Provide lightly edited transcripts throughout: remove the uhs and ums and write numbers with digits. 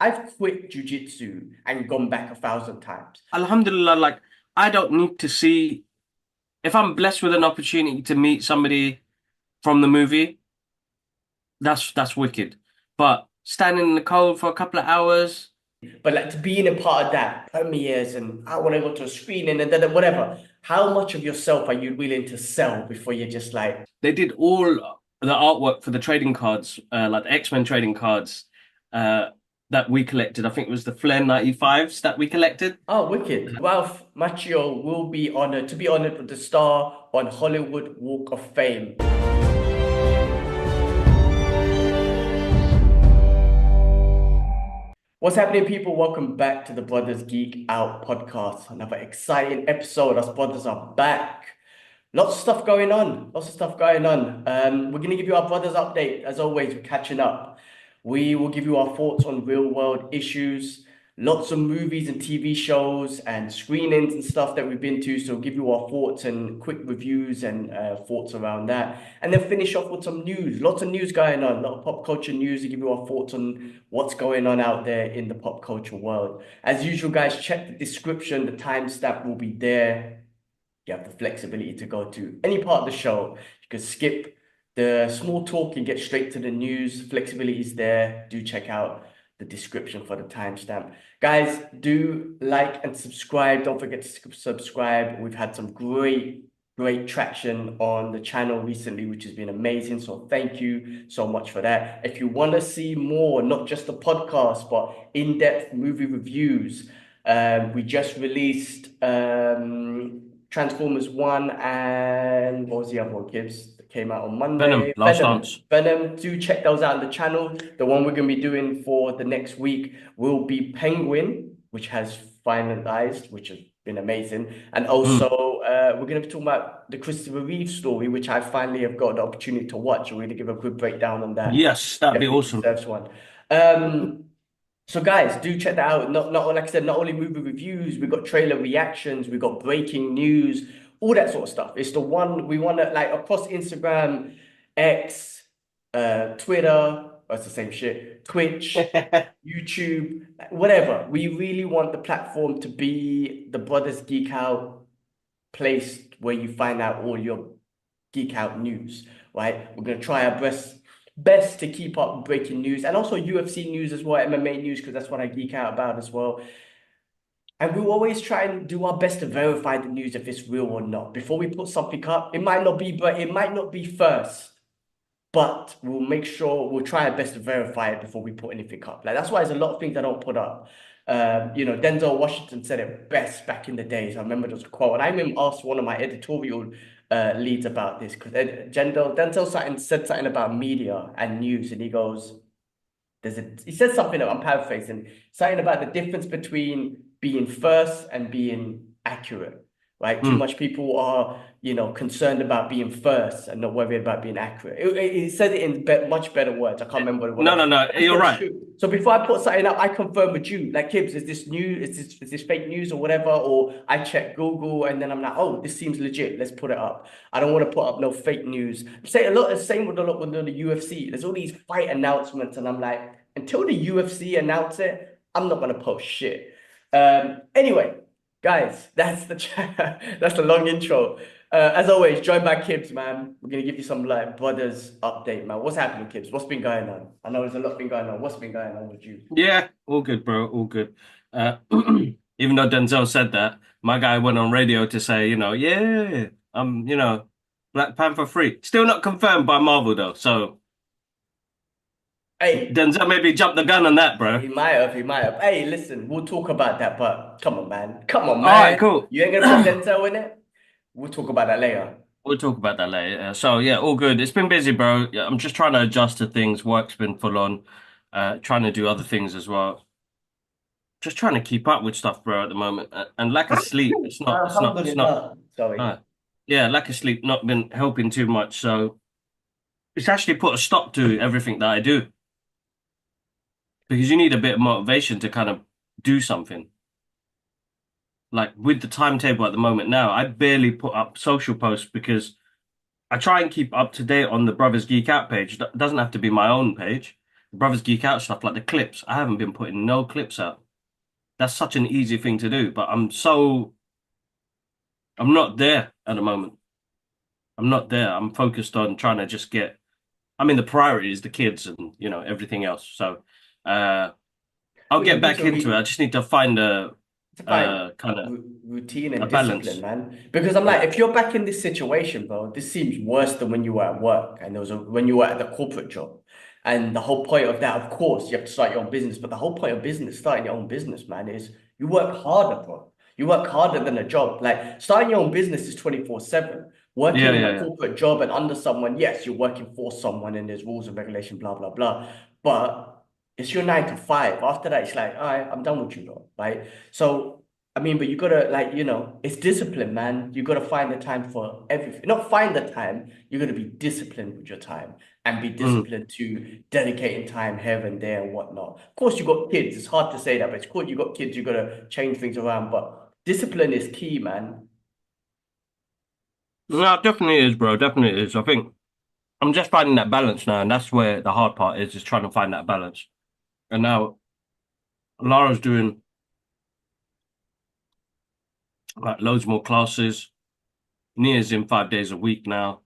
I've quit jujitsu and gone back 1,000 times. Alhamdulillah, like I don't need to see if I'm blessed with an opportunity to meet somebody from the movie, that's wicked. But standing in the cold for a couple of hours, But like to being a part of that premieres and I want to go to a screening and then whatever. How much of yourself are you willing to sell before you're just like, they did all the artwork for the trading cards, like the X-Men trading cards, uh, that we collected. I think it was the Flair 95s that we collected. oh, wicked. Ralph Macchio will be honored to be honored with the star on Hollywood Walk of Fame. What's happening, people? Welcome back to the Brothers Geek Out podcast. Another exciting episode. Us brothers are back. Lots of stuff going on. Lots of stuff going on. We're going to give you our brothers update. As always, we're catching up. We will give you our thoughts on real world issues. Lots of movies and TV shows and screenings and stuff that we've been to. So we'll give you our thoughts and quick reviews and thoughts around that. And then finish off with some news. Lots of news going on. A lot of pop culture news to give you our thoughts on what's going on out there in the pop culture world. As usual, guys, check the description. The timestamp will be there. You have the flexibility to go to any part of the show. You can skip the small talk and get straight to the news. Flexibility is there. Do check out the description for the timestamp. Guys, do like and subscribe. Don't forget to subscribe. We've had some great traction on the channel recently, which has been amazing. So thank you so much for that. If you want to see more, not just the podcast, but in-depth movie reviews, we just released Transformers 1 and what was the other one, Gibbs? Came out on Venom, Monday. Last Dance. Venom. Do check those out on the channel. The one we're going to be doing for the next week will be Penguin, which has finalized, which has been amazing. And Mm. also, we're going to be talking about the Christopher Reeve story, which I finally have got the opportunity to watch. We're going to give a good breakdown on that. Yes, that'd be Definitely awesome. deserves one. So guys, do check that out. Not like I said, not only movie reviews, we got trailer reactions, we got breaking news, all that sort of stuff. It's the one we want to like across Instagram, X, Twitter, it's the same shit, Twitch, YouTube, whatever. We really want the platform to be the Brothers Geek Out place where you find out all your geek out news, right? We're gonna try our best to keep up with breaking news and also UFC news as well, MMA news, because that's what I geek out about as well. And we'll always try and do our best to verify the news if it's real or not. Before we put something up, it might not be, but it might not be first. But we'll make sure we'll try our best to verify it before we put anything up. Like that's why there's a lot of things I don't put up. Denzel Washington said it best back in the days. I remember there was a quote, and I even asked one of my editorial leads about this because Denzel said something about media and news, and he goes, he said something, I'm paraphrasing, something about the difference between being first and being accurate, right? Too Mm. much people are, concerned about being first and not worried about being accurate. He said it in much better words. I can't remember what No, it no, was. no. That's You're what's right. true. So before I put something up, I confirm with you, like, Kibbs, is this new? Is this fake news or whatever? Or I check Google and then I'm like, oh, this seems legit. Let's put it up. I don't want to put up no fake news. Say a lot the same with the UFC. There's all these fight announcements, and I'm like, until the UFC announce it, I'm not gonna post shit. Anyway, guys, that's the that's the long intro. As always, joined by Kibbs, man. We're gonna give you some like brothers update, man. What's happening, Kibbs? What's been going on? I know there's a lot been going on. What's been going on with you? Yeah, all good, bro. All good. Uh, even though Denzel said that, my guy went on radio to say, yeah, Black Panther free. Still not confirmed by Marvel though. So Hey, Denzel maybe jumped the gun on that, bro. he might have, he might have. Hey, listen, we'll talk about that, but come on, man. Come on, All right, man. cool. You ain't gonna put Denzel in it? We'll talk about that later. We'll talk about that later. So yeah, all good. It's been busy, bro. Yeah, I'm just trying to adjust to things. Work's been full on. Trying to do other things as well. Just trying to keep up with stuff, bro, at the moment. And lack of sleep. It's not. Alhamdulillah. Sorry. Uh, yeah, lack of sleep not been helping too much. So it's actually put a stop to everything that I do because you need a bit of motivation to kind of do something. Like with the timetable at the moment now, I barely put up social posts because I try and keep up to date on the Brothers Geek Out page. It doesn't have to be my own page, Brothers Geek Out stuff, like the clips. I haven't been putting no clips out. That's such an easy thing to do, but I'm not there at the moment. I'm not there. I'm focused on trying to just get. I mean, the priority is the kids and everything else. So, uh, I'll Well, you get need back to into it. I just need to find to find kind of routine a and discipline, balance. man. Because I'm like, Yeah, if you're back in this situation, bro, this seems worse than when you were at work and when you were at the corporate job. And the whole point of that, of course, you have to start your own business. But the whole point of business, starting your own business, man, is you work harder, bro. You work harder than a job. Like starting your own business is 24/7. yeah, Working in yeah, a yeah. corporate job and under someone, yes, you're working for someone and there's rules and regulation, blah, blah, blah. But it's your 9 to 5. After that, it's like, all right, I'm done with you, bro. Right. So, I mean, but you gotta like, it's discipline, man. You gotta find the time for everything. Not find the time, you gotta be disciplined with your time and be Mm. disciplined to dedicating time here and there and whatnot. Of course, you got kids. It's hard to say that, but it's cool. You got kids, you gotta change things around. But discipline is key, man. No, it definitely is, bro. Definitely is. I think I'm just finding that balance now, and that's where the hard part is trying to find that balance. And now Lara's doing like loads more classes. Nia's in 5 days a week now.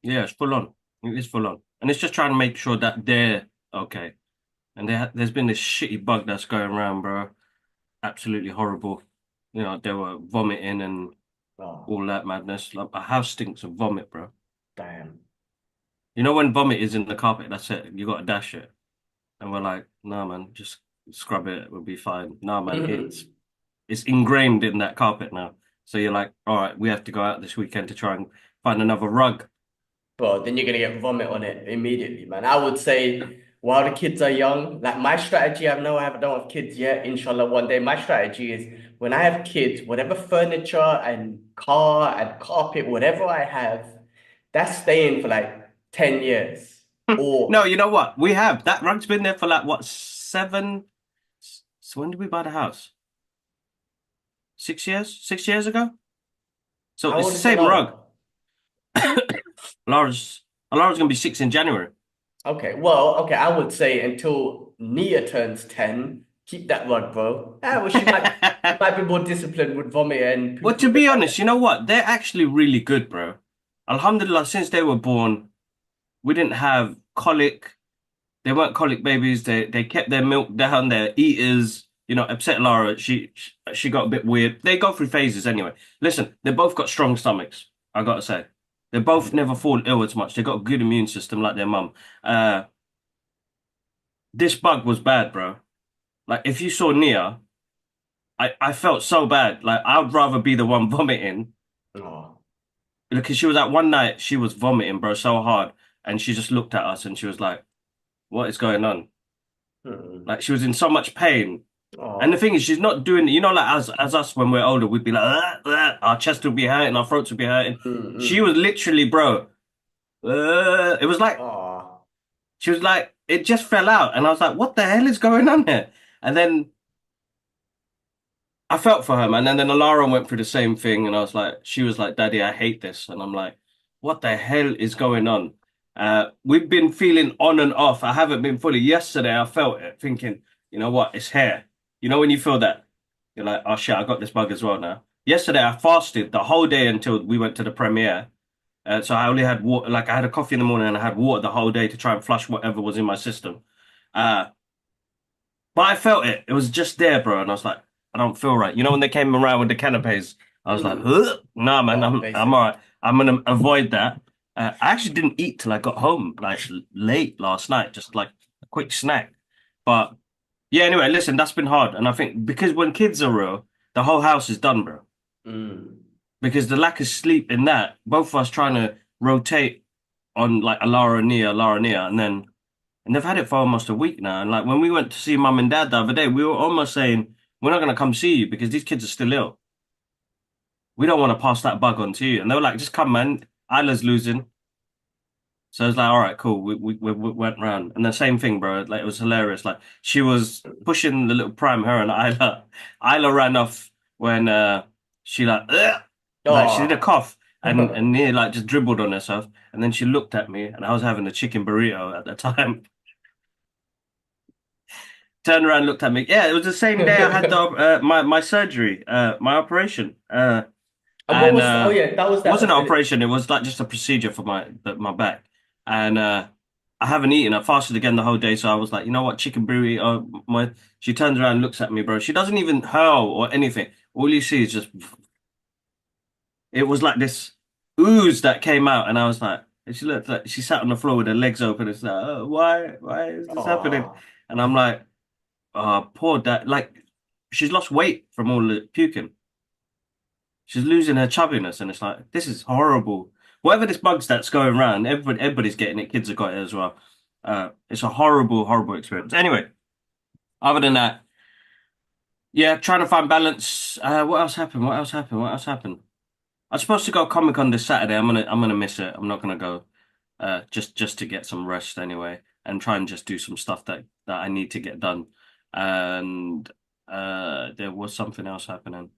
Yeah, it's full on. It is full on, and it's just trying to make sure that they're okay. And there's been this shitty bug that's going around, bro. Absolutely horrible. They were vomiting and Oh, all that madness. Like a house stinks of vomit, bro. damn. You know when vomit is in the carpet, that's it. You got to dash it. And we're like, nah, man, just scrub it. We'll be fine. Nah, man, it's ingrained in that carpet now. So you're like, all right, we have to go out this weekend to try and find another rug. Bro, then you're gonna get vomit on it immediately, man. I would say while the kids are young, like my strategy, I don't have kids yet. Inshallah, one day. My strategy is when I have kids, whatever furniture and car and carpet, whatever I have, that's staying for like 10 years. No, Or you know what? We have that rug's been there for like what, 7? So when did we buy the house? 6 years? 6 years ago? So how it's old the is your same rug. Lara? Laura's Laura's gonna be 6 in January. Okay, well, okay, I would say until Nia turns 10, keep that rug, bro. Well, she might be more disciplined with vomit and Well, poo-poo to than be I honest, you know what? They're actually really good, bro. Alhamdulillah, since they were born, we didn't have colic. They weren't colic babies. They kept their milk down. Their eaters, upset Lara. She got a bit weird. They go through phases anyway. Listen, they both got strong stomachs. I gotta say, they both never fall ill as much. They got a good immune system like their mum. Uh, this bug was bad, bro. Like if you saw Nia, I felt so bad. Like I'd rather be the one vomiting Oh. because she was at one night she was vomiting, bro, so hard, and she just looked at us and she was like, "What is going on?" Hmm. Like she was in so much pain. And the Oh. thing is, she's not doing, like as us when we're older, we'd be like, our chest would be hurting, our throats would be hurting. She Mm-mm. was literally, bro, it was like, Oh. she was like, it just fell out. And I was like, what the hell is going on here? And then I felt for her, man. And then Alara went through the same thing. And I was like, she was like, Daddy, I hate this. And I'm like, what the hell is going on? We've been feeling on and off. I haven't been fully. Yesterday, I felt it, thinking, you know what? It's hair. You know when you feel that? You're like, oh shit, I got this bug as well now. Yesterday, I fasted the whole day until we went to the premiere. So I only had water, like I had a coffee in the morning and I had water the whole day to try and flush whatever was in my system. Uh, but I felt it. It was just there, bro. And I was like, I don't feel right. You know, when they came around with the canapes, I was like, Mm. huh? Nah, man, Oh, I'm all basic. right. I'm gonna avoid that. I actually didn't eat till I got home, like late last night, just like a quick snack. But yeah, anyway, listen, that's been hard. And I think because when kids are real, the whole house is done, bro. Mm. Because the lack of sleep in that, both of us trying to rotate on like a Lara Nia, and they've had it for almost a week now. And like when we went to see mum and dad the other day, we were almost saying, we're not gonna come see you because these kids are still ill. We don't want to pass that bug on to you. And they were like, just come, man. Isla's losing. So I was like, all right, cool. We went round. And the same thing, bro. Like it was hilarious. Like she was pushing the little pram, her and Isla. Isla ran off when she like she did a Oh. cough. and near like just dribbled on herself. And then she looked at me, and I was having a chicken burrito at the time. Turned around, looked at me. Yeah, it was the same day I had my surgery, my operation. And what And was, oh yeah, that was it wasn't an that. operation. It was like just a procedure for my back. And I haven't eaten. I fasted again the whole day. So I was like, you know what, chicken burrito. My She turns around, and looks at me, bro. She doesn't even hurl or anything. All you see is just. It was like this ooze that came out, and I was like, and she looked like she sat on the floor with her legs open. It's like, oh, why is this happening? Oh, And I'm like, oh, poor dad. Like, she's lost weight from all the puking. She's losing her chubbiness, and it's like, this is horrible. Whatever this bug's that's going around, everybody's getting it. Kids have got it as well. It's a horrible, horrible experience. Anyway, other than that, yeah, trying to find balance. What else happened? What else happened? What else happened? I'm supposed to go Comic Con this Saturday. I'm gonna miss it. I'm not gonna go. Just to get some rest anyway, and try and just do some stuff that I need to get done. And there was something else happening.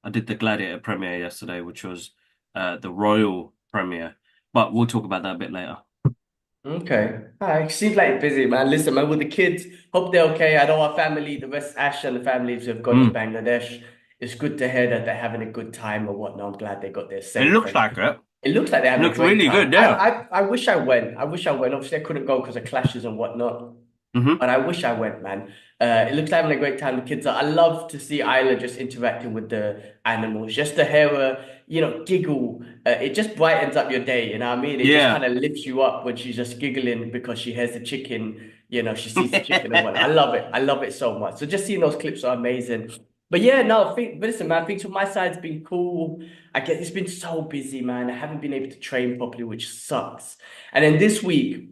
I did the Gladiator premiere yesterday, which was the royal premiere, but we'll talk about that a bit later. okay. All right. Seems like busy, man. Listen, man, with the kids, hope they're okay. I know our family, the rest, Ash and the families have gone to Mm. Bangladesh. It's good to hear that they're having a good time or whatnot. I'm glad they got there It safe. looks And like it. it looks like they're It having a looks great really time. good, yeah. I wish I went. I wish I went. Obviously, I couldn't go because of clashes and whatnot. Hmm. But I wish I went, man. It looks like having a great time. The kids are. I love to see Isla just interacting with the animals, just to hear her, giggle. It just brightens up your day. You know what I mean? It just kind Yeah. of lifts you up when she's just giggling because she hears the chicken. She sees the chicken and whatnot. I love it. I love it so much. So just seeing those clips are amazing. But yeah, no, but listen, man. Things from my side's been cool. I guess it's been so busy, man. I haven't been able to train properly, which sucks. And then this week.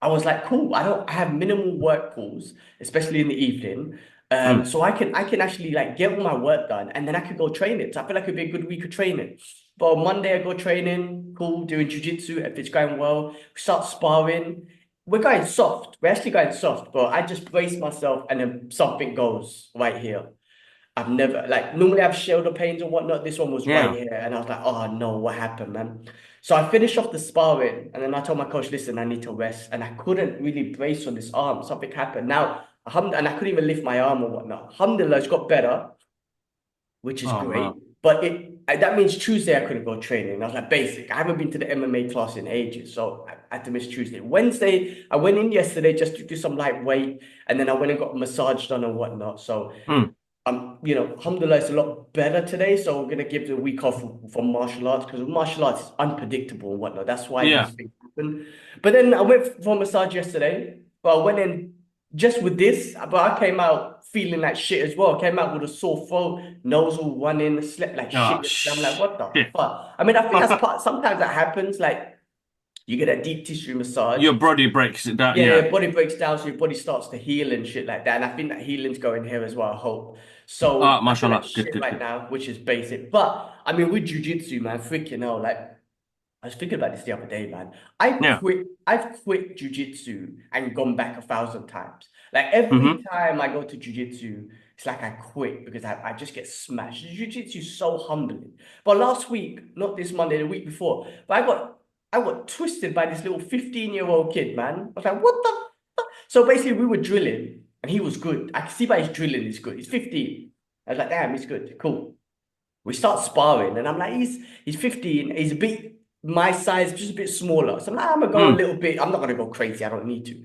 I was like, cool. I have minimal work calls, especially in the evening. Mm. So I can actually like get all my work done and then I could go train it. So I feel like it'd be a good week of training. But on Monday I go training, cool, doing jujitsu if it's going well. We start sparring. We're going soft. We're actually going soft, but I just brace myself and then something goes right here. I've never like normally I've shoulder pains and whatnot. This one was right Yeah. here, and I was like, oh no, what happened, man? So I finished off the sparring, and then I told my coach, listen, I need to rest, and I couldn't really brace on this arm. Something happened. Now, and I couldn't even lift my arm or whatnot. Alhamdulillah, it's got better, which is Oh great. man. But that means Tuesday I couldn't go training. I was like, basic. I haven't been to the MMA class in ages, so I had to miss Tuesday. Wednesday, I went in yesterday just to do some light weight, and then I went and got a massage done and whatnot. So Mm. alhamdulillah, it's a lot better today. So we're gonna give the week off from martial arts because martial arts is unpredictable and whatnot. That's why these Yeah. things happen. But then I went for a massage yesterday. Well, I went in just with this, but I came out feeling like shit as well. I came out with a sore throat, nose all running, slept like Oh shit. I'm like, what the shit. fuck? I mean, I think that's part. Sometimes that happens. Like you get a deep tissue massage. Your body breaks it down. Yeah, Yeah. your body breaks down, so your body starts to heal and shit like that. And I think that healing's going here as well, I hope. Ah, So I feel like mashallah. Good, shit good, right good. now, which is basic. But I mean, with jujitsu, man, freaking hell, like I was thinking about this the other day, man. Yeah. I've quit jujitsu and gone back 1,000 times. Like Hmm. every time I go to jujitsu, it's like I quit because I just get smashed. Jiu-jitsu is so humbling. But last week, not this Monday, the week before, but I got twisted by this little 15-year-old kid, man. I was like, what the fuck? So basically we were drilling and he was good. I can see by his drilling he's good. He's 15. I was like, damn, he's good. Cool. We start sparring and I'm like, he's 15, he's a bit my size, just a bit smaller. So I'm gonna go a Mm. little bit, I'm not gonna go crazy, I don't need to.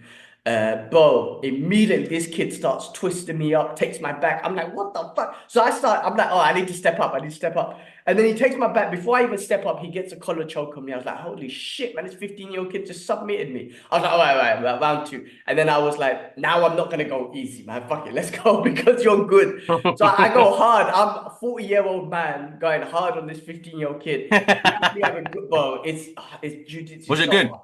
Bro, immediately this kid starts twisting me up, takes my back. I'm like, what the fuck? So I'm like, oh, I need to step up, I need to step up. And then he takes my back. Before I even step up, he gets a collar choke on me. I was like, holy shit, man, this 15-year-old kid just submitted me. I was like, all right, round two. And then I was like, now I'm not gonna go easy, man. Fuck it, let's go because you're good. So I go hard. I'm a 40-year-old man going hard on this 15-year-old kid. We have a good, bro. It's jiu-jitsu Was it so good? hard.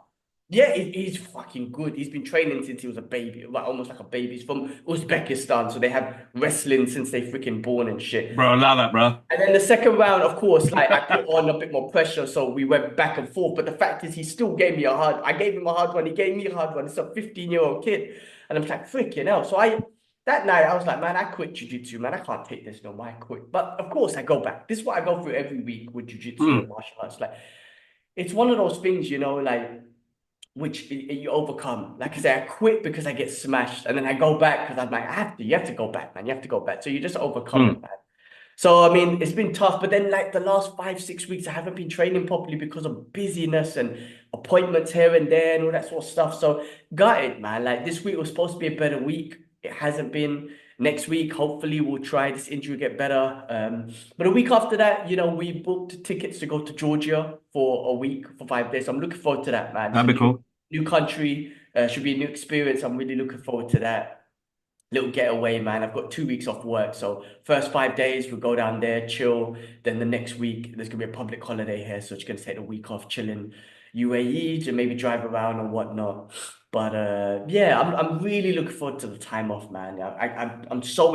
Yeah, he's fucking good. He's been training since he was a baby, like almost like a baby. He's from Uzbekistan, so they have wrestling since they freaking born and shit. Bro, allow that, bro. And then the second round, of course, like I put on a bit more pressure, so we went back and forth. But the fact is, he still gave me a hard. I gave him a hard one. He gave me a hard one. It's a 15-year-old kid, and I'm like freaking hell. So that night I was like, man, I quit jiu-jitsu, man. I can't take this no more. I quit. But of course I go back. This is what I go through every week with jiu-jitsu and Mm. martial arts. Like it's one of those things, like which you overcome. Like I say, I quit because I get smashed, and then I go back because I'm like, I have to. You have to go back, man. You have to go back. So you just overcome Mm. it, man. So I mean, it's been tough. But then, like the last 5, 6 weeks, I haven't been training properly because of busyness and appointments here and there and all that sort of stuff. So gutted, man. Like this week was supposed to be a better week. It hasn't been. Next week, hopefully, we'll try this injury get better. But a week after that, we booked tickets to go to Georgia for a week for 5 days. So I'm looking forward to that, man. It's a That'd be cool. new country. Should be a new experience. I'm really looking forward to that little getaway, man. I've got 2 weeks off work. So first 5 days, we'll go down there, chill. Then the next week, there's gonna be a public holiday here. So it's gonna take a week off chilling UAE to maybe drive around and whatnot. But yeah, I'm really looking forward to the time off, man. I'm so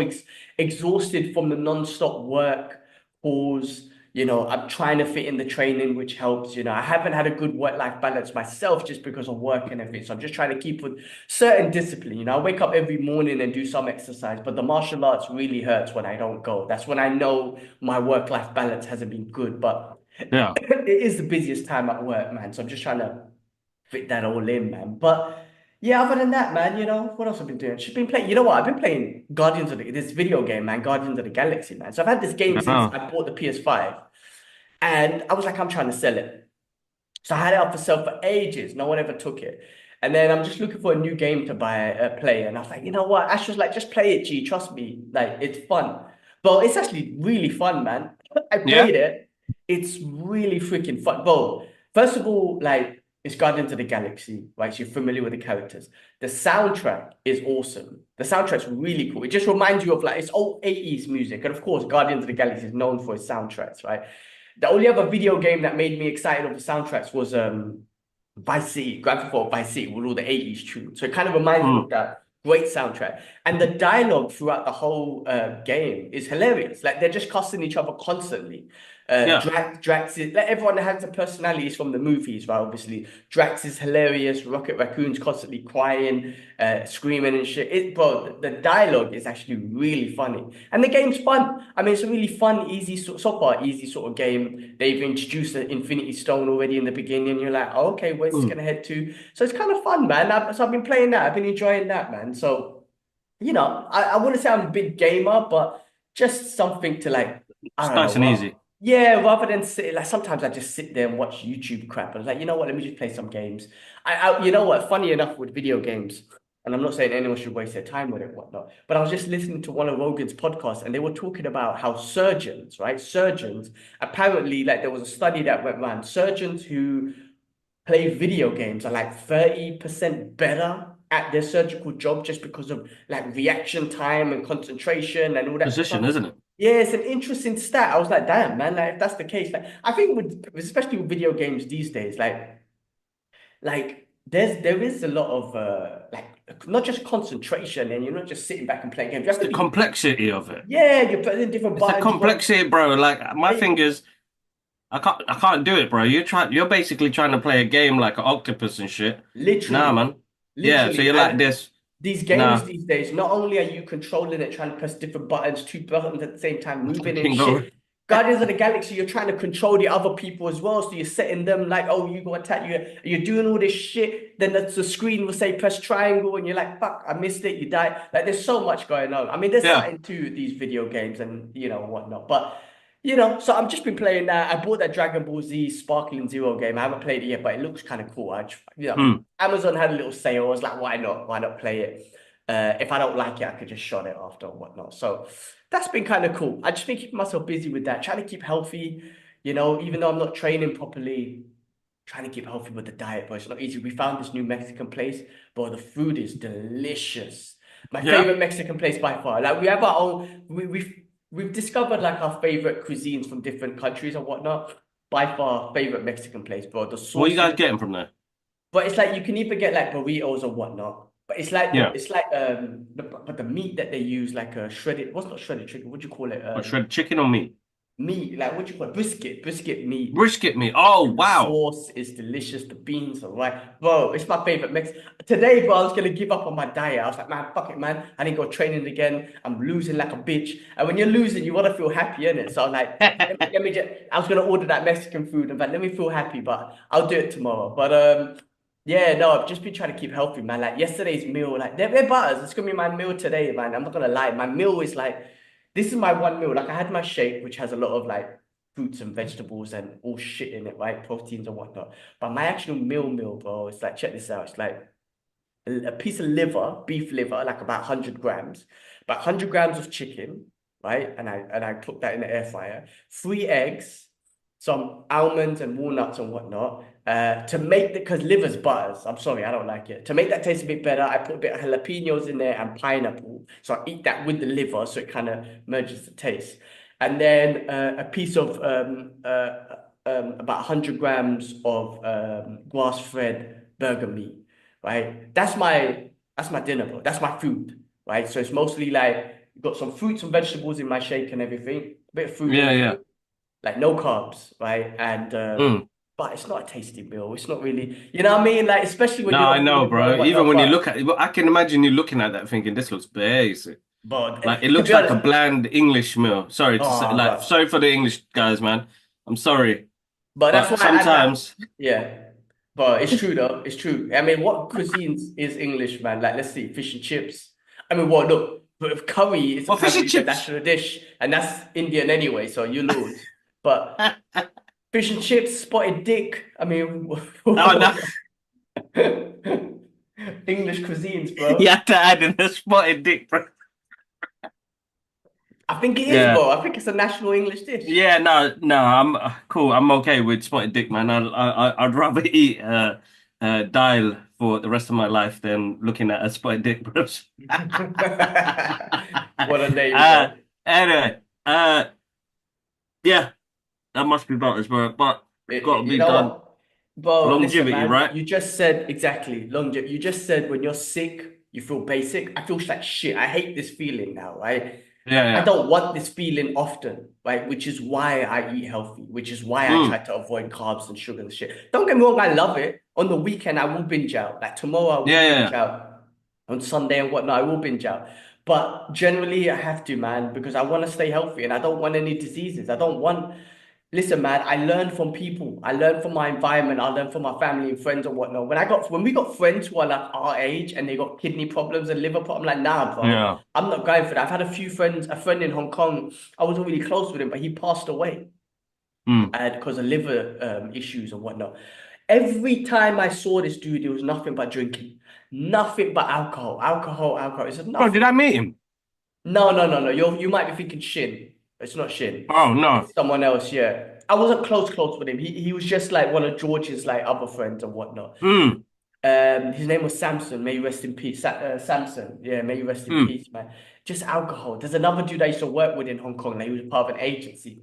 exhausted from the non-stop work, calls. I'm trying to fit in the training, which helps. I haven't had a good work-life balance myself just because of work and everything. So I'm just trying to keep with certain discipline. I wake up every morning and do some exercise, but the martial arts really hurts when I don't go. That's when I know my work-life balance hasn't been good. But Yeah. it is the busiest time at work, man. So I'm just trying to fit that all in, man. But yeah, other than that, man, what else I've been doing? Just been playing. You know what? I've been playing this video game, man, Guardians of the Galaxy, man. So I've had this game since Yeah. I bought the PS5, and I was like, I'm trying to sell it. So I had it up for sale for ages. No one ever took it. And then I'm just looking for a new game to buy, play. And I was like, you know what? Ash was like, just play it, G. Trust me. Like, it's fun. But it's actually really fun, man. I Yeah. played it. It's really freaking fun. Bro, first of all, like, it's Guardians of the Galaxy, right? So you're familiar with the characters. The soundtrack is awesome. The soundtrack's really cool. It just reminds you of, like, it's old 80s music. And of course, Guardians of the Galaxy is known for its soundtracks, right? The only other video game that made me excited of the soundtracks was Vice City, Grand Theft Auto Vice City with all the 80s tunes. So it kind of reminds me of Mm. that great soundtrack. And the dialogue throughout the whole game is hilarious. Like they're just cussing each other constantly. Yeah. Drax is like everyone that has the personalities from the movies, right? Obviously, Drax is hilarious. Rocket Raccoon's constantly crying, screaming and shit. Bro, the dialogue is actually really funny, and the game's fun. I mean, it's a really fun, easy so far, easy sort of game. They've introduced the Infinity Stone already in the beginning. You're like, oh, okay, where's this Mm. gonna head to? So it's kind of fun, man. So I've been playing that. I've been enjoying that, man. So I wouldn't say I'm a big gamer, but just something to like, I It's don't nice know, and easy. yeah, rather than sit like sometimes I just sit there and watch YouTube crap. And I was like, you know what, let me just play some games. You know what, funny enough with video games, and I'm not saying anyone should waste their time with it, whatnot, but I was just listening to one of Rogan's podcasts and they were talking about how surgeons, right? Surgeons, apparently, like there was a study that went around, surgeons who play video games are like 30% better at their surgical job just because of like reaction time and concentration and all that sort of Position, stuff. isn't it? Yeah, it's an interesting stat. I was like, damn, man, like if that's the case, like I think especially with video games these days, like there is a lot of like not just concentration and you're not just sitting back and playing games. You It's have to the be, complexity of it. yeah, you're putting different It's the buttons. complexity, bro. Like my Yeah, fingers, I can't do it, bro. You're basically trying to play a game like an octopus and shit. Nah, literally, man. Yeah, so literally, you're like and this. these games Nah, these days, not only are you controlling it, trying to press different buttons, two buttons at the same time, moving and fucking go. shit. Guardians of the Galaxy, you're trying to control the other people as well. So you're setting them like, oh, you go attack you. You're doing all this shit. Then the screen will say press triangle, and you're like, fuck, I missed it. You die. Like there's so much going on. I mean, there's Yeah. something to these video games and whatnot. But so I've just been playing that. I bought that Dragon Ball Z Sparkling Zero game. I haven't played it yet, but it looks kind of cool. Hmm. Amazon had a little sale. I was like, why not? Why not play it? If I don't like it, I could just shut it after or whatnot. So that's been kind of cool. I just been keeping myself busy with that, trying to keep healthy. Even though I'm not training properly, trying to keep healthy with the diet, but it's not easy. We found this new Mexican place, but the food is delicious. My Yeah. favorite Mexican place by far. Like we have our own. We've discovered like our favorite cuisines from different countries and whatnot. By far, favorite Mexican place, bro. The What are you guys sauces, getting from there? but it's like you can either get like burritos or whatnot. But Yeah. but the meat that they use like a shredded. What's not shredded chicken? What do you call it? What, shredded chicken or meat? meat, like what do you call it? Brisket meat. Brisket meat. Oh, And the wow. sauce is delicious. The beans are right. Bro, it's my favorite mix. Today, bro, I was gonna give up on my diet. I was like, man, fuck it, man. I didn't go training again. I'm losing like a bitch. And when you're losing, you want to feel happy, innit? So I was like, let me just, I was gonna order that Mexican food. I'm like, let me feel happy, but I'll do it tomorrow. But yeah, no, I've just been trying to keep healthy, man. Like yesterday's meal, like they're butters. It's gonna be my meal today, man. I'm not gonna lie. My meal is like, this is my one meal. Like I had my shake, which has a lot of like fruits and vegetables and all shit in it, right? Proteins and whatnot. But my actual meal, bro, it's like, check this out. It's like a piece of liver, beef liver, like about 100 grams, about 100 grams of chicken, right? And I cook that in the air fryer. 3 eggs, some almonds and walnuts and whatnot. To make the, because liver's butters. I'm sorry, I don't like it. To make that taste a bit better, I put a bit of jalapenos in there and pineapple. So I eat that with the liver, so it kind of merges the taste. And then a piece of about 100 grams of grass-fed burger meat, right? That's my dinner, bro. That's my food, right? So it's mostly like got some fruits and vegetables in my shake and everything, a bit of fruit in Yeah, yeah. it, like no carbs, right? And Mm. but it's not a tasty meal. It's not really, you know what I mean? Like especially when No, you're I not know, feeling well, bro. Even whatnot. when you look at it, I can imagine you looking at that thinking, this looks basic. But Like it to looks be like a honest, bland English meal. Sorry to say, oh, like, bro. sorry for the English guys, man. I'm sorry. But that's But why I add that. sometimes, Yeah. But it's true though. It's true. I mean, what cuisines is English, man? Like, let's see, fish and chips. I mean, well, look, but if curry is well, fish and apparently the chips. national dish, and that's Indian anyway, so you lose. But fish and chips, spotted dick. I mean, Oh no, English cuisines, you bro. had to add in the spotted dick, bro. I think it is, Yeah. bro. I think it's a national English dish. Yeah, no, no, I'm cool. I'm okay with spotted dick, man. I'd rather eat dial for the rest of my life than looking at a spotted dick, bros. What a name, bro. Anyway, yeah, that must be butters, bro. But it's got to You be know done. what? Bro, listen, Longevity, man. right? You just said exactly longevity. You just said when you're sick, you feel basic. I feel like shit. I hate this feeling now, right? Yeah, I yeah. don't want this feeling often, right? Which is why I eat healthy, which is why I try Mm, to avoid carbs and sugar and shit. Don't get me wrong, I love it. On the weekend, I will binge out. Like tomorrow, I will yeah, binge yeah, out. On Sunday and whatnot, I will binge out. But generally, I have to, man, because I want to stay healthy and I don't want any diseases. I don't want. Listen, man, I learn from people. I learn from my environment. I learn from my family and friends and whatnot. When we got friends who are like our age and they got kidney problems and liver problems, I'm like, nah, bro, yeah. I'm not going for that. I've had a few friends, a friend in Hong Kong. I wasn't really close with him, but he passed away Mm. because of liver issues and whatnot. Every time I saw this dude, it was nothing but drinking, nothing but alcohol, alcohol, alcohol. It's Bro, did nothing. I meet him? No, no, no, no. You might be thinking Shin. It's not Shin. Oh no. It's someone else, yeah. I wasn't close with him. He was just like one of George's like other friends and whatnot. Mm, His name was Samson. May you rest in peace. Samson. Yeah, may you rest in mm. peace, man. Just alcohol. There's another dude I used to work with in Hong Kong. Like, he was part of an agency.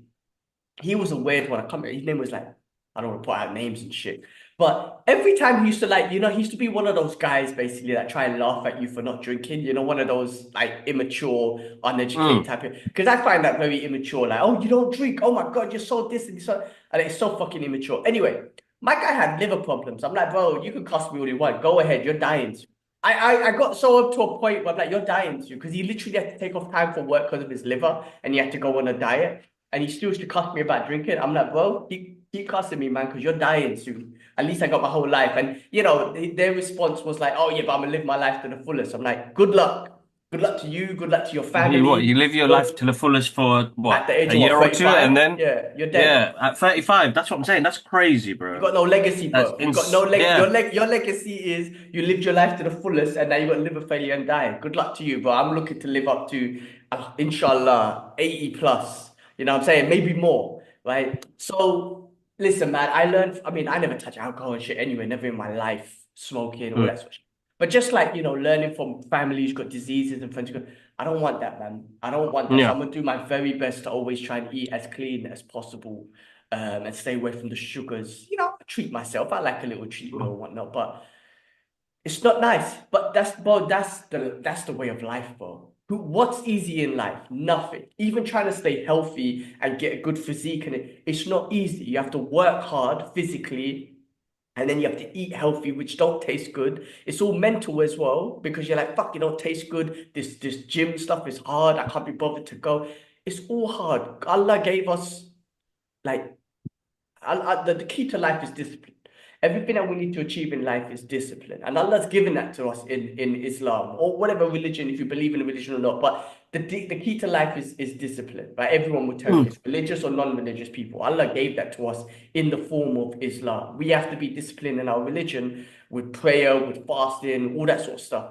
He was a weird one. I can't remember. His name was like, I don't want to put out names and shit. But every time he used to like, he used to be one of those guys basically that try and laugh at you for not drinking. One of those like immature, uneducated Mm. type of. Because I find that very immature. Like, oh, you don't drink. Oh my God, you're so this and so. And it's so fucking immature. Anyway, my guy had liver problems. I'm like, bro, you can cuss me all you want. Go ahead, you're dying. I got so up to a point where I'm like, you're dying to, because he literally had to take off time from work because of his liver and he had to go on a diet. And he still used to cuss me about drinking. I'm like, bro, keep cussing me, man, because you're dying soon. At least I got my whole life. And, their response was like, oh, yeah, but I'm going to live my life to the fullest. I'm like, good luck. Good luck to you. Good luck to your You family. live your life But to the fullest for at what, the age a of what, year or two, and 35? then Yeah, you're dead. yeah, at 35. That's what I'm saying. That's crazy, You bro. got no legacy, That's bro. You got no yeah. your legacy is you lived your life to the fullest and now you got liver failure and die. Good luck to you, bro. I'm looking to live up to inshallah 80 plus. You know what I'm saying? Maybe more, right? So listen, man, I mean, I never touch alcohol and shit anyway, never in my life, smoking, all Mm. that sort of shit. But just like, learning from families who's got diseases and friends who got, I don't want that, man. I don't want that. So Yeah. I'm gonna do my very best to always try and eat as clean as possible and stay away from the sugars. I treat myself. I like a little cheat meal and whatnot, but It's not nice, but that's the way of life, bro. What's easy in life? Nothing. Even trying to stay healthy and get a good physique, and it's not easy. You have to work hard physically, and then you have to eat healthy, which don't taste good. It's all mental as well, because you're like, fuck, it don't taste good. This gym stuff is hard. I can't be bothered to go. It's all hard. Allah gave us like the key to life is discipline. Everything that we need to achieve in life is discipline. And Allah's given that to us in Islam or whatever religion, if you believe in a religion or not. But the key to life is discipline. Right? Everyone will tell you this, religious or non-religious people. Allah gave that to us in the form of Islam. We have to be disciplined in our religion with prayer, with fasting, all that sort of stuff.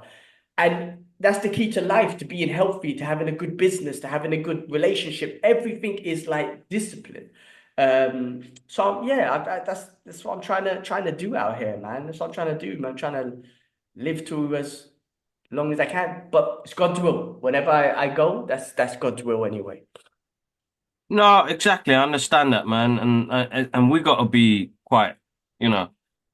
And that's the key to life, to being healthy, to having a good business, to having a good relationship. Everything is like discipline. So yeah, that's what I'm trying to do out here, man. That's what I'm trying to do, man. I'm trying to live to as long as I can, but it's God's will. Whenever I go, that's God's will anyway. No, exactly. I understand that, man, and we got to be quite, you know,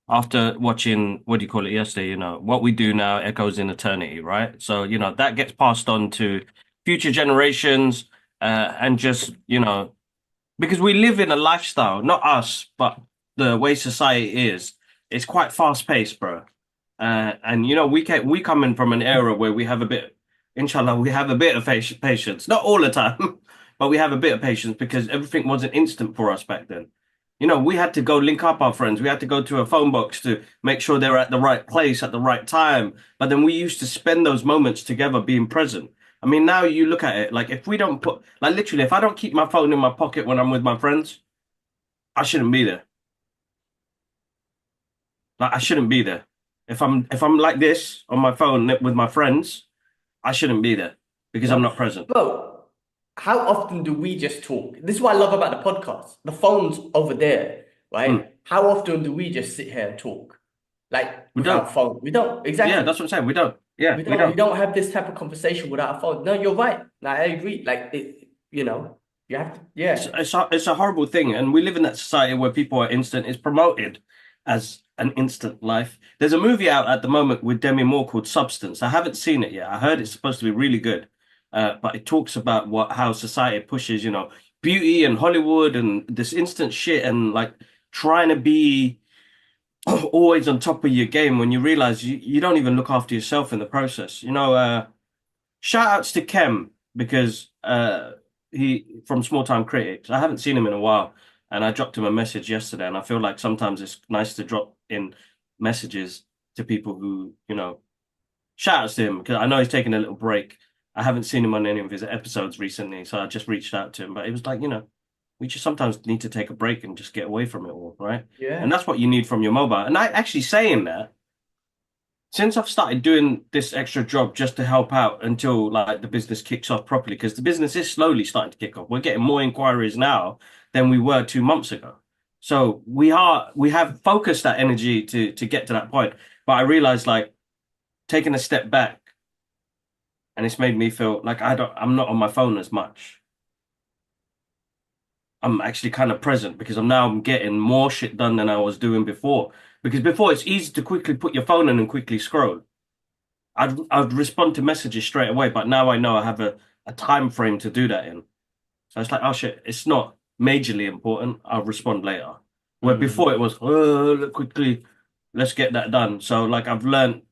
after watching what do you call it yesterday, what we do now echoes in eternity, right? So, that gets passed on to future generations, and just, because we live in a lifestyle, not us, but the way society is, it's quite fast paced, bro. And we come in from an era where we have a bit, inshallah, we have a bit of patience, not all the time, but we have a bit of patience because everything wasn't instant for us back then. We had to go link up our friends. We had to go to a phone box to make sure they're at the right place at the right time. But then we used to spend those moments together being present. I mean, now you look at it, like if we don't put, like literally, if I don't keep my phone in my pocket when I'm with my friends, I shouldn't be there. Like I shouldn't be there. If I'm like this on my phone with my friends, I shouldn't be there because I'm not present. Bro, how often do we just talk? This is what I love about the podcast. The phone's over there, right? How often do we just sit here and talk? Like We without don't. phone. We don't. Exactly. Yeah, that's what I'm saying. We don't. Yeah, We we don't we don't. don't have this type of conversation without a phone. No, you're right. Like, I agree. Like you have to, It's, yeah. it's a, it's a horrible thing, and we live in that society where people are instant. It's promoted as an instant life. There's a movie out at the moment with Demi Moore called Substance. I haven't seen it yet. I heard it's supposed to be really good, but it talks about how society pushes, beauty and Hollywood and this instant shit, and like trying to be always on top of your game when you realize you don't even look after yourself in the process. Shout outs to Kem because he from Small Time Critics. I haven't seen him in a while, and I dropped him a message yesterday. And I feel like sometimes it's nice to drop in messages to people who shout outs to him because I know he's taking a little break. I haven't seen him on any of his episodes recently, so I just reached out to him. But it was like we just sometimes need to take a break and just get away from it all, right? And Yeah. that's what you need from your mobile. And I actually saying that since I've started doing this extra job just to help out until like the business kicks off properly, because the business is slowly starting to kick off. We're getting more inquiries now than we were 2 months ago. So we have focused that energy to get to that point. But I realized like taking a step back and it's made me feel like I'm not on my phone as much. I'm actually kind of present because I'm getting more shit done than I was doing before. Because before it's easy to quickly put your phone in and quickly scroll. I'd respond to messages straight away, but now I know I have a time frame to do that in. So it's like, oh shit, it's not majorly important. I'll respond later. Where before it was, look quickly, let's get that done. So like I've learned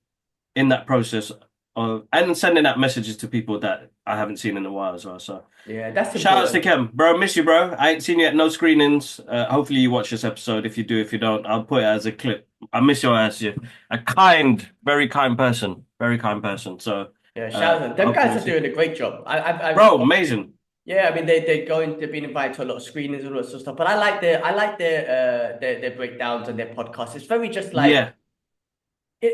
in that process of and sending out messages to people that I haven't seen in a while as well. So Yeah, that's shout outs to important. Kem, bro. Miss you, bro. I ain't seen you at no screenings. Hopefully you watch this episode. If you do, if you don't, I'll put it as a clip. I miss your ass. You a kind, very kind person, very kind person. So, Yeah, shout out. Them hopefully guys we are see. doing a great job. I Bro, amazing. yeah, I mean they've been invited to a lot of screenings and all that sort of stuff. But I like their breakdowns and their podcasts. It's very just like Yeah,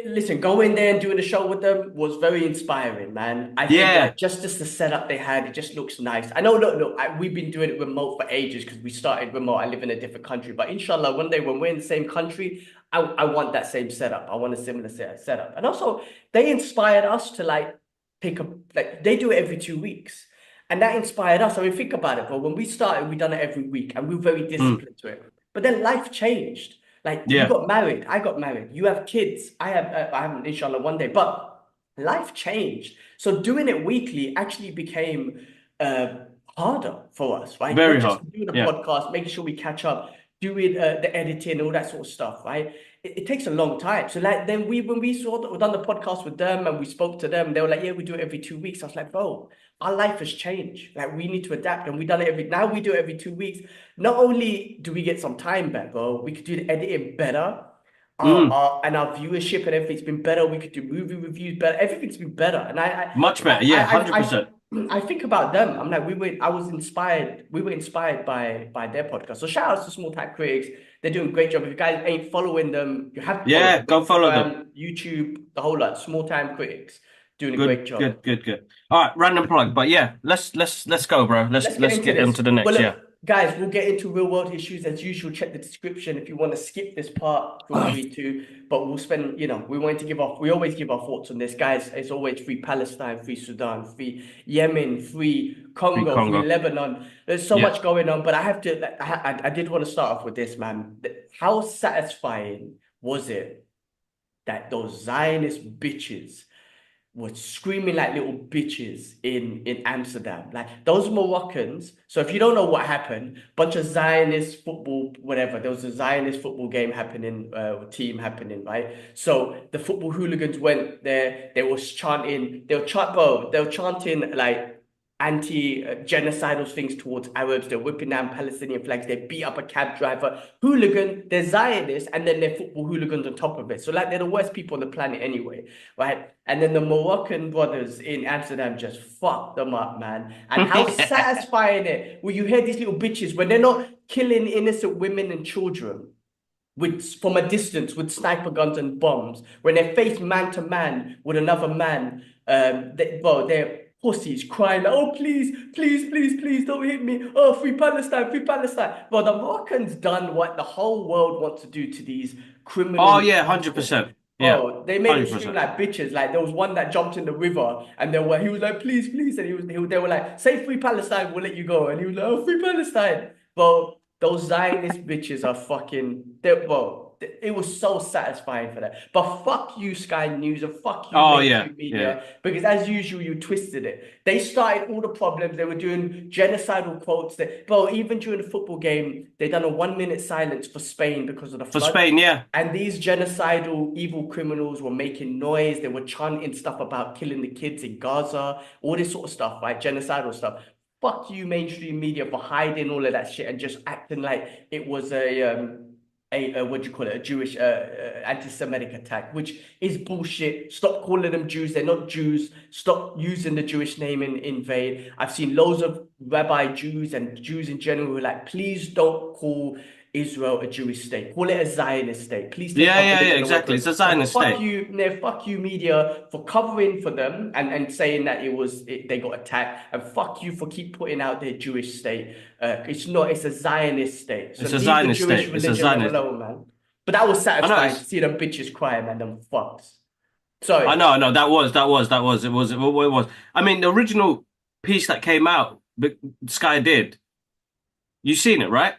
listen, going there and doing a show with them was very inspiring, man. I think yeah, like just the setup they had, it just looks nice. I know, look, we've been doing it remote for ages because we started remote. I live in a different country, but inshallah, one day when we're in the same country, I want that same setup. I want a similar setup. And also, they inspired us to like pick up, like they do it every 2 weeks. And that inspired us. I mean, think about it, bro. When we started, we done it every week and we were very mm, disciplined to it. But then life changed. Like you Yeah. got married, I got married. You have kids, I haven't, inshallah, one day. But life changed. So doing it weekly actually became harder for us, right? Not Very just hard. doing the Yeah. podcast, making sure we catch up, doing the editing, all that sort of stuff, right? It takes a long time. So like then when we saw that we done the podcast with them and we spoke to them, they were like, yeah, we do it every 2 weeks. I was like, bro, our life has changed. Like we need to adapt, and we done it now we do it every 2 weeks. Not only do we get some time back, bro, we could do the editing better. Mm. And our viewership and everything's been better. We could do movie reviews better. Everything's been better. And Much better. Yeah, 100%. I think about them. I'm like, I was inspired. We were inspired by their podcast. So shout out to Small Time Critics. They're doing a great job. If you guys ain't following them, you have to follow Yeah, them. go follow them. Instagram, YouTube, the whole lot. Small Time Critics doing a great job. Good. All right, random plug, but yeah, let's go, bro. Let's get into the next. Well, look, Yeah. guys, we'll get into real world issues as usual. Check the description if you want to skip this part. Feel free to. But we'll spend, we always give our thoughts on this, guys. It's always free Palestine, free Sudan, free Yemen, free Congo, free Lebanon. There's so much going on, but I have to. I did want to start off with this, man. How satisfying was it that those Zionist bitches were screaming like little bitches in Amsterdam? Like those Moroccans. So if you don't know what happened, bunch of Zionist football, whatever. There was a Zionist football game happening, team happening, right? So the football hooligans went there. They were chanting like anti-genocidal things towards Arabs. They're whipping down Palestinian flags. They beat up a cab driver. Hooligan, they're Zionists, and then they're football hooligans on top of it. So like they're the worst people on the planet anyway, right? And then the Moroccan brothers in Amsterdam just fucked them up, man. And how satisfying it when you hear these little bitches when they're not killing innocent women and children from a distance with sniper guns and bombs, when they're faced man to man with another man, they're pussies crying like, oh, please, don't hit me. Oh, free Palestine, free Palestine. Well, the Moroccans done what the whole world wants to do to these criminals. Oh, yeah, 100%. Yeah. Oh, they made them scream like bitches. Like there was one that jumped in the river and he was like, please, and they were like, say free Palestine, we'll let you go. And he was like, oh, free Palestine. Well, those Zionist bitches are it was so satisfying for that. But fuck you, Sky News, and fuck you, mainstream media, because as usual, you twisted it. They started all the problems. They were doing genocidal quotes. Even during the football game, they done a 1 minute silence for Spain because of the flood. For Spain, yeah. And these genocidal evil criminals were making noise. They were chanting stuff about killing the kids in Gaza, all this sort of stuff, right? Genocidal stuff. Fuck you, mainstream media, for hiding all of that shit and just acting like it was a Jewish anti-Semitic attack, which is bullshit. Stop calling them Jews. They're not Jews. Stop using the Jewish name in vain. I've seen loads of rabbi Jews and Jews in general who are like, please don't call Israel a Jewish state. Call it a Zionist state. Please. Exactly. It's a Zionist state. Fuck you, media, for covering for them and saying that they got attacked. And fuck you for keep putting out their Jewish state. It's not. It's a Zionist state. So it's a Zionist state. It's a Zionist alone, man. But that was satisfying to see them bitches cry, man. Them fucks. Sorry. I know. That was. It was. I mean, the original piece that came out, Sky did. You seen it, right?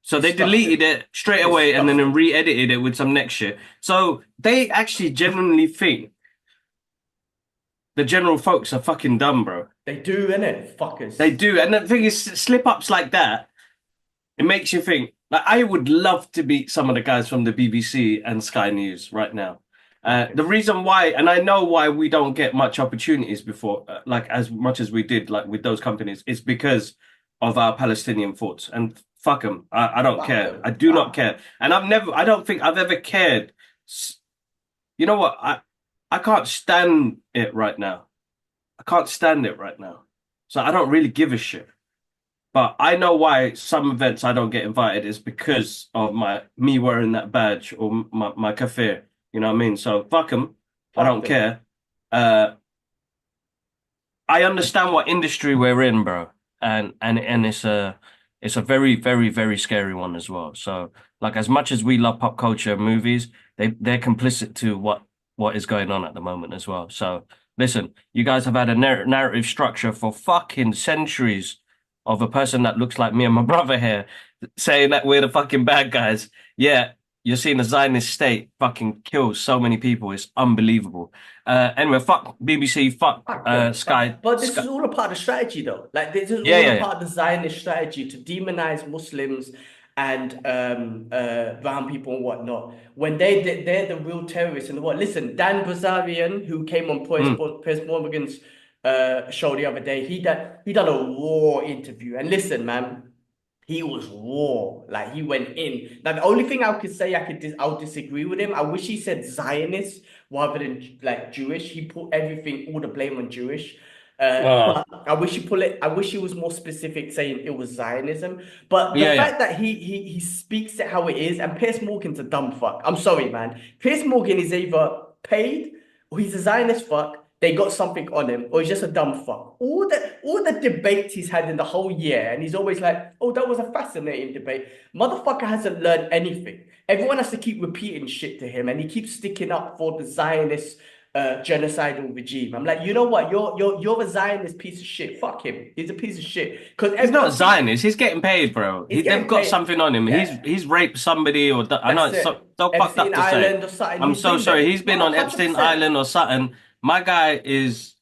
So they deleted it straight away and then re-edited it with some next shit. So they actually genuinely think the general folks are fucking dumb, bro. They do, innit? Fuckers. They do. And the thing is, slip-ups like that, it makes you think. Like, I would love to beat some of the guys from the BBC and Sky News right now. The reason why, and I know why we don't get much opportunities before, like as much as we did, like with those companies, is because of our Palestinian thoughts. And fuck them. I don't care. I do not care. And I don't think I've ever cared. You know what? I can't stand it right now. I can't stand it right now. So I don't really give a shit. But I know why some events I don't get invited is because of me wearing that badge or my kafir. You know what I mean? So fuck them. I don't care. I understand what industry we're in, bro. And it's a very, very, very scary one as well. So, like, as much as we love pop culture movies, they're complicit to what is going on at the moment as well. So, listen, you guys have had a narrative structure for fucking centuries of a person that looks like me and my brother here saying that we're the fucking bad guys. Yeah, you're seeing the Zionist state fucking kill so many people. It's unbelievable. Anyway, fuck BBC, fuck Fuck them. Sky, But this Sky. is all a part of the strategy, though. Like this is Yeah, all yeah, a yeah. part of the Zionist strategy to demonize Muslims and brown people and whatnot. When they're the real terrorists in the world. Listen, Dan Bazarian, who came on Mm. Piers Morgan's show the other day, he done a raw interview. And listen, man. He was raw, like he went in. Now, the only thing I could say I'll disagree with him. I wish he said Zionist rather than like Jewish. He put everything, all the blame on Jewish. Oh, But I wish he put it. I wish he was more specific, saying it was Zionism. But the yeah, yeah. fact that he speaks it how it is, and Piers Morgan's a dumb fuck. I'm sorry, man. Piers Morgan is either paid or he's a Zionist fuck. They got something on him, or he's just a dumb fuck. All the debates he's had in the whole year, and he's always like, "Oh, that was a fascinating debate." Motherfucker hasn't learned anything. Everyone has to keep repeating shit to him, and he keeps sticking up for the Zionist genocidal regime. I'm like, you know what? You're a Zionist piece of shit. Fuck him. He's a piece of shit. Because He's not everyone thinks Zionist. He's getting paid, bro. he's They've getting got paid. something on him. Yeah, He's raped somebody, I know that's it's so, it. so fucked Epstein up to say. Island or something. I'm He's so been sorry. there. He's been No, on Epstein 100%. Island or something. My guy is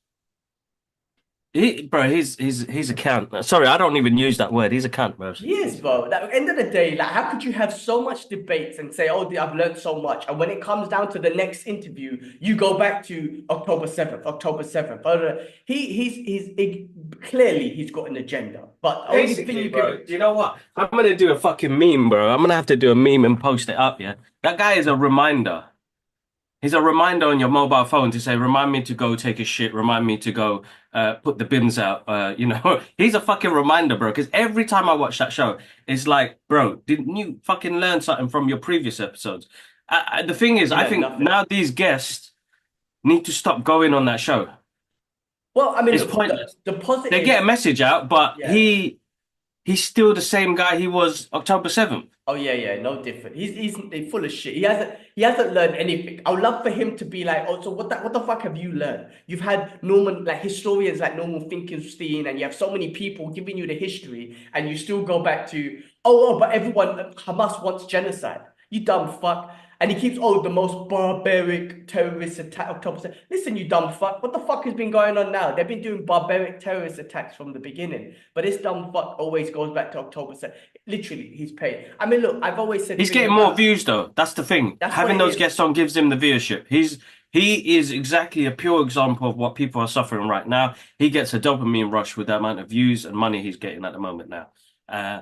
bro. He's a cunt. Sorry, I don't even use that word. He's a cunt, bro. Yes, bro. Like, at the end of the day, like, how could you have so much debates and say, "Oh, I've learned so much," and when it comes down to the next interview, you go back to October 7th, October 7th. Clearly he's got an agenda. But the only thing Basically, you bro, can, you know what? I'm gonna do a fucking meme, bro. I'm gonna have to do a meme and post it up, yeah? That guy is a reminder. He's a reminder on your mobile phone to say, remind me to go take a shit, remind me to go put the bins out. He's a fucking reminder, bro. Because every time I watch that show, it's like, bro, didn't you fucking learn something from your previous episodes? The thing is, you I learn think nothing. now these guests need to stop going on that show. Well, I mean, It's look, the, pointless. the They get a positives, message out, but yeah. he's still the same guy he was October 7th. Oh yeah, yeah, no different. He's full of shit. He hasn't learned anything. I would love for him to be like, oh, so what the fuck have you learned? You've had Norman like historians like Norman Finkelstein, and you have so many people giving you the history, and you still go back to but everyone Hamas wants genocide. You dumb fuck. And he keeps, the most barbaric terrorist attack October 7th. Listen, you dumb fuck. What the fuck has been going on now? They've been doing barbaric terrorist attacks from the beginning. But this dumb fuck always goes back to October 7th. Literally, he's paid. I mean, look, I've always said He's thing getting more about views though. That's the thing. that's what Having it those is. guests on gives him the viewership. He is exactly a pure example of what people are suffering right now. He gets a dopamine rush with the amount of views and money he's getting at the moment now. Uh,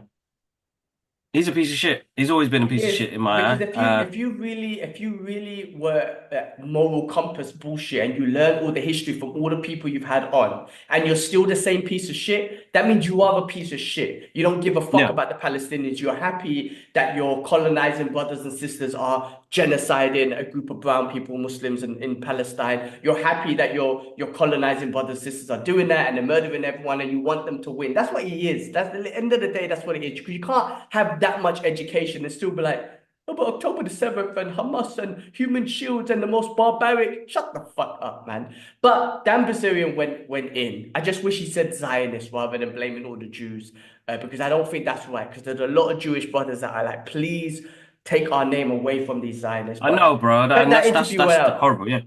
he's a piece of shit. He's always been a piece of Is shit in my because eye. if you really were moral compass bullshit and you learn all the history from all the people you've had on and you're still the same piece of shit, that means you are a piece of shit. You don't give a fuck Yeah. about the Palestinians. You're happy that your colonizing brothers and sisters are genociding a group of brown people, Muslims in Palestine. You're happy that your colonizing brothers and sisters are doing that and they're murdering everyone and you want them to win. That's what he is. That's at the end of the day, that's what it is. Because you can't have that much education and still be like, oh, but October the 7th and Hamas and human shields and the most barbaric. Shut the fuck up, man. But Dan Bazarian went in. I just wish he said Zionist rather than blaming all the Jews, because I don't think that's right. Because there's a lot of Jewish brothers that are like, please take our name away from these Zionists. I But know, bro. check And that that's interview that's out. horrible. Yeah.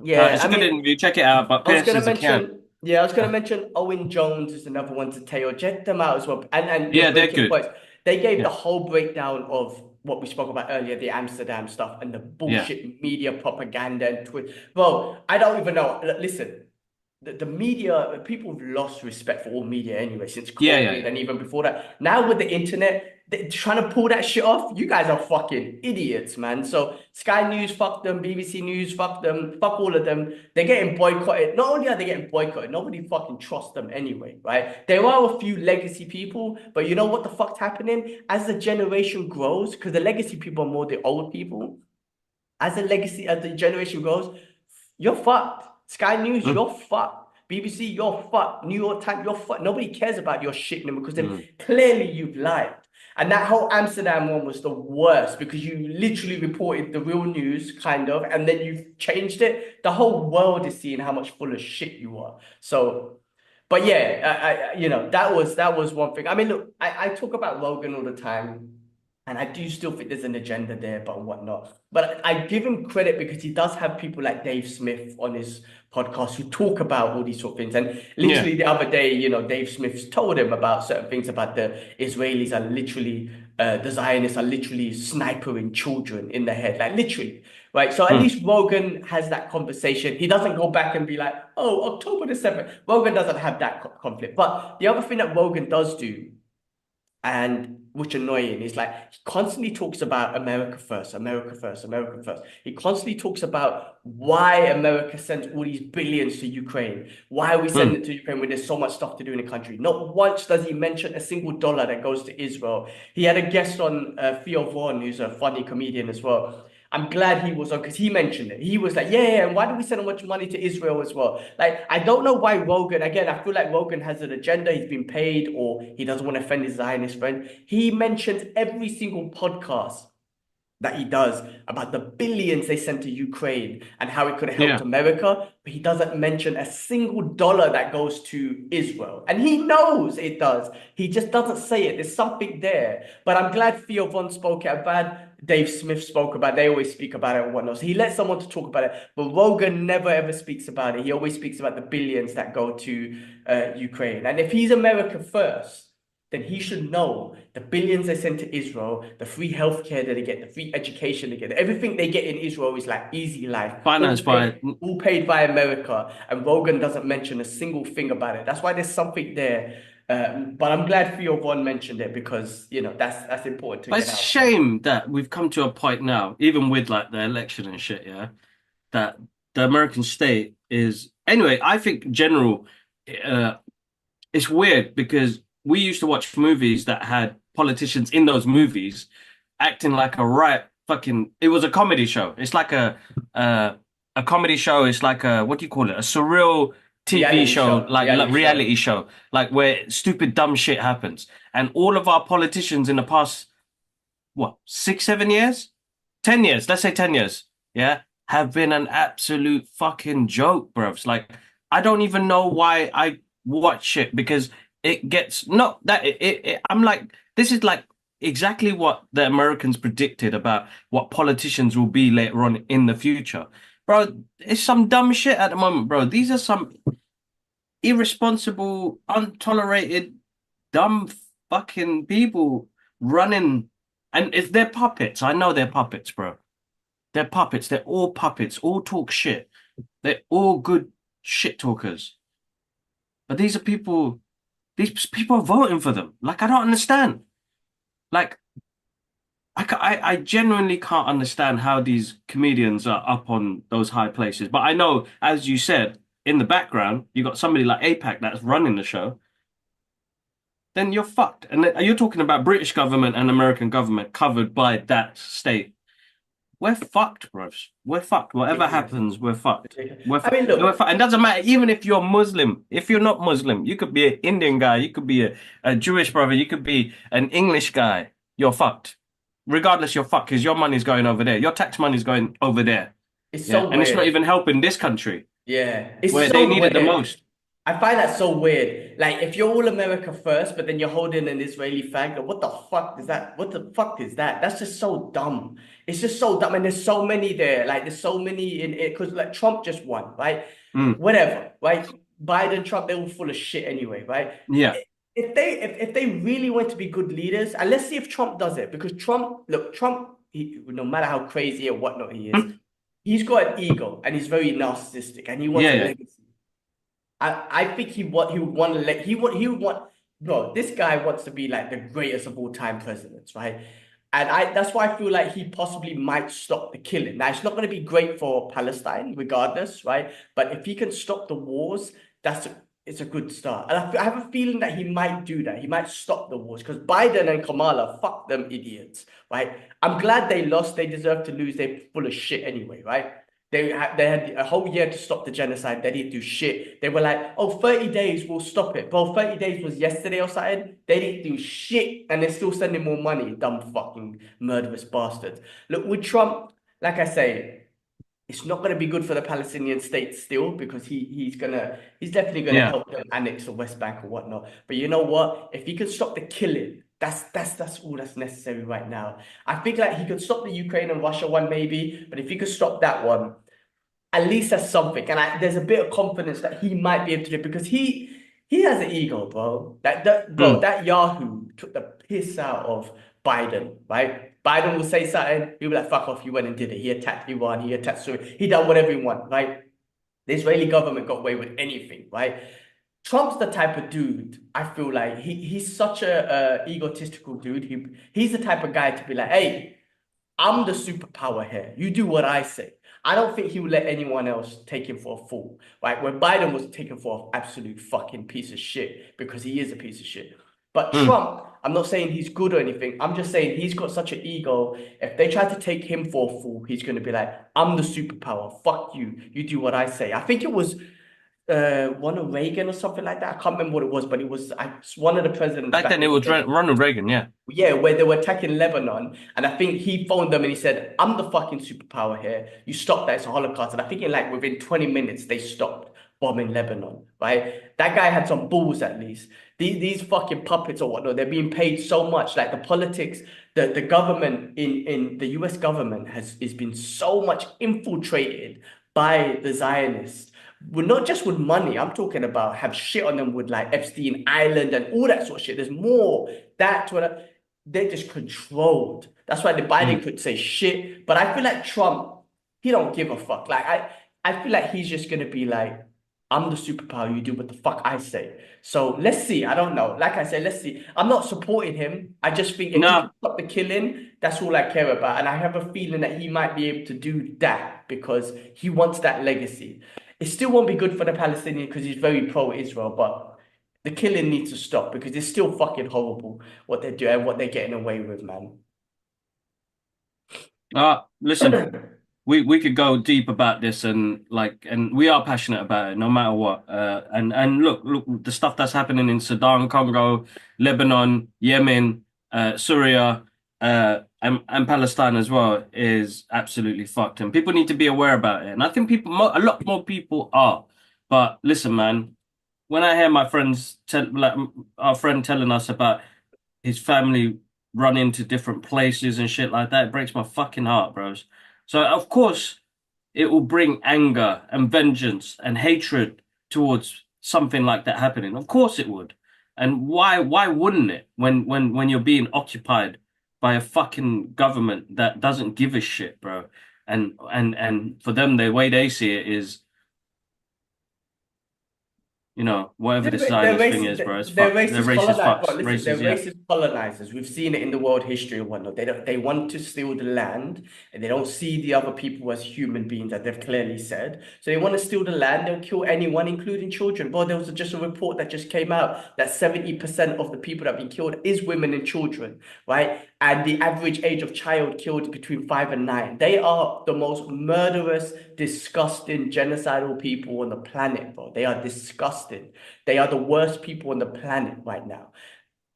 Yeah, It's I a good mean, interview. Check it out. But I was Pierce gonna is a count. mention, yeah, I was gonna mention Owen Jones is another one to tail. Check them out as well. And your Yeah, they're breaking good. points. They gave the Yeah. whole breakdown of what we spoke about earlier, the Amsterdam stuff and the Yeah. bullshit media propaganda and Twitter. Bro, I don't even know. Listen, the media, people have lost respect for all media anyway since Yeah. Yeah. COVID and even before that. Now with the internet, they're trying to pull that shit off. You guys are fucking idiots, man. So Sky News, fuck them. BBC News, fuck them. Fuck all of them. They're getting boycotted. Not only are they getting boycotted, nobody fucking trusts them anyway, right? There are a few legacy people, but you know what the fuck's happening? As the generation grows, because the legacy people are more the old people, as the generation grows, you're fucked. Sky News, Mm, you're fucked. BBC, you're fucked. New York Times, you're fucked. Nobody cares about your shit anymore because then mm. clearly you've lied. And that whole Amsterdam one was the worst because you literally reported the real news, kind of, and then you've changed it. The whole world is seeing how much full of shit you are. So But yeah, that was one thing. I mean, look, I talk about Rogan all the time, and I do still think there's an agenda there, but whatnot. But I give him credit because he does have people like Dave Smith on his podcast who talk about all these sort of things. And Yeah. literally the other day, Dave Smith's told him about certain things about the Israelis are literally, the Zionists are literally snipering children in the head, like literally. Right. So at Mm. least Rogan has that conversation. He doesn't go back and be like, oh, October the 7th. Rogan doesn't have that conflict. But the other thing that Rogan does do, and which annoying, is like he constantly talks about America first, America first, America first. He constantly talks about why America sends all these billions to Ukraine. Why are we Mm. sending it to Ukraine when there's so much stuff to do in the country? Not once does he mention a single dollar that goes to Israel. He had a guest on, Theo Vaughn, who's a funny comedian as well. I'm glad he was on because he mentioned it. He was like, yeah, and why do we send so much money to Israel as well? Like, I don't know why Rogan, again, I feel like Rogan has an agenda. He's been paid or he doesn't want to offend his Zionist friend. He mentions every single podcast that he does about the billions they sent to Ukraine and how it could have helped Yeah. America, but he doesn't mention a single dollar that goes to Israel. And he knows it does. He just doesn't say it. There's something there. But I'm glad Theo Von spoke it. I'm glad Dave Smith spoke about it. They always speak about it and whatnot. So he lets someone to talk about it. But Rogan never ever speaks about it. He always speaks about the billions that go to Ukraine. And if he's America first, then he should know the billions they send to Israel, the free healthcare that they get, the free education they get, everything they get in Israel is like easy life, Financed by. all paid by America. And Rogan doesn't mention a single thing about it. That's why there's something there. But I'm glad Theo Von mentioned it because that's important to But get it's a out. shame that we've come to a point now, even with like the election and shit, yeah, that the American state is. Anyway, I think general, uh, it's weird because we used to watch movies that had politicians in those movies acting like a right fucking. It was a comedy show. It's like a comedy show. It's like a, what do you call it? A surreal TV Reality show, show, like reality show. reality show, like where stupid dumb shit happens. And all of our politicians in the past, what, 6, 7 years, 10 years, let's say 10 years, yeah, have been an absolute fucking joke, bruv. Like, I don't even know why I watch it because it gets not that I'm like, this is like exactly what the Americans predicted about what politicians will be later on in the future. Bro, it's some dumb shit at the moment, bro. These are some irresponsible, untolerated, dumb fucking people running, and if they're puppets, I know they're puppets, bro. They're puppets. They're all puppets. All talk shit. They're all good shit talkers. But these are people. These people are voting for them. Like I don't understand. Like I genuinely can't understand how these comedians are up on those high places. But I know, as you said, in the background, you got somebody like APAC that's running the show. Then you're fucked. And you're talking about British government and American government covered by that state. We're fucked, bros. We're fucked. Whatever Ridiculous. happens, we're fucked. We're I mean, fucked. We're look, fucked. It doesn't matter, even if you're Muslim, if you're not Muslim, you could be an Indian guy, you could be a Jewish brother, you could be an English guy. You're fucked. Regardless, you're fucked because your money's going over there. Your tax money's going over there. it's Yeah. so And it's not weird. even helping this country Yeah, it's where they so need it the weird. most. I find that so weird. Like, if you're all America first, but then you're holding an Israeli flag, like, what the fuck is that? What the fuck is that? That's just so dumb. It's just so dumb. And there's so many there. Like, there's so many in it because, like, Trump just won, right? Mm. Whatever, right? Biden, Trump, they're all full of shit anyway, right? Yeah. If they really want to be good leaders, and let's see if Trump does it, because Trump, no matter how crazy or whatnot he is, Mm. he's got an ego and he's very narcissistic and he wants Yeah, a yeah. legacy. I think he would want to let he would want bro, this guy wants to be like the greatest of all time presidents, right? And that's why I feel like he possibly might stop the killing. Now it's not going to be great for Palestine, regardless, right? But if he can stop the wars, it's a good start. And I have a feeling that he might do that. He might stop the wars because Biden and Kamala, fuck them idiots, right? I'm glad they lost. They deserve to lose. They're full of shit anyway, right? They had a whole year to stop the genocide. They didn't do shit. They were like, oh, 30 days, we'll stop it. Bro, 30 days was yesterday or something. They didn't do shit. And they're still sending more money, dumb fucking murderous bastards. Look, with Trump, like I say, it's not going to be good for the Palestinian state still, because he's definitely going to Yeah. help them annex the West Bank or whatnot. But you know what? If he can stop the killing, that's all that's necessary right now. I think like he could stop the Ukraine and Russia one maybe, but if he could stop that one, at least that's something. And there's a bit of confidence that he might be able to do it, because he has an ego, bro. That Yahoo took the piss out of Biden, right? Biden will say something, he'll be like, fuck off, you went and did it. He attacked Iran, he attacked Syria, he done whatever he want, right? The Israeli government got away with anything, right? Trump's the type of dude, I feel like he's such a egotistical dude. He's the type of guy to be like, hey, I'm the superpower here. You do what I say. I don't think he would let anyone else take him for a fool, right? When Biden was taken for an absolute fucking piece of shit, because he is a piece of shit. But Trump, I'm not saying he's good or anything. I'm just saying he's got such an ego. If they try to take him for a fool, he's going to be like, I'm the superpower. Fuck you. You do what I say. I think it was one of Reagan or something like that. I can't remember what it was, but it was one of the presidents. Back then it was Ronald Reagan, yeah. Yeah, where they were attacking Lebanon, and I think he phoned them and he said, "I'm the fucking superpower here. You stop that. It's a Holocaust." And I think in like within 20 minutes they stopped bombing Lebanon. Right? That guy had some balls at least. These fucking puppets or whatnot, they're being paid so much. Like the politics, the government in the U.S. government is been so much infiltrated by the Zionists. Well, not just with money. I'm talking about have shit on them with like Epstein Island and all that sort of shit. There's more that to it. They're just controlled. That's why the Biden could say shit. But I feel like Trump, he don't give a fuck. Like I feel like he's just gonna be like, I'm the superpower. You do what the fuck I say. So let's see. I don't know. Like I said, let's see. I'm not supporting him. I just think if he can stop the killing, that's all I care about. And I have a feeling that he might be able to do that because he wants that legacy. It still won't be good for the Palestinian because he's very pro-Israel, but the killing needs to stop because it's still fucking horrible what they're doing, what they're getting away with, man. Listen, we could go deep about this and we are passionate about it no matter what. And look, the stuff that's happening in Sudan, Congo, Lebanon, Yemen, Syria, and Palestine as well is absolutely fucked, and people need to be aware about it. And I think a lot more people are. But listen, man, when I hear my friends our friend telling us about his family run into different places and shit like that, it breaks my fucking heart, bros. So of course it will bring anger and vengeance and hatred towards something like that happening. Of course it would. And why wouldn't it when you're being occupied by a fucking government that doesn't give a shit, bro? And for them, the way they see it is, whatever this Zionist thing is, bro, it's fucked. They're racist fucks. But listen, they're racist colonizers. We've seen it in the world history and whatnot. They want to steal the land, and they don't see the other people as human beings, as they've clearly said. So they want to steal the land. They'll kill anyone, including children. But there was just a report that just came out that 70% of the people that have been killed is women and children, right? And the average age of child killed is between 5 and 9. They are the most murderous, disgusting, genocidal people on the planet, bro. They are disgusting. They are the worst people on the planet right now.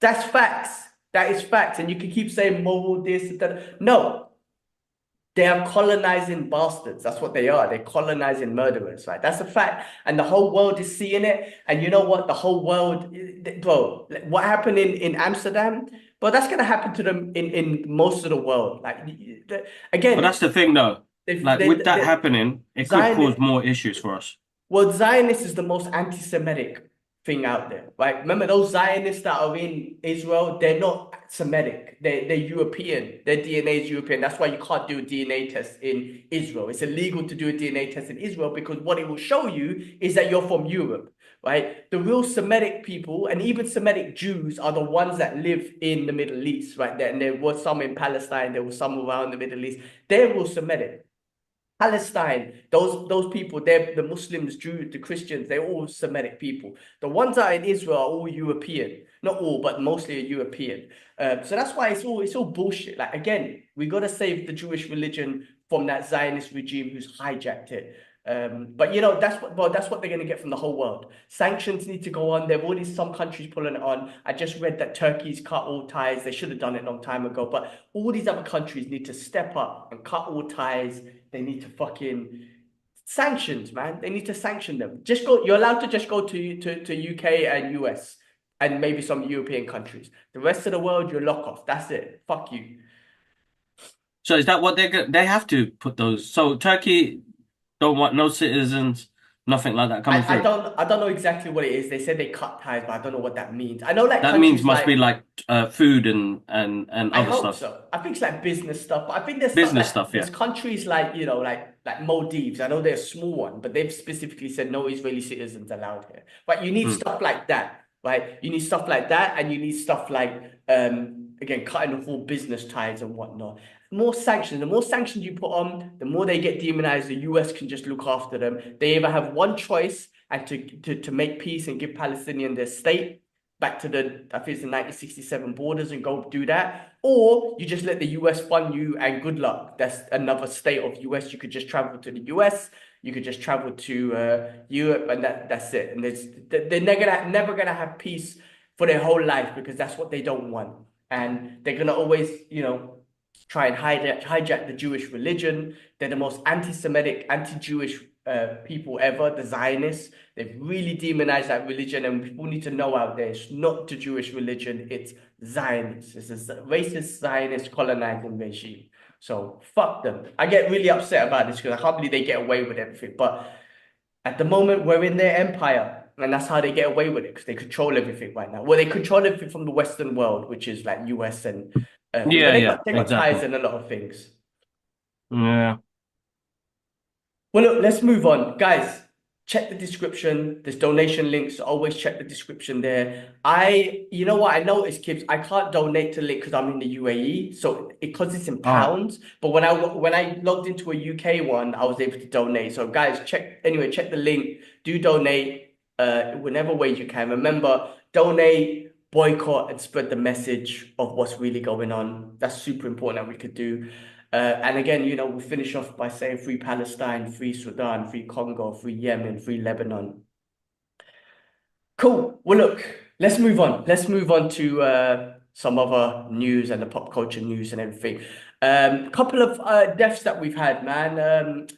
That's facts. That is facts. And you can keep saying moral this, that. No. They are colonizing bastards. That's what they are. They're colonizing murderers, right? That's a fact. And the whole world is seeing it. And you know what? The whole world, bro, what happened in Amsterdam? But that's going to happen to them in most of the world. Like, again. But that's the thing, though. With that happening, it could cause more issues for us. Well, Zionist is the most anti-Semitic thing out there, right? Remember those Zionists that are in Israel, they're not Semitic. They're European. Their DNA is European. That's why you can't do a DNA test in Israel. It's illegal to do a DNA test in Israel because what it will show you is that you're from Europe, right? The real Semitic people and even Semitic Jews are the ones that live in the Middle East, right? And there was some in Palestine. There was some around the Middle East. They're real Semitic. Palestine, those people, they're the Muslims, Jews, the Christians, they're all Semitic people. The ones that are in Israel are all European. Not all, but mostly European. So that's why it's all bullshit. Like, again, we got to save the Jewish religion from that Zionist regime who's hijacked it. But that's what they're going to get from the whole world. Sanctions need to go on. There are already some countries pulling it on. I just read that Turkey's cut all ties. They should have done it a long time ago. But all these other countries need to step up and cut all ties they need to fucking sanctions, man. They need to sanction them. Just go. You're allowed to just go to UK and US and maybe some European countries. The rest of the world, you're lock off. That's it. Fuck you. So is that what they have to put those? So Turkey don't want no citizens, nothing like that coming through. I don't know exactly what it is. They said they cut ties, but I don't know what that means. I know like That means countries must be like like food and I other hope stuff, so. I think it's like business stuff, but I think there's stuff business like stuff. there's Yeah. countries like like Maldives. I know they're a small one, but they've specifically said no Israeli citizens allowed here. But you need Hmm. stuff like that, right? You need stuff like that, and you need stuff like again cutting off all business ties and whatnot. More sanctions. The more sanctions you put on, the more they get demonized. The US can just look after them. They either have one choice and to make peace and give Palestinian their state back to I think it's the 1967 borders and go do that. Or you just let the US fund you and good luck. That's another state of US. You could just travel to the US, you could just travel to Europe, and that's it. And they're never gonna have peace for their whole life because that's what they don't want. And they're gonna always, try and hijack the Jewish religion. They're the most anti-Semitic, anti-Jewish people ever, the Zionists. They've really demonized that religion, and people need to know out there it's not the Jewish religion, it's Zionists. It's a racist Zionist colonizing regime. So fuck them. I get really upset about this because I can't believe they get away with everything. But at the moment, we're in their empire, and that's how they get away with it because they control everything right now. Well, they control everything from the Western world, which is like US and but Yeah, yeah, they got ties exactly. in a lot of things. Yeah. Well, look, let's move on. Guys, check the description. There's donation links. Always check the description there. You know what? I noticed, Kibbs, I can't donate to link because I'm in the UAE. So because it's in All right. pounds, but when I logged into a UK one, I was able to donate. So guys, check the link. Do donate whenever way you can. Remember, donate, boycott, and spread the message of what's really going on. That's super important that we could do. And again, we finish off by saying free Palestine, free Sudan, free Congo, free Yemen, free Lebanon. Cool. Well, look, let's move on. Let's move on to some other news and the pop culture news and everything. Couple of deaths that we've had, man.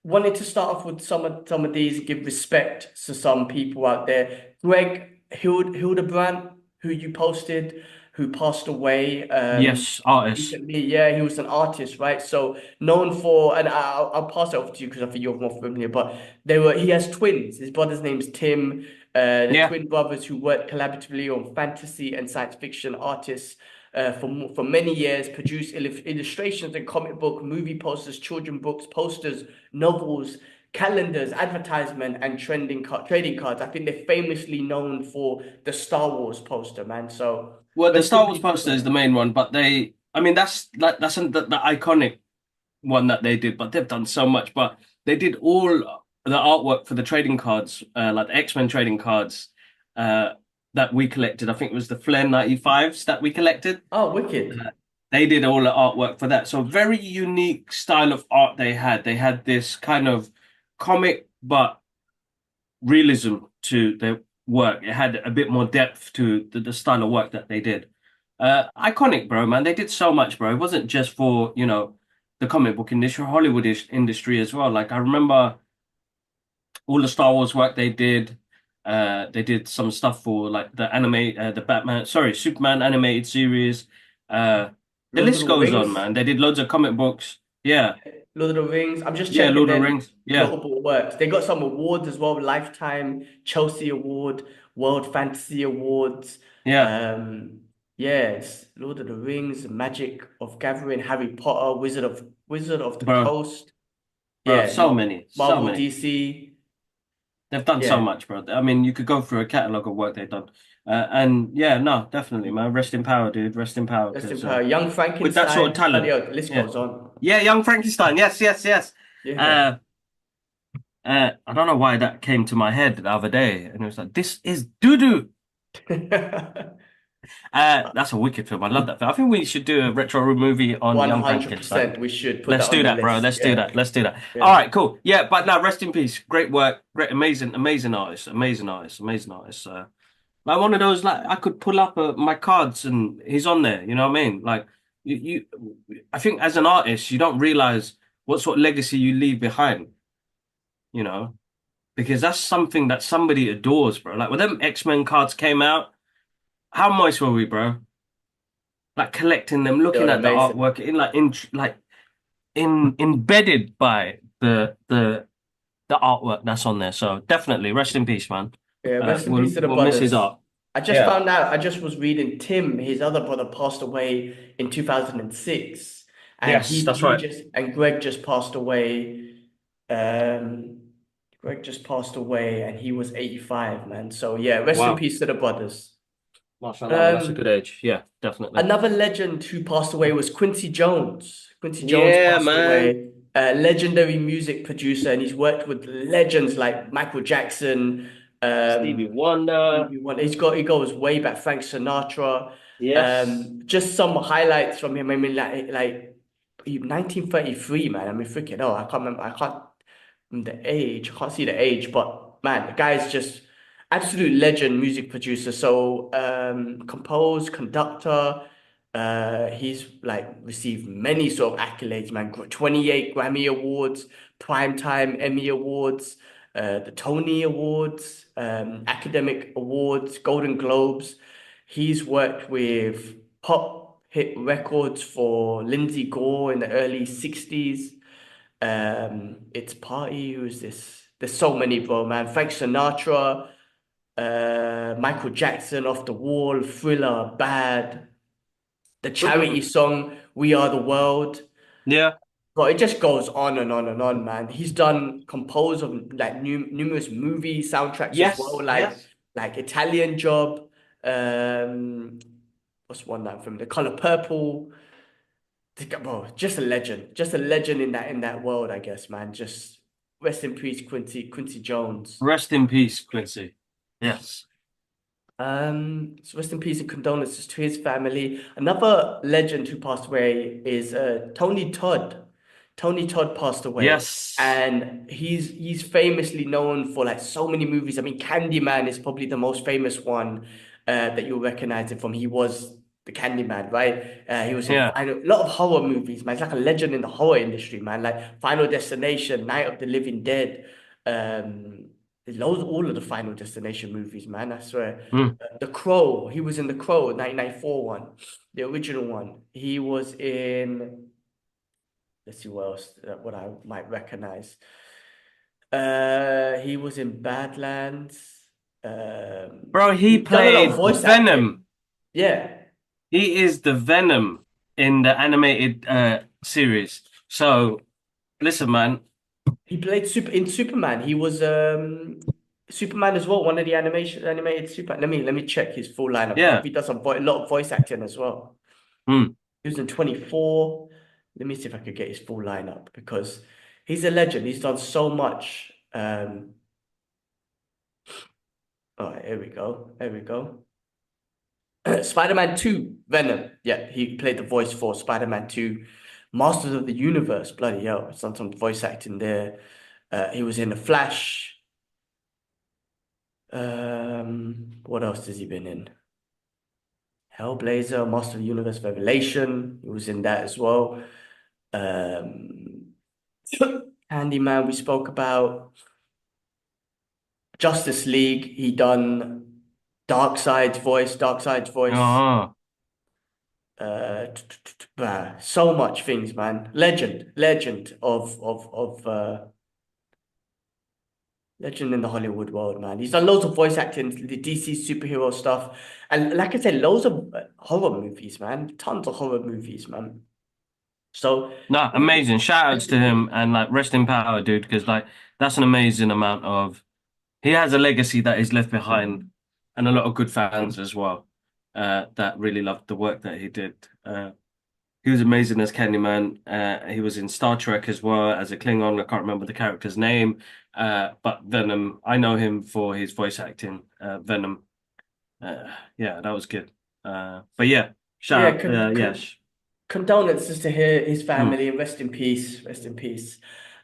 Wanted to start off with some of these, give respect to some people out there. Greg Hildebrandt, who you posted, who passed away. Yes, artists. Recently, yeah, he was an artist, right? So known for, and I'll pass it over to you because I think you're more familiar. But he has twins. His brother's name's Tim. The Yeah. twin brothers who worked collaboratively on fantasy and science fiction artists for many years, produced illustrations and comic book, movie posters, children books, posters, novels, calendars, advertisement, and trading cards. I think they're famously known for the Star Wars poster, man. So Well, the rest in Star Wars peace to poster is Greg. the main one, but I mean, the iconic one that they did, but they've done so much. But they did all the artwork for the trading cards, like the X-Men trading cards, uh, that we collected. I think it was the Flair 95s that we collected. Oh, wicked. They did all the artwork for that. So very unique style of art they had. They had this kind of comic, but realism to their work. It had a bit more depth to the style of work that they did. Iconic, bro, man. They did so much, bro. It wasn't just for, the comic book industry, Hollywood industry as well. Like I remember all the Star Wars work they did. They did some stuff for like Superman animated series. The Lord of list the goes on, Rings. man. They did loads of comic books. Yeah. Lord of the Rings. I'm just Yeah, checking Lord of the their Rings. Yeah. notable works. They got some awards as well, Lifetime, Chelsea Award, World Fantasy Awards. Yeah. Um, yes, Lord of the Rings, Magic of Gathering, Harry Potter, Wizard of the Bro. Coast. Bro, Yeah, so many. So Marvel, many. DC. They've done so Yeah, much, bro. I mean, you could go through a catalog of work they've done. And yeah, no, definitely, man. Rest in power, dude. Rest in power. rest in Because power. Young with that sort of Frankenstein. Bloody talent, hell, the list yeah. goes on. Yeah, Young Frankenstein. Yes, yes, yes. Yeah. Uh, I don't know why that came to my head the other day. And it was like, this is doo-doo. That's a wicked film. I love that film. I think we should do a retro movie on Young Frankenstein. 100%. We should put Let's that on do the that, bro. list. Let's do Yeah, that. Let's do that. All yeah. right, cool. Yeah, but now rest in peace. Great work. Great, amazing, amazing artist. Amazing artist. Amazing artist. Like one of those, like I could pull up my cards and he's on there. You know what I mean? Like you, I think as an artist, you don't realize what sort of legacy you leave behind, you know? Because that's something that somebody adores, bro. Like when them X-Men cards came out, how moist were we, bro? Like collecting them, They looking were at the amazing. artwork, in embedded by the artwork that's on there. So definitely, rest in peace, man. Yeah, rest in peace to the We'll miss his brothers. art. I just Yeah. found out, I just was reading Tim, his other brother passed away in 2006. And Yes, that's he right. just, and Greg just passed away. Um, Greg just passed away and he was 85, man. So yeah, rest in Wow. peace to the brothers. Mashallah, man, that's a good Um, age. Yeah, definitely. Another legend who passed away was Quincy Jones. Quincy Jones Yeah, passed man. away, a legendary music producer, and he's worked with legends like Michael Jackson, Stevie um, Wonder. Stevie Wonder. He goes way back, Frank Sinatra. Yes. Just some highlights from him. I mean, like 1933, man. I mean, freaking hell, I can't remember. I can't the age. I can't see the age, but man, the guy's just absolute legend music producer. So composed, conductor. He's like received many sort of accolades, man. 28 Grammy Awards, Primetime Emmy Awards, the Tony Awards, academic awards, Golden Globes. He's worked with pop hit records for Lindsay Gore in the early 60s. It's Party. Who's this? There's so many, bro, man. Frank Sinatra, Michael Jackson, Off the Wall, Thriller, Bad, the charity song We Are the World. Yeah. But it just goes on and on and on, man. He's done compose of like numerous movie soundtracks as well, Yes. Yes. like Italian Job. Um, what's one that from The Color Purple. Bro, just a legend in that world, I guess, man. Just rest in peace, Quincy Jones. Rest in peace, Quincy. Yes. So rest in peace and condolences to his family. Another legend who passed away is Tony Todd. Tony Todd passed away, Yes. and he's famously known for like so many movies. I mean, Candyman is probably the most famous one that you'll recognize him from. He was the Candyman, right? He was in Yeah. a lot of horror movies, man. He's like a legend in the horror industry, man. Like Final Destination, Night of the Living Dead. Um, there's loads, all of the Final Destination movies, man. I swear. Mm. The Crow, he was in The Crow, 1994 one, the original one. He was in, let's see what else, what I might recognize. He was in Badlands. Bro, he He's done a lot of played voice acting. Venom. Yeah. He is the Venom in the animated series. So listen, man. He played in Superman. He was Superman as well, one of the animated Superman. Let me check his full lineup. He Yeah. probably does a lot of voice acting as well. Mm. He was in 24. Let me see if I could get his full lineup because he's a legend. He's done so much. All right, here we go. Here we go. Spider-Man 2, Venom. Yeah, he played the voice for Spider-Man 2. Masters of the Universe. Bloody hell. He's done some voice acting there. He was in The Flash. What else has he been in? Hellblazer, Master of the Universe Revelation. He was in that as well. Um, Handyman, we spoke about. Justice League, he done Darkseid's voice. Uh-huh. So much things, man. Legend legend in the Hollywood world, man. He's done loads of voice acting, the DC superhero stuff, and like I said, loads of horror movies, man. Tons of horror movies, man. So No, amazing. Shout outs to him and like rest in power, dude, because like that's an amazing amount of he has a legacy that is left behind and a lot of good fans as well that really loved the work that he did. He was amazing as Candyman. He was in Star Trek as well as a Klingon. I can't remember the character's name. But Venom, I know him for his voice acting. Venom. Yeah, that was good. But yeah, yeah, shout out. Yeah. condolences to his Mm. family and rest in peace. Rest in peace.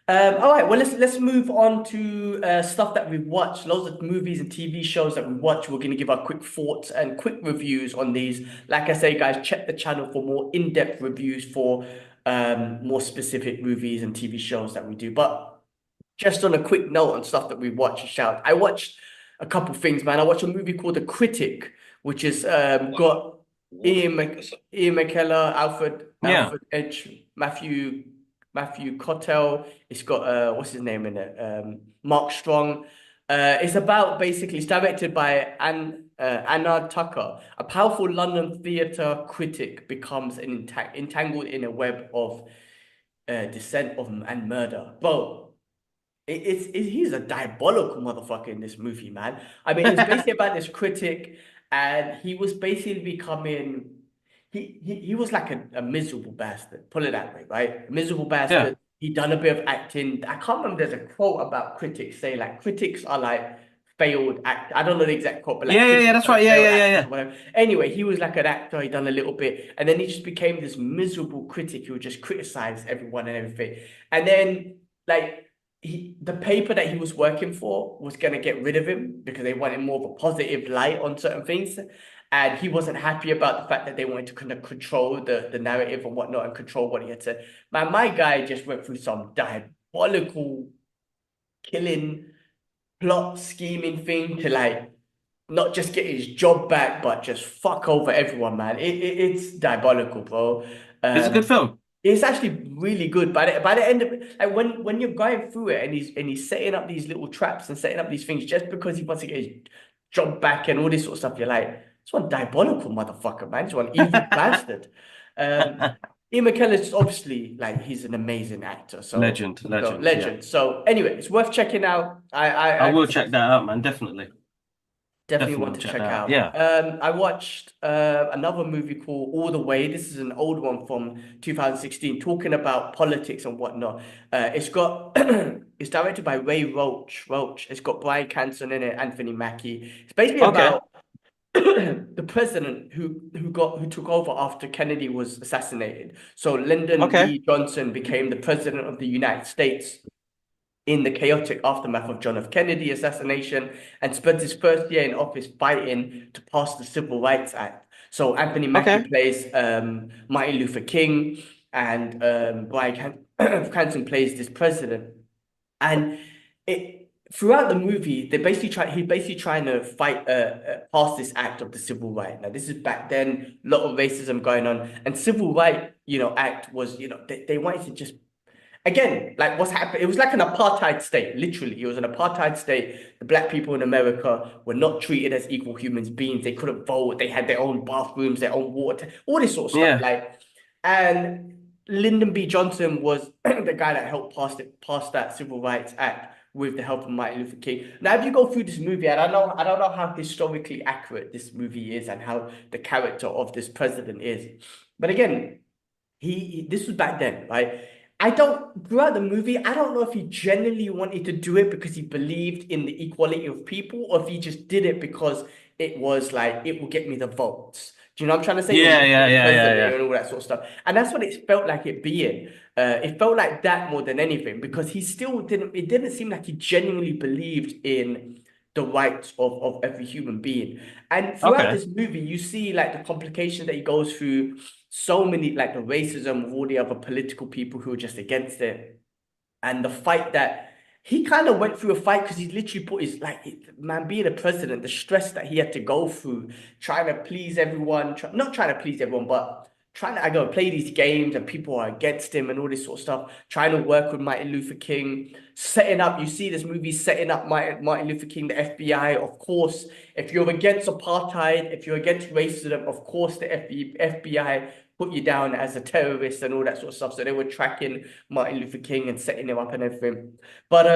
All right, well let's move on to stuff that we've watched. Loads of movies and TV shows that we watch. We're going to give our quick thoughts and quick reviews on these. Like I say, guys, check the channel for more in-depth reviews for more specific movies and TV shows that we do. But just on a quick note on stuff that we watch and shout, I watched a couple things, man. I watched a movie called The Critic, which is got Ian McKellen, Yeah. Alfred Edge, Matthew Cotell. It's got what's his name in it? Mark Strong. It's about basically it's directed by Anna Tucker. A powerful London theatre critic becomes entangled in a web of dissent and murder. Bro, he's a diabolical motherfucker in this movie, man. I mean, it's basically about this critic, and he was basically becoming he was like a miserable bastard, put it that way, right? A miserable Yeah. bastard. He done a bit of acting. I can't remember. There's a quote about critics saying like critics are like failed act. I don't know the exact quote, but like Yeah. critics That's are right. like Yeah. failed Yeah. Yeah. actors Yeah. or whatever. Anyway, he was like an actor. He done a little bit, and then he just became this miserable critic who would just criticize everyone and everything. And then like the paper that he was working for was gonna get rid of him because they wanted more of a positive light on certain things. And he wasn't happy about the fact that they wanted to kind of control the narrative and whatnot and control what he had to. Man, my guy just went through some diabolical killing, plot scheming thing to like not just get his job back, but just fuck over everyone, man. It's diabolical, bro. It's a good Um, film. it's actually really good. By the end of it, like when you're going through it and he's setting up these little traps and setting up these things just because he wants to get his job back and all this sort of stuff, you're like, this one diabolical motherfucker, man. This one evil bastard. Um, Ian McKellen's obviously like he's an amazing actor, so Legend. Yeah. legend. So anyway, it's worth checking out. I I will check that out, man. Definitely. definitely Definitely want will to check check that out. out. Yeah. I watched another movie called All the Way. This is an old one from 2016, talking about politics and whatnot. It's got it's directed by Ray Roach. It's got Bryan Cranston in it, Anthony Mackie. It's basically Okay. about the president who took over after Kennedy was assassinated. So Lyndon Okay. B. Johnson became the president of the United States in the chaotic aftermath of John F. Kennedy assassination and spent his first year in office fighting to pass the Civil Rights Act. So Anthony Mackie Okay. plays Martin Luther King, and Cranston plays this president. And it throughout the movie, he's basically trying to fight pass this act of the civil right. Now, this is back then, a lot of racism going on, and civil right, act was, they wanted to just again, like what's happened, it was like an apartheid state, literally. It was an apartheid state. The black people in America were not treated as equal human beings. They couldn't vote. They had their own bathrooms, their own water, all this sort of stuff. Yeah. Like, and Lyndon B. Johnson was the guy that helped pass that Civil Rights Act with the help of Martin Luther King. Now, if you go through this movie, and I don't know how historically accurate this movie is and how the character of this president is. But again, this was back then, right? Throughout the movie, I don't know if he genuinely wanted to do it because he believed in the equality of people, or if he just did it because it was like it will get me the votes. Do you know what I'm trying to say? It will Yeah. make me Yeah. the Yeah. Yeah. president Yeah. and all that sort of stuff. And that's what it felt like it being. It felt like that more than anything because he still didn't. It didn't seem like he genuinely believed in the rights of every human being. And throughout Okay. this movie, you see like the complications that he goes through, so many like the racism of all the other political people who are just against it, and the fight that he kind of went through a fight because he literally put his like man being a president, the stress that he had to go through, trying to please everyone, not trying to please everyone, but trying to I go play these games and people are against him and all this sort of stuff, trying to work with Martin Luther King, setting up, you see this movie setting up Martin Luther King, the FBI, of course. If you're against apartheid, if you're against racism, of course the FBI put you down as a terrorist and all that sort of stuff. So they were tracking Martin Luther King and setting him up and everything. But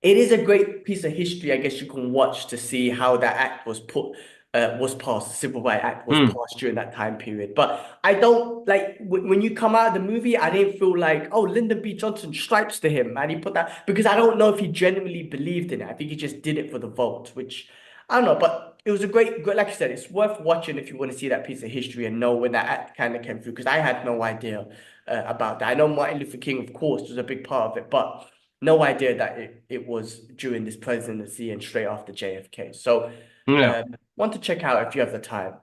it is a great piece of history, I guess you can watch to see how that act was passed. The Civil Rights Act was Mm. passed during that time period. But I don't like when you come out of the movie, I didn't feel like, oh, Lyndon B. Johnson stripes to him, and he put that because I don't know if he genuinely believed in it. I think he just did it for the vote, which I don't know, but it was a great, like I said, it's worth watching if you want to see that piece of history and know when that act kind of came through, because I had no idea about that. I know Martin Luther King, of course, was a big part of it, but no idea that it was during this presidency and straight after JFK. So Yeah. want to check out if you have the time.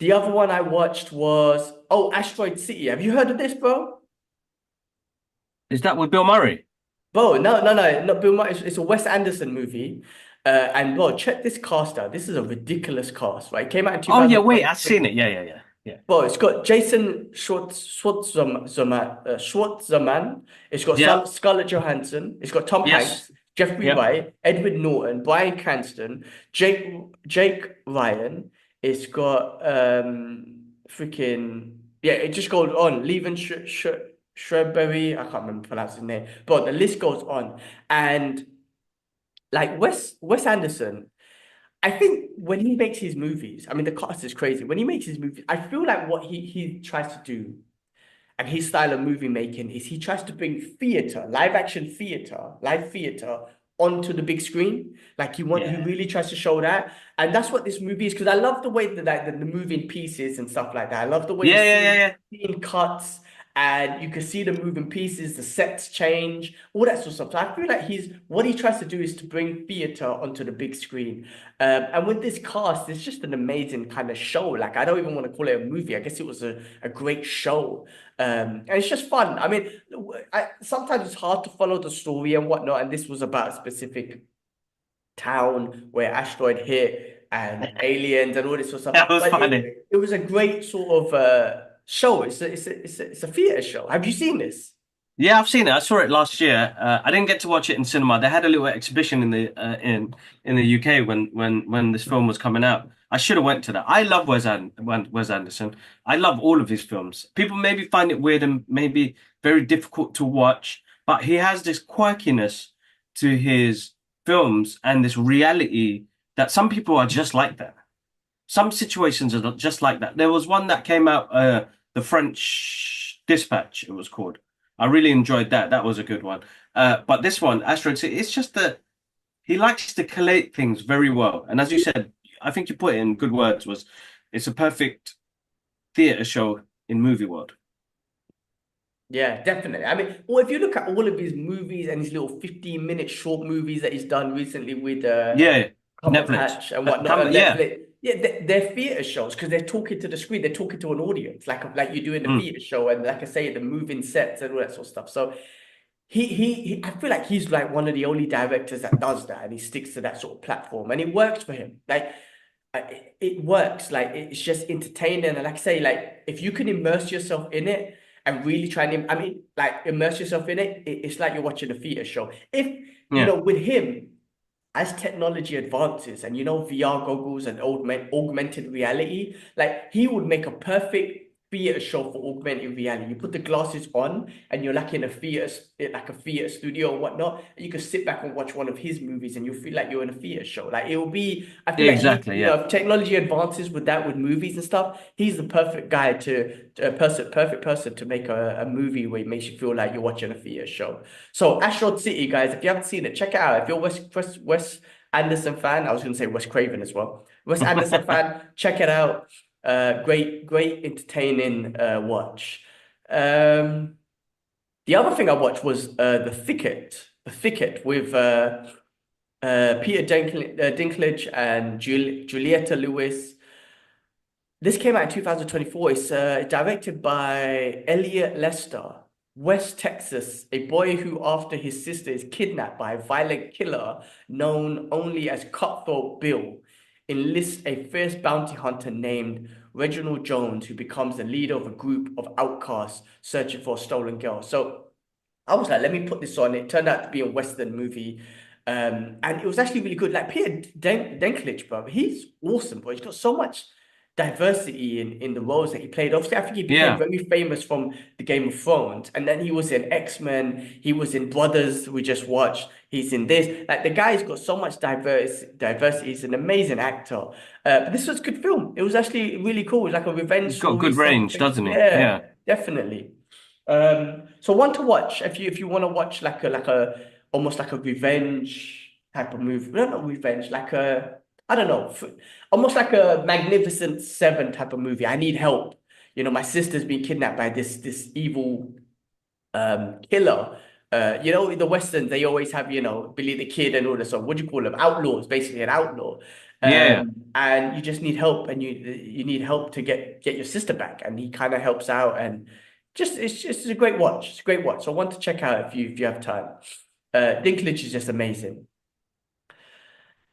The other one I watched was Asteroid City. Have you heard of this, bro? Is that with Bill Murray? Bro, no, not Bill Murray. It's a Wes Anderson movie. And bro, check this cast out. This is a ridiculous cast, right? It came out in Oh yeah, wait, I've 2023. seen it. Yeah. Bro, it's got Jason Schwartzman. It's got Yeah. Scarlett Johansson. It's got Tom Yes. Hanks, Jeffrey Yep. Wright, Edward Norton, Bryan Cranston, Jake Ryan. It's got freaking yeah. It just goes on. Leaving Shrewsbury. I can't remember pronouncing his name, but the list goes on. And like Wes Anderson. I think when he makes his movies, I mean, the cast is crazy. When he makes his movies, I feel like what he tries to do and his style of movie making is he tries to bring theater, live theater onto the big screen. Like he Yeah. really tries to show that. And that's what this movie is. Because I love the way that like the moving pieces and stuff like that. I love the way Yeah. scene cuts and you can see the moving pieces, the sets change, all that sort of stuff. So I feel like what he tries to do is to bring theater onto the big screen. And with this cast, it's just an amazing kind of show. Like I don't even want to call it a movie. I guess it was a great show. And it's just fun. I mean, sometimes it's hard to follow the story and whatnot. And this was about a specific town where asteroid hit and aliens and all this sort of stuff. That was But funny. it was a great sort of show. It's a theater show. Have you seen this? Yeah, I've seen it. I saw it last year. I didn't get to watch it in cinema. They had a little exhibition in the UK when this film was coming out. I should have went to that. I love Wes Anderson. I love all of his films. People maybe find it weird and maybe very difficult to watch, but he has this quirkiness to his films and this reality that some people are just like that. Some situations are just like that. There was one that came out, The French Dispatch, it was called. I really enjoyed that. That was a good one. But this one, Asteroid City, it's just that he likes to collate things very well. And as you said, I think you put it in good words, was it's a perfect theater show in movie world. Yeah, definitely. I mean, well, if you look at all of his movies and his little 15-minute short movies that he's done recently with Yeah, Netflix. Patch and whatnot on Yeah. Netflix, yeah, they're theater shows because they're talking to the screen, they're talking to an audience, like you do in a Mm. theater show, and like I say, the moving sets and all that sort of stuff. So I feel like he's like one of the only directors that does that, and he sticks to that sort of platform, and it works for him. Like it works. Like it's just entertaining, and like I say, like if you can immerse yourself in it and really try and, I mean, like immerse yourself in it, it's like you're watching a theater show. If you Yeah. know, with him, as technology advances and VR goggles and augmented reality, like he would make a perfect theater show for augmented reality. You put the glasses on and you're like in a theater, like a theater studio or whatnot. And you can sit back and watch one of his movies and you'll feel like you're in a theater show. Like it will be, I feel like Exactly. Yeah. if technology advances with that, with movies and stuff, he's the perfect guy perfect person to make a movie where it makes you feel like you're watching a theater show. So Asteroid City, guys, if you haven't seen it, check it out. If you're Wes Anderson fan, I was going to say Wes Craven as well. Wes Anderson fan, check it out. Great entertaining watch. The other thing I watched was The Thicket with Peter Dinklage and Julietta Lewis. This came out in 2024. It's directed by Elliot Lester. West Texas, a boy who, after his sister is kidnapped by a violent killer known only as Cutthroat Bill, enlists a fierce bounty hunter named Reginald Jones, who becomes the leader of a group of outcasts searching for a stolen girl. So I was like, let me put this on. It turned out to be a Western movie. And it was actually really good. Like Peter Dinklage, bro, he's awesome, bro. He's got so much diversity in the roles that he played. Obviously, I think he became Yeah. very famous from the Game of Thrones, and then he was in X-Men. He was in Brothers, we just watched. He's in this. Like the guy's got so much diversity. He's an amazing actor. But this was a good film. It was actually really cool. It was like a revenge He's got story good sort of range, thing. doesn't he? Yeah, Yeah. definitely. So one to watch if you want to watch like a almost like a revenge type of movie. No, not revenge, like a I don't know, almost like a Magnificent Seven type of movie. I need help. My sister's been kidnapped by this evil killer. In the Westerns, they always have, Billy the Kid and all this. So what do you call them? Outlaws, basically an outlaw. Yeah. And you just need help, and you need help to get your sister back, and he kind of helps out, and it's a great watch. It's a great watch. So I want to check out if you have time. Dinklage is just amazing.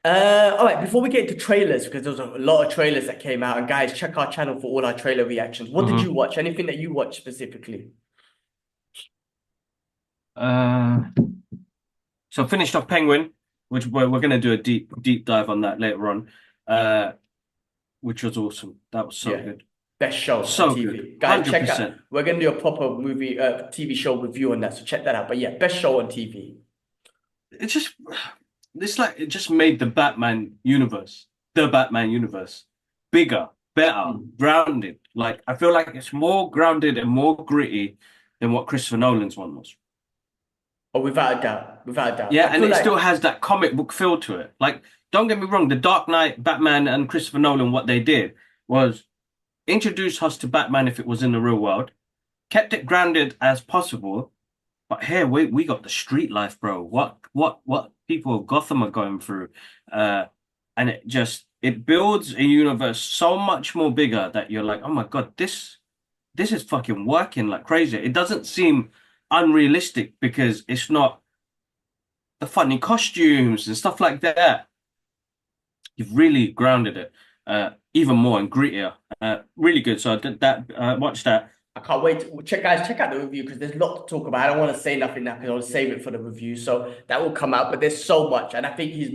All right, before we get into trailers, because there was a lot of trailers that came out, and guys, check our channel for all our trailer reactions. What did you Hmm. watch? Anything that you watched specifically? Uh, so finished off Penguin, which we're going to do a deep dive on that later on, uh, which was awesome. That was so Yeah, good. best show on So good. TV. Guys, check out. 100%. We're gonna do a proper TV show review on that, so check that out. But yeah, best show on TV. It's just, it's like, it just made the Batman universe, bigger, better, Mm. grounded. Like, I feel like it's more grounded and more gritty than what Christopher Nolan's one was. Oh, without a doubt, without a doubt. Yeah, I and feel it still like has that comic book feel to it. Like, don't get me wrong, The Dark Knight, Batman, and Christopher Nolan, what they did was introduce us to Batman if it was in the real world, kept it grounded as possible. But here we got the street life, bro. What people of Gotham are going through, and it builds a universe so much more bigger that you're like, oh my God, this is fucking working like crazy. It doesn't seem unrealistic because it's not the funny costumes and stuff like that. You've really grounded it, even more and grittier. Really good. So I did that. Watch that. I can't wait. Check out the review because there's a lot to talk about. I don't want to say nothing now because I want to save it for the review. So that will come out. But there's so much, and I think He's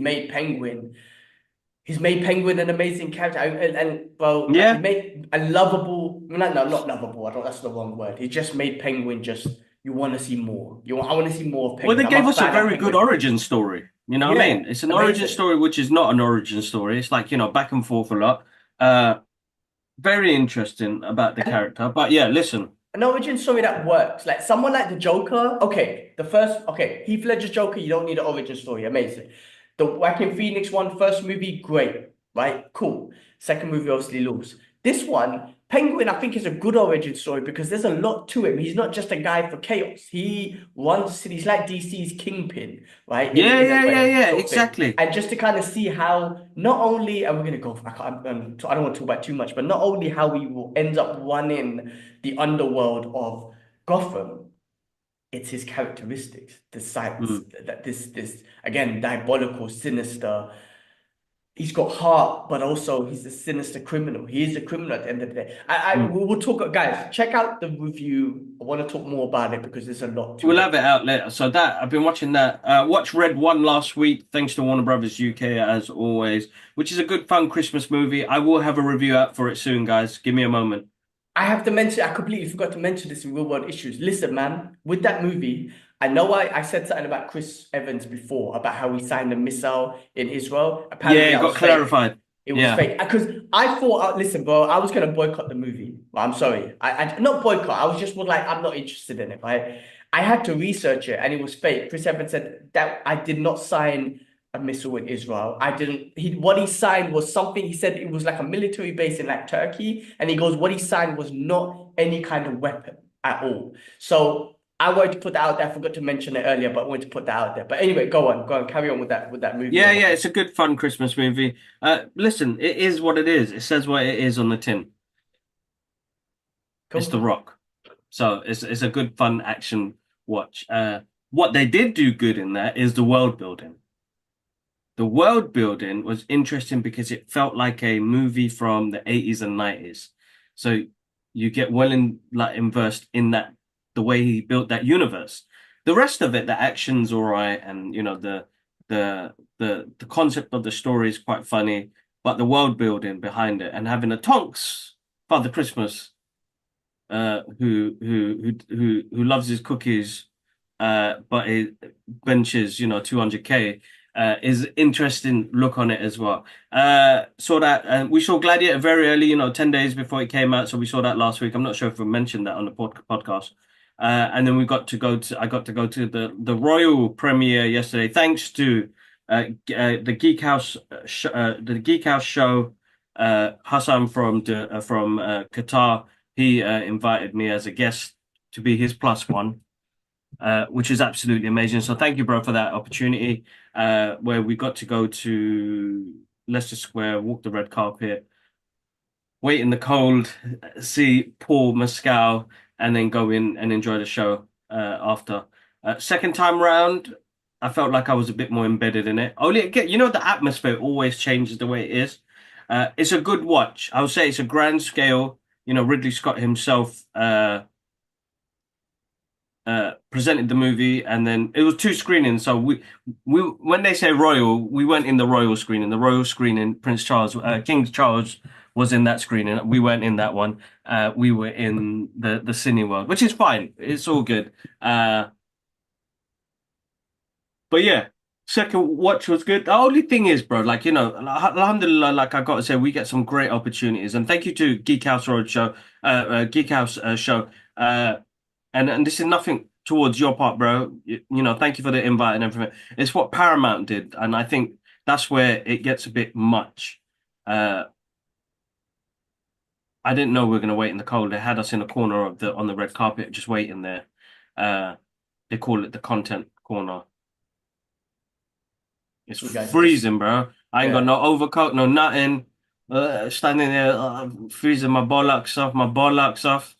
made Penguin an amazing character, well, he Yeah. made a lovable. No, no, not lovable. I don't. That's the wrong word. He just made Penguin just. You want to see more. I want to see more of Well, Penguin. they I'm gave a us a fan of very good Penguin. origin story. You know what I Yeah, mean? It's an origin amazing. story, which is not an origin story. It's like, back and forth a lot. Uh, very interesting about the And character. But yeah, listen. an origin story that works. Like someone like the Joker. Okay, Heath Ledger's Joker. You don't need an origin story. Amazing. The Joaquin Phoenix one, first movie, great, right? Cool. Second movie, obviously lose. This one, Penguin, I think is a good origin story because there's a lot to him. He's not just a guy for chaos. He runs cities like DC's Kingpin, right? Yeah, In a yeah, yeah, way, yeah, sort of thing. exactly. And just to kind of see how not only, and we're gonna go, I don't want to talk about too much, but not only how he will end up running the underworld of Gotham, it's his characteristics, the sights, Mm, that this again, diabolical, sinister. He's got heart, but also he's a sinister criminal. He is a criminal at the end of the day. mm. We'll talk, guys. Check out the review. I want to talk more about it because there's a lot to We'll it. have it out later. So that I've been watching that. Watched Red One last week, thanks to Warner Brothers UK as always, which is a good fun Christmas movie. I will have a review out for it soon, guys. Give me a moment. I have to mention, I completely forgot to mention this in Real World Issues. Listen, man, with that movie, I know I said something about Chris Evans before, about how he signed a missile in Israel. Yeah, Apparently it that got was fake. clarified. It was Yeah. fake. Because I thought, listen, bro, I was going to boycott the movie. Well, I'm sorry. I not boycott. I was like, I'm not interested in it, right? I had to research it and it was fake. Chris Evans said that I did not sign a missile in Israel. I didn't. What he signed was something. He said it was like a military base in like Turkey, and he goes, what he signed was not any kind of weapon at all. So I wanted to put that out there. I forgot to mention it earlier, but I wanted to put that out there. But anyway, go on, carry on with that movie. Yeah, yeah, it's a good fun Christmas movie. Listen, it is what it is. It says what it is on the tin. It's The Cool. Rock. So it's a good fun action watch. What they did do good in that is the world building. The world building was interesting because it felt like a movie from the 80s and 90s. So you get like immersed in that, the way he built that universe. The rest of it, the action's all right, and the concept of the story is quite funny, but the world building behind it and having a Tonks Father Christmas, who loves his cookies, but he benches 200K, is interesting look on it as well. Saw that, and we saw Gladiator very early, 10 days before it came out, so we saw that last week. I'm not sure if we mentioned that on the podcast. And then I got to go to the royal premiere yesterday, thanks to the Geek House show. Hassan from Qatar, he invited me as a guest to be his plus one, which is absolutely amazing. So thank you, bro, for that opportunity. Where we got to go to Leicester Square, walk the red carpet, wait in the cold, see Paul Mescal, and then go in and enjoy the show after. Second time round, I felt like I was a bit more embedded in it. Only again, the atmosphere always changes the way it is. It's a good watch. I would say it's a grand scale. Ridley Scott himself presented the movie, and then it was two screenings. So we when they say royal, we went in the royal screening. The royal screening, Prince Charles, King Charles was in that screening. We weren't in that one. We were in the Cineworld, which is fine. It's all good. But yeah, second watch was good. The only thing is, bro, like alhamdulillah, like I got to say, we get some great opportunities, and thank you to Geek House Roadshow, Geek House show. And this is nothing towards your part, bro. Thank you for the invite and everything. It's what Paramount did, and I think that's where it gets a bit much. Uh, I didn't know we were gonna wait in the cold. They had us in a corner of the on the red carpet, just waiting there. Uh, they call it the content corner. It's You guys just freezing, bro. I ain't got yeah. no overcoat, no nothing. Standing there, freezing my bollocks off, my bollocks off.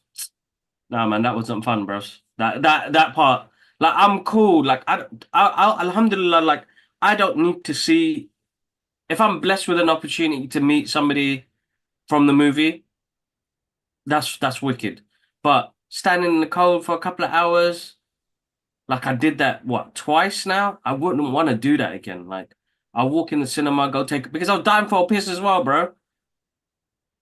Nah, man, that wasn't fun, bros. That part, like, I'm cool. Like, alhamdulillah, like, I don't need to see. If I'm blessed with an opportunity to meet somebody from the movie, that's wicked. But standing in the cold for a couple of hours, like I did that, what, twice now? I wouldn't want to do that again. Like, I'll walk in the cinema, go take, because I was dying for a piss as well, bro.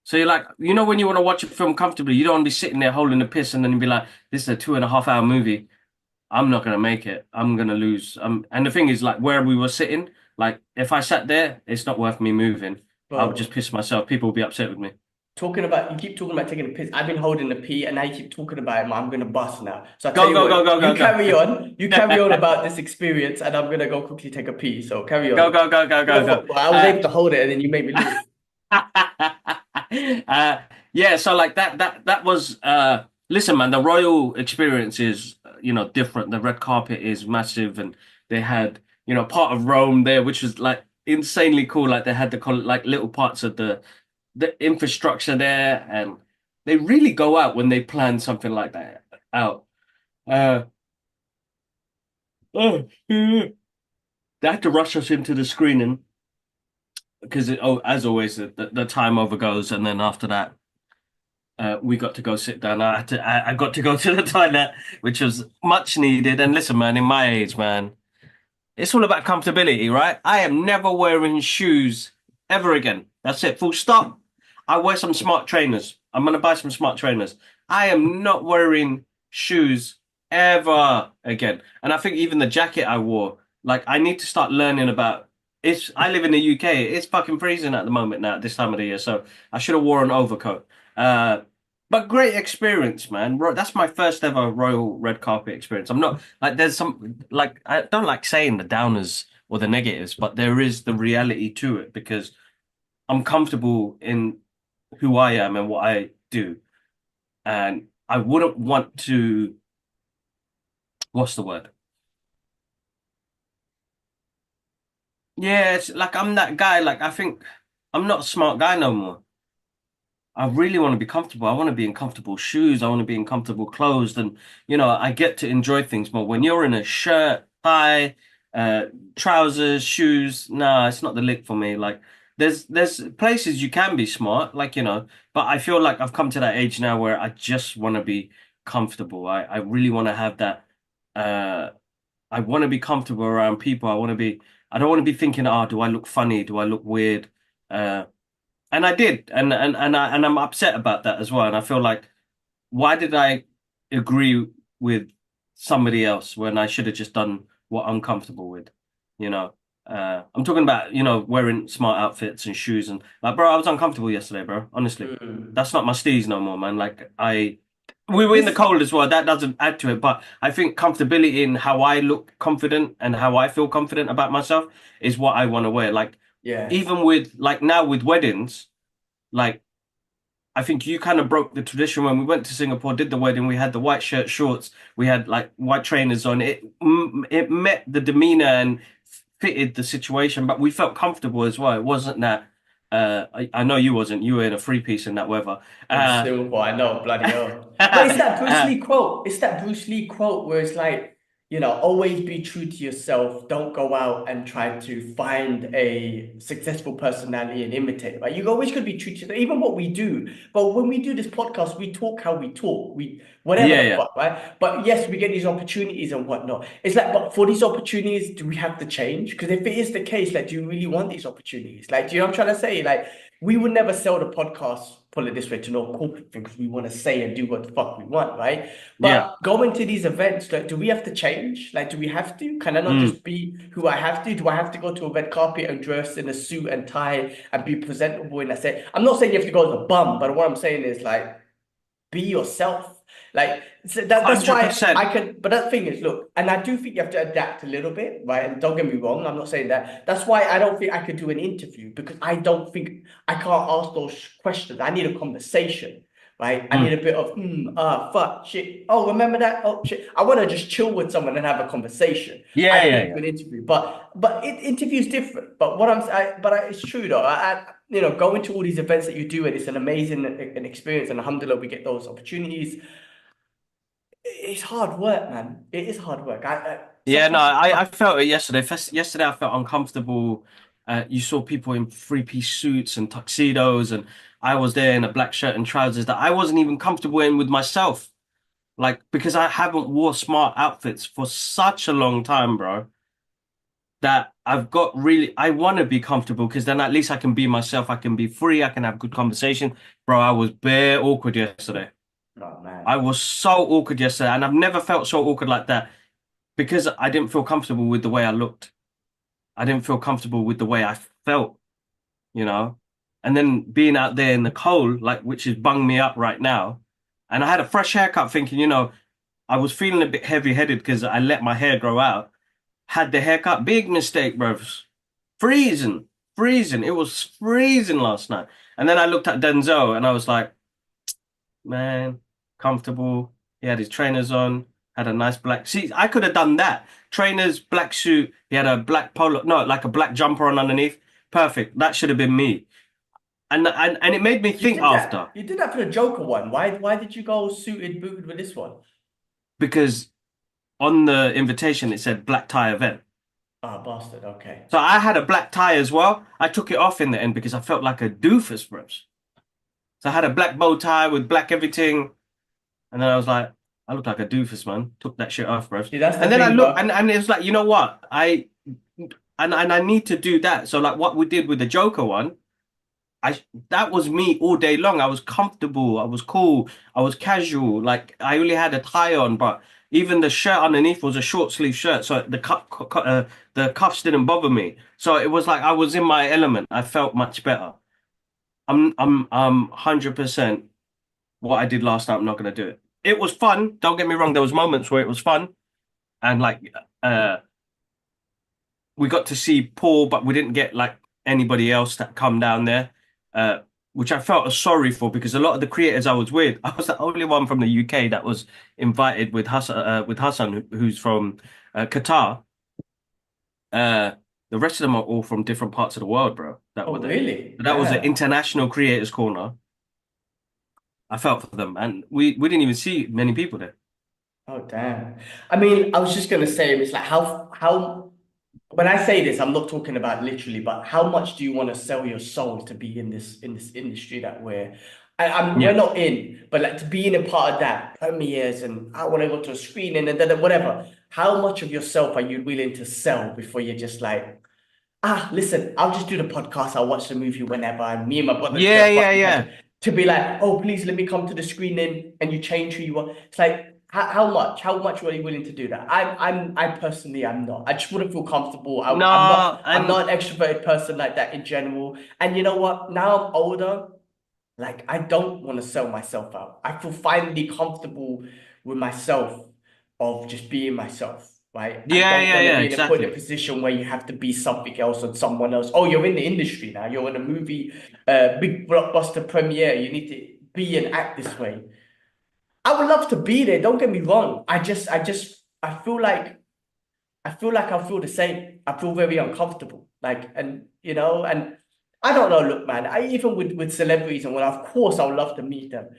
So you're like, when you want to watch a film comfortably, you don't want to be sitting there holding a piss and then you be like, this is a 2.5 hour movie. I'm not gonna make it. I'm gonna lose. And the thing is, like, where we were sitting, like, if I sat there, it's not worth me moving. I would just Bro, piss myself. People would be upset with me. you keep talking about taking a piss. I've been holding the pee, and now you keep talking about it. Man, I'm gonna bust now. So I tell Go, you go, go, what, go, go, go. you carry on about this experience, and I'm gonna go quickly take a pee. So carry Go, on. go, go, go, go, go. I was able to hold it, and then you made me lose. Yeah, so like that was listen, man, the royal experience is different. The red carpet is massive, and they had part of Rome there, which was like insanely cool. Like they had like little parts of the infrastructure there, and they really go out when they plan something like that out. Uh, oh, they had to rush us into the screening because as always, the time overgoes, and then after that. We got to go sit down. I got to go to the toilet, which was much needed. And listen, man, in my age, man, it's all about comfortability, right? I am never wearing shoes ever again. That's it. Full stop. I wear some smart trainers. I'm gonna buy some smart trainers. I am not wearing shoes ever again. And I think even the jacket I wore, like I need to start learning about I live in the UK. It's fucking freezing at the moment now at this time of the year. So I should have worn an overcoat. Uh but great experience, man. That's my first ever Royal Red Carpet experience. I'm not like there's some like I don't like saying the downers or the negatives, but there is the reality to it because I'm comfortable in who I am and what I do. And I wouldn't want to, what's the word? Yeah, it's like I'm that guy. Like I think I'm not a smart guy no more. I really want to be comfortable. I want to be in comfortable shoes. I want to be in comfortable clothes. And, I get to enjoy things more. When you're in a shirt, tie, uh, trousers, shoes, nah, it's not the lick for me. Like, there's places you can be smart, like, but I feel like I've come to that age now where I just want to be comfortable. I really want to have that, uh, I want to be comfortable around people. I don't want to be thinking, oh, do I look funny? Do I look weird? And I did, and I'm upset about that as well. And I feel like, why did I agree with somebody else when I should have just done what I'm comfortable with? You know, I'm talking about wearing smart outfits and shoes and like, bro, I was uncomfortable yesterday, bro. Honestly, Mm. that's not my steez no more, man. We were in the This, cold as well. That doesn't add to it, but I think comfortability in how I look confident and how I feel confident about myself is what I want to wear. Like yeah. even with like now with weddings, like I think you kind of broke the tradition when we went to Singapore, did the wedding. We had the white shirt, shorts. We had like white trainers on. It met the demeanor and fitted the situation, but we felt comfortable as well. It wasn't that. I know you wasn't. You were in a three piece in that weather. In Uh, Singapore, I know, bloody hell. But it's that Bruce uh, Lee quote. It's that Bruce Lee quote where it's like, always be true to yourself. Don't go out and try to find a successful personality and imitate, right? You always got to be true to even what we do. But when we do this podcast, we talk how we talk. We whatever yeah, the yeah, fuck, right? But yes, we get these opportunities and whatnot. It's like, but for these opportunities, do we have to change? Because if it is the case, like, do you really want these opportunities? Like, do you know what I'm trying to say? Like, we would never sell the podcast, put it this way, to no corporate thing because we want to say and do what the fuck we want, right? yeah. But going to these events, like, do we have to change? Like, do we have to? Can I not Mm. just be who I have to? Do I have to go to a red carpet and dress in a suit and tie and be presentable in that set? I'm not saying you have to go as a bum, but what I'm saying is like, be yourself. Like that's why 100%. I can. But that thing is, look, and I do think you have to adapt a little bit, right? And don't get me wrong, I'm not saying that. That's why I don't think I could do an interview because I don't think I can't ask those questions. I need a conversation, right? I need Mm. a bit of fuck, shit. Oh, remember that? Oh, shit. I want to just chill with someone and have a conversation. I Yeah, yeah, couldn't yeah. do an interview, but interview's different. But it's true though. Going to all these events that you do, and it's an amazing an experience. And alhamdulillah, we get those opportunities. It's hard work, man. It is hard work. Yeah, no, Sometimes it's I tough. felt it yesterday. Yesterday, I felt uncomfortable. You saw people in three-piece suits and tuxedos, and I was there in a black shirt and trousers that I wasn't even comfortable in with myself. Like, because I haven't wore smart outfits for such a long time, bro, that I want to be comfortable because then at least I can be myself. I can be free. I can have good conversation. Bro, I was bare awkward yesterday. Oh I man. was so awkward yesterday, and I've never felt so awkward like that because I didn't feel comfortable with the way I looked. I didn't feel comfortable with the way I felt, you know? And then being out there in the cold, like, which is bunged me up right now. And I had a fresh haircut thinking, I was feeling a bit heavy-headed because I let my hair grow out. Had the haircut, big mistake, bros. Freezing, freezing. It was freezing last night. And then I looked at Denzel and I was like, man, comfortable. He had his trainers on, had a nice black. See, I could have done that. Trainers, black suit. He had a black polo, no, like a black jumper on underneath. Perfect. That should have been me. And it made me You think did that. after You did that for the Joker one. Why did you go suited booted with this one? because on the invitation it said black tie event. Ah, bastard. Okay. So I had a black tie as well. I took it off in the end because I felt like a doofus, bros. So I had a black bow tie with black everything. And then I was like, I look like a doofus, man. Took that shit off, bro. See, that's the And then I thing, look, and, bro. and it was like, you know what? And I need to do that. So like what we did with the Joker one, that was me all day long. I was comfortable. I was cool. I was casual. Like I only had a tie on, but even the shirt underneath was a short sleeve shirt, so the cuffs didn't bother me. So it was like I was in my element. I felt much better. I'm 100% what I did last night. I'm not gonna do it. It was fun. Don't get me wrong. There was moments where it was fun, and like we got to see Paul, but we didn't get like anybody else that come down there, uh, which I felt sorry for because a lot of the creators I was with, I was the only one from the UK that was invited with Hassan, who's from Qatar. The rest of them are all from different parts of the world, bro, that were Oh, there. really? But that was the Damn. international creators corner. I felt for them, and we didn't even see many people there. Oh, damn. I mean, I was just gonna say, it's like how when I say this, I'm not talking about literally, but how much do you want to sell your soul to be in this industry that we're Yeah, not in, but like to be in a part of that premieres and I want to go to a screening and then whatever. How much of yourself are you willing to sell before you're just like, listen, I'll just do the podcast. I'll watch the movie whenever. And me and my brothers yeah, share yeah, fucking yeah. content. To be like, oh, please let me come to the screening and you change who you are. It's like, how much? How much are you willing to do that? I personally, I'm not. I just wouldn't feel comfortable. I'm not. No, I'm and not an extroverted person like that in general. And you know what? Now I'm older. Like, I don't want to sell myself out. I feel finally comfortable with myself of just being myself, right? I yeah, don't yeah, want to yeah, be put in a exactly. position where you have to be something else or someone else. Oh, you're in the industry now. You're in a movie, big blockbuster premiere. You need to be and act this way. I would love to be there. Don't get me wrong. I feel like I feel like I feel the same. I feel very uncomfortable. Like, and and I don't know. Look, man, I even with celebrities and what, of course, I would love to meet them.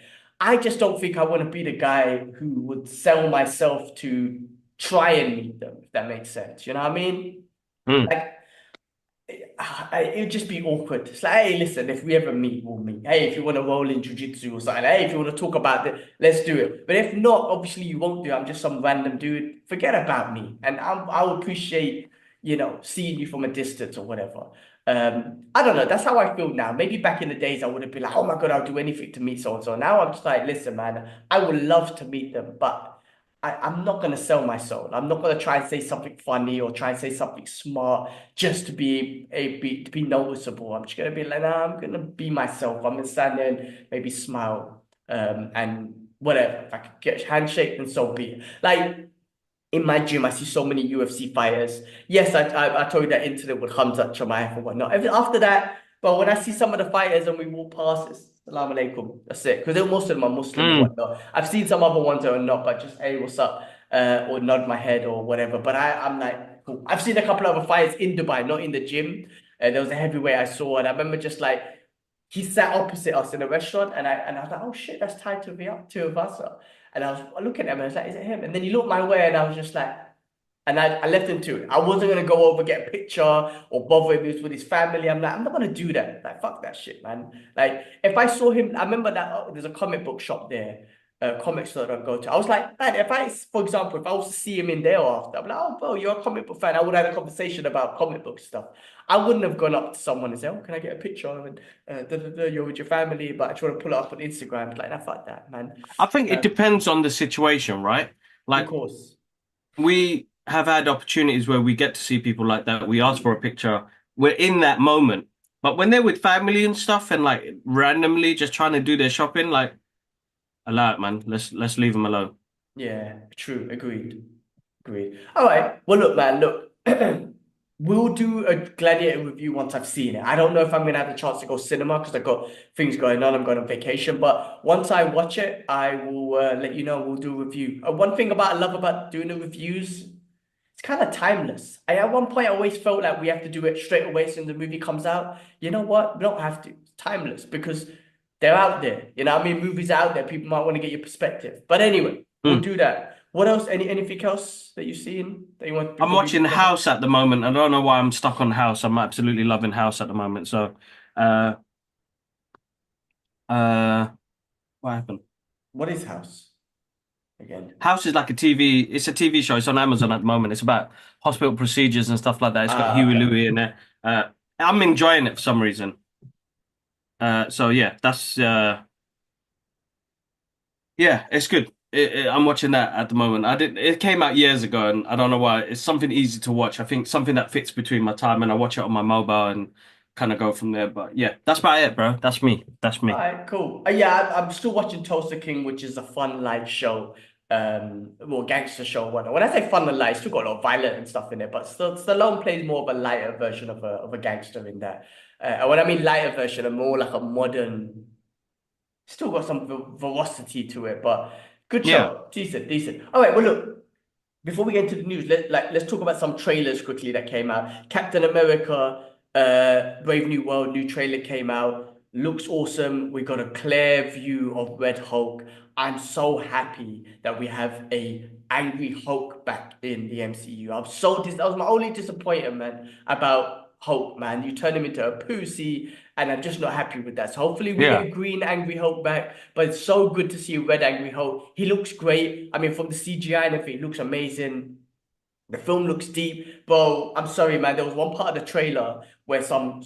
I just don't think I want to be the guy who would sell myself to try and meet them, if that makes sense. You know what I mean? Mm. Like, it'd just be awkward. It's like, hey, listen, if we ever meet, we'll meet. Hey, if you want to roll in jiu-jitsu or something, hey, if you want to talk about it, let's do it. But if not, obviously you won't do it. I'm just some random dude. Forget about me. And I'll appreciate, seeing you from a distance or whatever. I don't know. That's how I feel now. Maybe back in the days, I would have been like, oh my God, I'll do anything to meet so and so. Now I'm just like, listen, man, I would love to meet them, but I'm not gonna sell my soul. I'm not gonna try and say something funny or try and say something smart just to be noticeable. I'm just gonna be like, nah, I'm gonna be myself. I'm gonna stand there and maybe smile, and whatever. If I could get a handshake, then so be it. Like in my gym, I see so many UFC fighters. Yes, I told you that incident with Hamza Chimaev and whatnot. After that, but when I see some of the fighters and we walk past, it's Salam alaikum. That's it. Because most of them are Muslim or Mm. whatnot. I've seen some other ones that are not, but just hey, what's up? Or nod my head or whatever. But I'm like, cool. I've seen a couple of other fights in Dubai, not in the gym. There was a heavyweight I saw, and I remember just like he sat opposite us in a restaurant, and I was like, oh shit, that's tied to me up to Avasa. And I was looking at him, and I was like, is it him? And then he looked my way, and I was just like, and I left him to it. I wasn't gonna go over get a picture or bother him. He was with his family. I'm like, I'm not gonna do that. Like, fuck that shit, man. Like, if I saw him, I remember that there's a comic book shop there, comic store that I go to. I was like, man, for example, if I was to see him in there after, I'm like, oh, bro, you're a comic book fan. I would have had a conversation about comic book stuff. I wouldn't have gone up to someone and said, oh, can I get a picture? And you're with your family, but I just want to pull it up on Instagram. Like, nah, fuck that, man. I think it Um, depends on the situation, right? of Like course. we have had opportunities where we get to see people like that. We ask for a picture. We're in that moment. But when they're with family and stuff and like randomly just trying to do their shopping, like allow it, man. Let's leave them alone. Yeah, true. Agreed. Agreed. All right. Well, look, man, look. We'll do a Gladiator review once I've seen it. I don't know if I'm gonna have the chance to go cinema because I've got things going on. I'm going on vacation, but once I watch it, I will let you know. We'll do a review. One thing I love about doing the reviews, it's kind of timeless. At one point, I always felt like we have to do it straight away as soon as the movie comes out. You know what? We don't have to. It's timeless because they're out there. You know what I mean? Movies are out there. People might want to get your perspective. But anyway, we'll Hmm. do that. What else? Anything else that you've seen that you want I'm before we watching move on? House at the moment. I don't know why I'm stuck on House. I'm absolutely loving House at the moment. So, uh, uh, what happened? What is House again? House is like a TV. It's a TV show. It's on Amazon at the moment. It's about hospital procedures and stuff like that. It's got Ah, Huey okay. Louie in there. I'm enjoying it for some reason. So yeah, that's yeah, it's good. I'm watching that at the moment. I did. It came out years ago, and I don't know why. It's something easy to watch. I think something that fits between my time, and I watch it on my mobile and kind of go from there. But yeah, that's about it, bro. That's me. That's All me. right, cool. Yeah, I'm still watching Tulsa King, which is a fun light show, well, gangster show. Whatnot. When I say fun and light, it's still got a lot of violent and stuff in it, but still, Stallone plays more of a lighter version of a gangster in that. And when I mean lighter version, a more like a modern, still got some velocity to it, but good Yeah. show, decent, decent. All right, well, look. Before we get into the news, let's talk about some trailers quickly that came out. Captain America, Brave New World, new trailer came out. Looks awesome. We got a clear view of Red Hulk. I'm so happy that we have a angry Hulk back in the MCU. That was my only disappointment, man, about Hulk, man. You turn him into a pussy, and I'm just not happy with that. So hopefully we get Yeah. a green angry Hulk back. But it's so good to see a red angry Hulk. He looks great. I mean, from the CGI and everything, it looks amazing. The film looks deep, bro. I'm sorry, man. There was one part of the trailer where some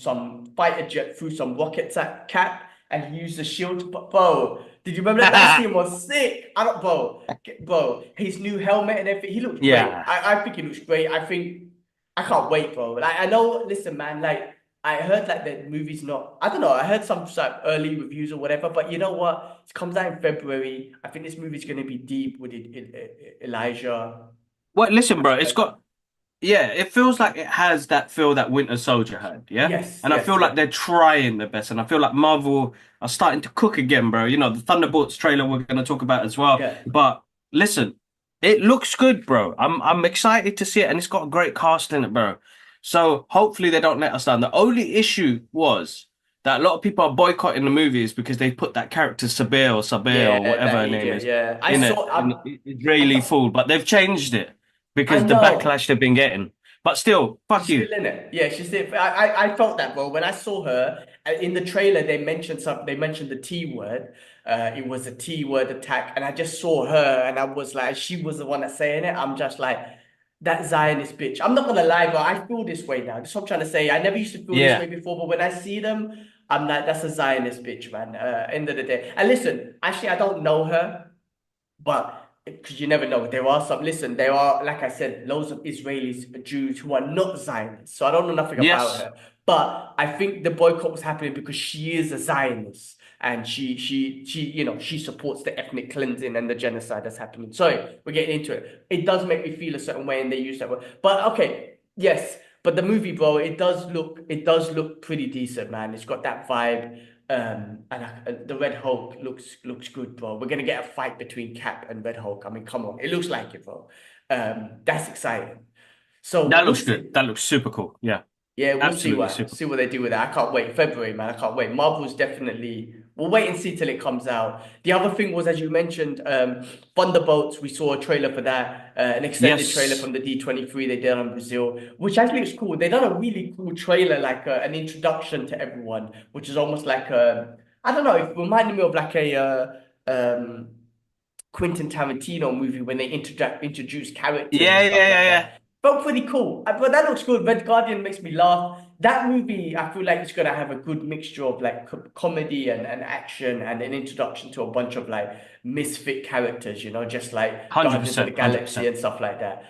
fighter jet threw some rockets at Cap, and he used the shield. But bro, did you remember that? That scene was sick. I don't, bro. His new helmet and everything. He looks great. Yeah. I think he looks great. I can't wait, bro. Like I know. Listen, man. Like I heard like the movie's not. I don't know. I heard some like early reviews or whatever. But you know what? It comes out in February. I think this movie's gonna be deep with Elijah. Well, listen, bro. It's got yeah. It feels like it has that feel that Winter Soldier had. Yeah. Yes, And I yes, feel like yes. they're trying their best, and I feel like Marvel are starting to cook again, bro. You know, the Thunderbolts trailer we're going to talk about as well. Yeah. But listen. It looks good, bro. I'm excited to see it, and it's got a great cast in it, bro. So hopefully they don't let us down. The only issue was that a lot of people are boycotting the movies because they put that character Sabir Yeah, or whatever that her name idiot. is Yeah, I in it, saw. in I Israeli thought. fool, but they've changed it I because the know. backlash they've been getting. But still, fuck She's you. still in it. Yeah, she's still. I felt that, bro. When I saw her in the trailer, they mentioned something. They mentioned the T word. It was a T word attack, and I just saw her, and I was like, she was the one that's saying it. I'm just like, that Zionist bitch. I'm not gonna lie, bro. I feel this way now. That's what I'm trying to say. I never used to feel this Yeah. way before, but when I see them, I'm like, that's a Zionist bitch, man. End of the day. And listen, actually, I don't know her. But because you never know, there are some. Listen, there are, like I said, loads of Israelis, Jews who are not Zionists. So I don't know nothing about Yes. her. But I think the boycott was happening because she is a Zionist and she supports the ethnic cleansing and the genocide that's happening. Sorry, we're getting into it. It does make me feel a certain way, and they use that word. But okay, yes. But the movie, bro, it does look pretty decent, man. It's got that vibe. The Red Hulk looks good, bro. We're gonna get a fight between Cap and Red Hulk. I mean, come on, it looks like it, bro. That's exciting. So That we'll looks good. see. That looks super cool. Yeah. Yeah, we'll see Absolutely what super. see what they do with that. I can't wait. February, man. I can't wait. Marvel's definitely. We'll wait and see till it comes out. The other thing was, as you mentioned, Thunderbolts. We saw a trailer for that, an extended trailer Yes. from the D23 they did on Brazil, which actually looks cool. They done a really cool trailer, like an introduction to everyone, which is almost like a, I don't know, it reminded me of like a Quentin Tarantino movie when they introduce characters Yeah, and yeah, stuff yeah, like yeah. that. Felt pretty cool. But that looks good. Red Guardian makes me laugh. That movie, I feel like it's gonna have a good mixture of like comedy and action and an introduction to a bunch of like misfit characters, just like Guardians of the 100%, Galaxy 100%. and stuff like that.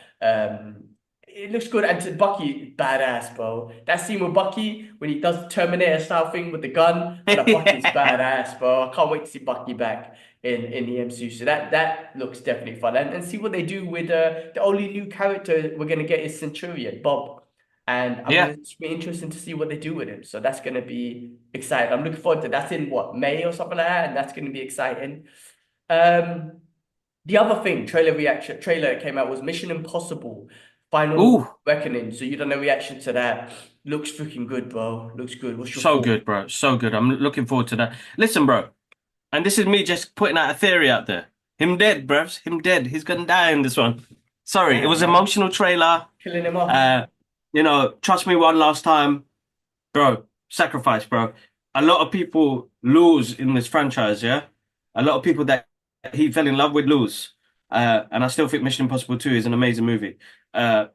It looks good. And to Bucky, badass, bro. That scene with Bucky when he does the Terminator style thing with the gun, Bucky's badass, bro. I can't wait to see Bucky back in the MCU. So that looks definitely fun. And see what they do with the only new character we're gonna get is Centurion, Bob. And Yeah. it's be interesting to see what they do with him. So that's gonna be exciting. I'm looking forward to that's in what, May or something like that, and that's gonna be exciting. Um the other thing, trailer that came out was Mission Impossible Ooh, Final Reckoning. So you done a reaction to that. Looks freaking good, bro. Looks good. What's your so thought? good, bro. So good. I'm looking forward to that. Listen, bro, and this is me just putting out a theory out there. Him dead, bruv. Him dead. He's gonna die in this one. Sorry, it Damn, was an man. emotional trailer. Killing him off. Uh, trust me one last time, bro. Sacrifice, bro. A lot of people lose in this franchise, yeah. A lot of people that he fell in love with lose. And I still think Mission Impossible 2 is an amazing movie. Uh,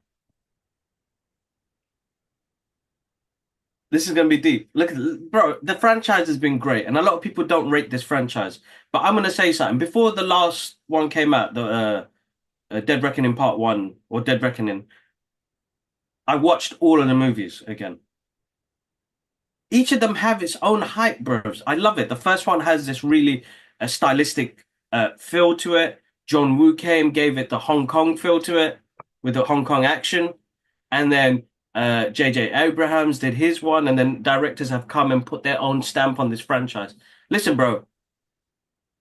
This is going to be deep. Look, bro, the franchise has been great, and a lot of people don't rate this franchise. But I'm going to say something. Before the last one came out, the Dead Reckoning Part 1 or Dead Reckoning, I watched all of the movies again. Each of them have its own hype, bros. I love it. The first one has this really stylistic feel to it. John Woo came, gave it the Hong Kong feel to it with the Hong Kong action. And then J.J. Abrams did his one, and then directors have come and put their own stamp on this franchise. Listen, bro,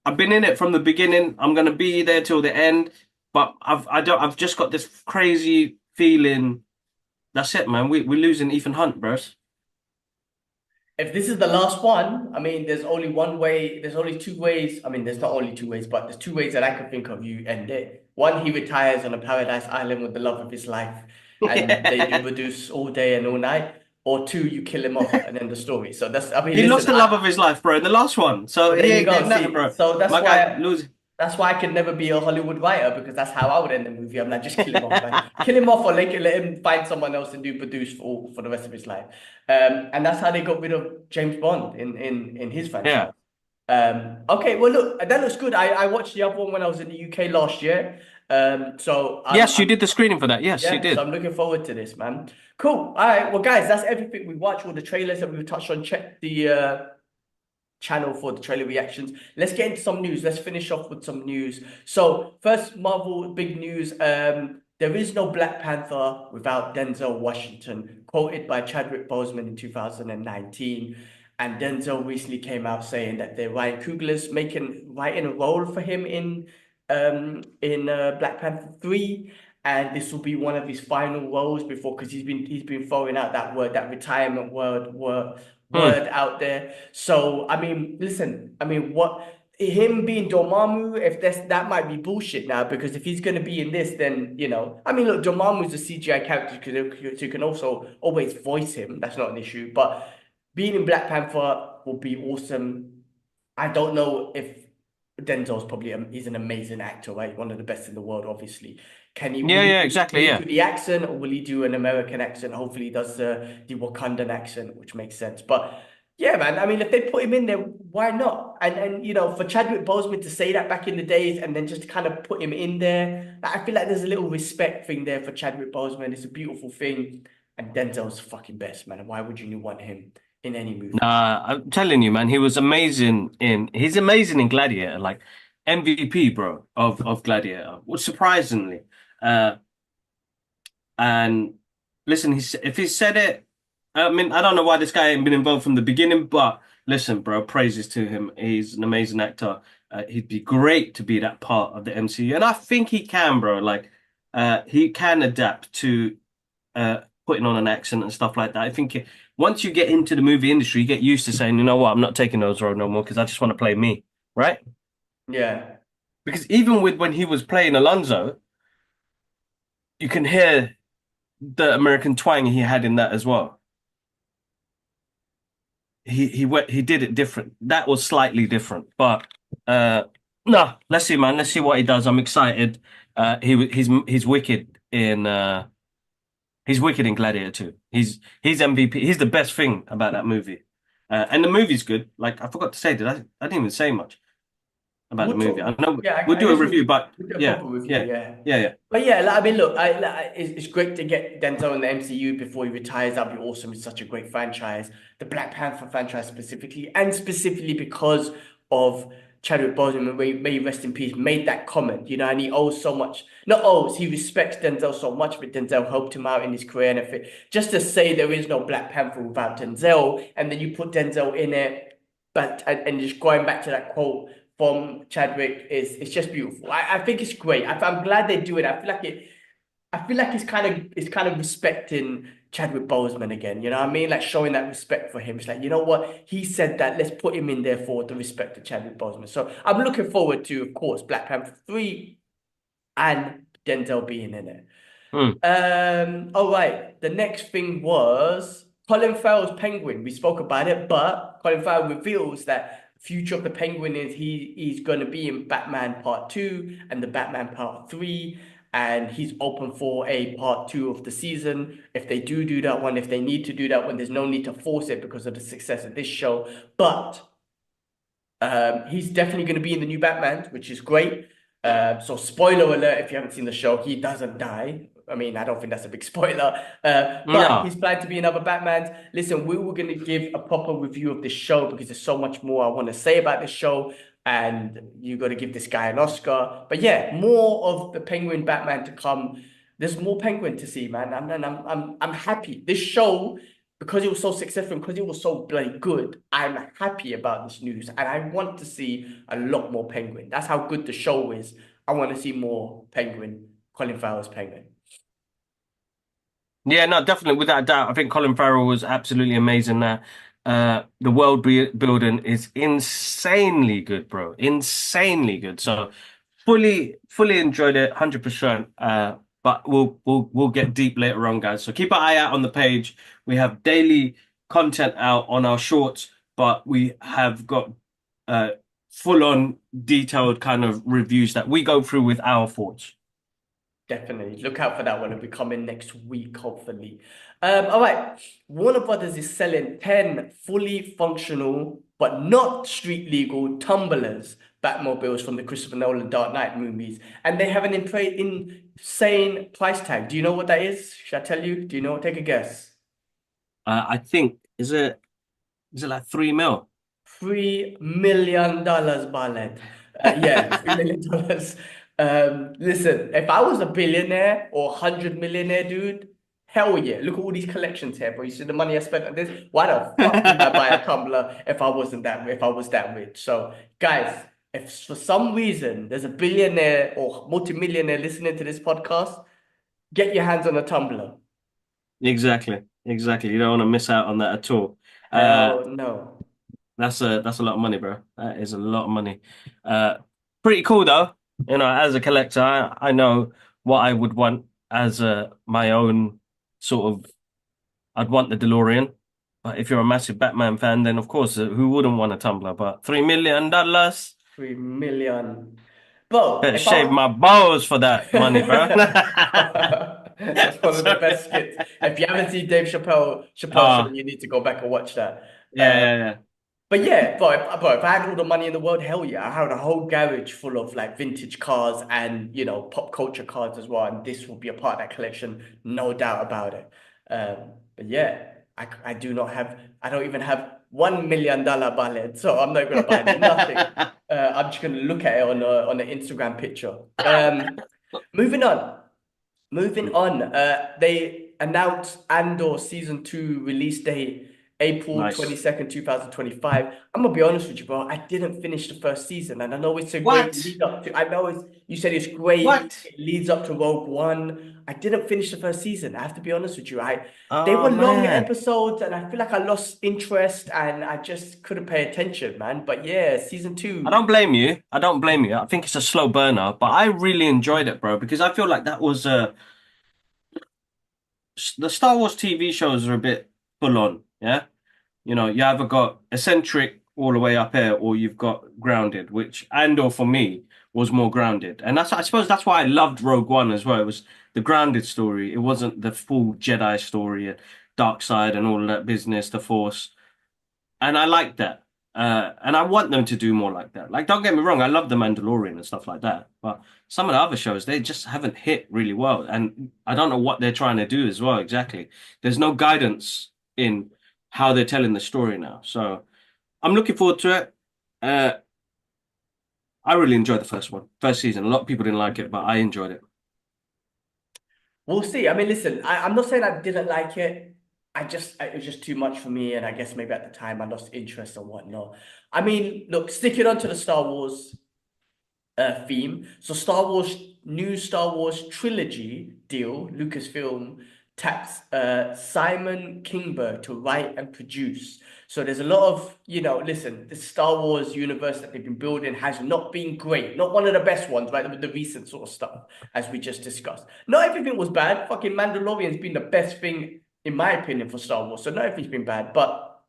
I've been in it from the beginning. I'm gonna be there till the end, but I've just got this crazy feeling. That's it, man. We're losing Ethan Hunt, bros. If this is the last one, I mean, there's only one way, there's only two ways. I mean, there's not only two ways, but there's two ways that I could think of you end it. One, he retires on a paradise island with the love of his life, and they do Yeah. produce all day and all night. Or two, you kill him off and end the story. So that's, I mean, He lost listen, the love of his life, bro, in the last one. So well, there he you ain't go. getting nothing, See, bro. so My guy lose. that's why I can never be a Hollywood writer because that's how I would end the movie. I'm like, just kill him off, man. Kill him off or let him find someone else and do produce for the rest of his life. And that's how they got rid of James Bond in his Yeah. franchise. Okay, well look, that looks good. I watched the other one when I was in the UK last year. So Yes, you I'm did the screening for that. Yes, you yeah, so did. I'm looking forward to this, man. Cool. All right, well guys, that's everything we watched. All the trailers that we've touched on. Check the channel for the trailer reactions. Let's get into some news. Let's finish off with some news. So first, Marvel big news. There is no Black Panther without Denzel Washington, quoted by Chadwick Boseman in 2019. And Denzel recently came out saying that Ryan Coogler's writing a role for him in in Black Panther 3, and this will be one of his final roles before, because he's been throwing out that word, that retirement Hmm. word out there. So I mean, listen, I mean, what him being Dormammu, if that might be bullshit now, because if he's gonna be in this, then I mean, look, Dormammu's a CGI character because you can also always voice him. That's not an issue, but being in Black Panther will be awesome. I don't know if Denzel's probably he's an amazing actor, right? One of the best in the world, obviously. Yeah, yeah, Will exactly. he Yeah. do the accent, or will he do an American accent? Hopefully he does the Wakandan accent, which makes sense. But yeah, man, I mean, if they put him in there, why not? And for Chadwick Boseman to say that back in the days and then just kind of put him in there, like, I feel like there's a little respect thing there for Chadwick Boseman. It's a beautiful thing. And Denzel's fucking best, man. Why would you want him in any movie? Nah, I'm telling you, man, he's amazing in Gladiator, like MVP, bro, of Gladiator. Well, surprisingly. Uh, and listen, if he said it, I mean, I don't know why this guy ain't been involved from the beginning, but listen, bro, praises to him. He's an amazing actor. He'd be great to be that part of the MCU, and I think he can, bro. Like, he can adapt to putting on an accent and stuff like that. I think once you get into the movie industry, you get used to saying, you know what, I'm not taking those roles no more because I just want to play me, right? Yeah. Because even with when he was playing Alonzo, you can hear the American twang he had in that as well. He did it different. That was slightly different, but uh, no, let's see, man. Let's see what he does. I'm excited. He's wicked in he's wicked in Gladiator 2. He's MVP. He's the best thing about that movie. And the movie's good. Like I forgot to say, did I? I didn't even say much about the We'll movie. talk. I know Yeah, we'll I do a guess review, but we'll do a yeah, proper review. yeah, Yeah. yeah, yeah. But yeah, like, I mean, look, it's great to get Denzel in the MCU before he retires. That'd be awesome. It's such a great franchise, the Black Panther franchise specifically, and specifically because of Chadwick Boseman, may he rest in peace, made that comment, and he owes so much. Not owes, he respects Denzel so much, but Denzel helped him out in his career. And if it, just to say there is no Black Panther without Denzel, and then you put Denzel in it, and just going back to that quote from Chadwick, is it's just beautiful. I think it's great. I'm glad they do it. I feel like it's kind of respecting Chadwick Boseman again. You know what I mean? Like showing that respect for him. It's like, you know what? He said that. Let's put him in there for the respect of Chadwick Boseman. So I'm looking forward to, of course, Black Panther 3 and Denzel being in it. Hmm. All right. The next thing was Colin Farrell's Penguin. We spoke about it, but Colin Farrell reveals that future of the Penguin is he's going to be in Batman Part 2 and the Batman Part 3, and he's open for a Part 2 of the season. If they do that one, if they need to do that one, there's no need to force it because of the success of this show. But he's definitely going to be in the new Batman, which is great. So spoiler alert, if you haven't seen the show, he doesn't die. I mean, I don't think that's a big spoiler. But No. he's planned to be another Batman. Listen, we were going to give a proper review of this show because there's so much more I want to say about this show, and you got to give this guy an Oscar. But yeah, more of the Penguin Batman to come. There's more Penguin to see, man. I'm happy. This show, because it was so successful, because it was so bloody good, I'm happy about this news, and I want to see a lot more Penguin. That's how good the show is. I want to see more Penguin, Colin Farrell's Penguin. Yeah, no, definitely, without a doubt. I think Colin Farrell was absolutely amazing there. The building is insanely good, bro. Insanely good. So fully enjoyed it, 100%. But we'll get deep later on, guys. So keep an eye out on the page. We have daily content out on our shorts, but we have got uh full on detailed kind of reviews that we go through with our thoughts. Definitely. Look out for that one. It'll be coming next week, hopefully. All right. Warner Brothers is selling 10 fully functional but not street legal tumblers Batmobiles from the Christopher Nolan Dark Knight movies. And they have an insane price tag. Do you know what that is? Should I tell you? Do you know? Take a guess. I think is it like 3 mil? $3 million, Barlet. Yeah, $3 million. Listen, if I was a billionaire or 100 millionaire, dude, hell yeah. Look at all these collections here, bro. You see the money I spent on this? Why the fuck wouldn't I buy a tumbler if I was that rich? So, guys, if for some reason there's a billionaire or multimillionaire listening to this podcast, get your hands on a tumbler. Exactly. Exactly. You don't want to miss out on that at all. Uh, Hell no. that's a lot of money, bro. That is a lot of money. Uh, Pretty cool though. You know, as a collector, I know what I would want as my own sort of. I'd want the DeLorean. But if you're a massive Batman fan, then of course, who wouldn't want a tumbler? But $3 million, 3 million. Bro, better if shave I my balls for that money, bro. That's one of the Sorry. best skits. If you haven't seen Chappelle show, Ah, you need to go back and watch that. yeah, yeah, yeah. But yeah, bro, if I had all the money in the world, hell yeah, I had a whole garage full of like vintage cars and pop culture cars as well, and this will be a part of that collection, no doubt about it. But yeah, I do not have, I don't even have $1 million budget, so I'm not gonna buy nothing. I'm just gonna look at it on the Instagram picture. Moving on. Moving on, they announced Andor season 2 release date April Nice. 22nd, 2025. I'm gonna be honest with you, bro. I didn't finish the first season, and I know it's a great What? lead up to. I know you said it's great. What? It leads up to Rogue One. I didn't finish the first season. I have to be honest with you. They Oh were long man. episodes, and I feel like I lost interest, and I just couldn't pay attention, man. But yeah, season I two. don't blame you. I don't blame you. I think it's a slow burner, but I really enjoyed it, bro, because I feel like that was the Star Wars TV shows are a bit full on, yeah? You know, you either got eccentric all the way up here, or you've got grounded, which Andor for me was more grounded. And I suppose that's why I loved Rogue One as well. It was the grounded story. It wasn't the full Jedi story, dark side and all of that business, the Force. And I like that. And I want them to do more like that. Like, don't get me wrong, I love The Mandalorian and stuff like that. But some of the other shows, they just haven't hit really well. And I don't know what they're trying to do as well, exactly. There's no guidance in how they're telling the story now. So I'm looking forward to it. Uh, I really enjoyed the first season. A lot of people didn't like it, but I enjoyed it. We'll see. I mean, listen, I'm not saying I didn't like it. It was just too much for me. And I guess maybe at the time I lost interest and whatnot. I mean, look, sticking on to the Star Wars theme. So new Star Wars trilogy deal, Lucasfilm taps Simon Kinberg to write and produce. So there's a lot of, listen, the Star Wars universe that they've been building has not been great. Not one of the best ones, right? With the recent sort of stuff, as we just discussed. Not everything was bad. Fucking Mandalorian's been the best thing, in my opinion, for Star Wars. So not everything's been bad, but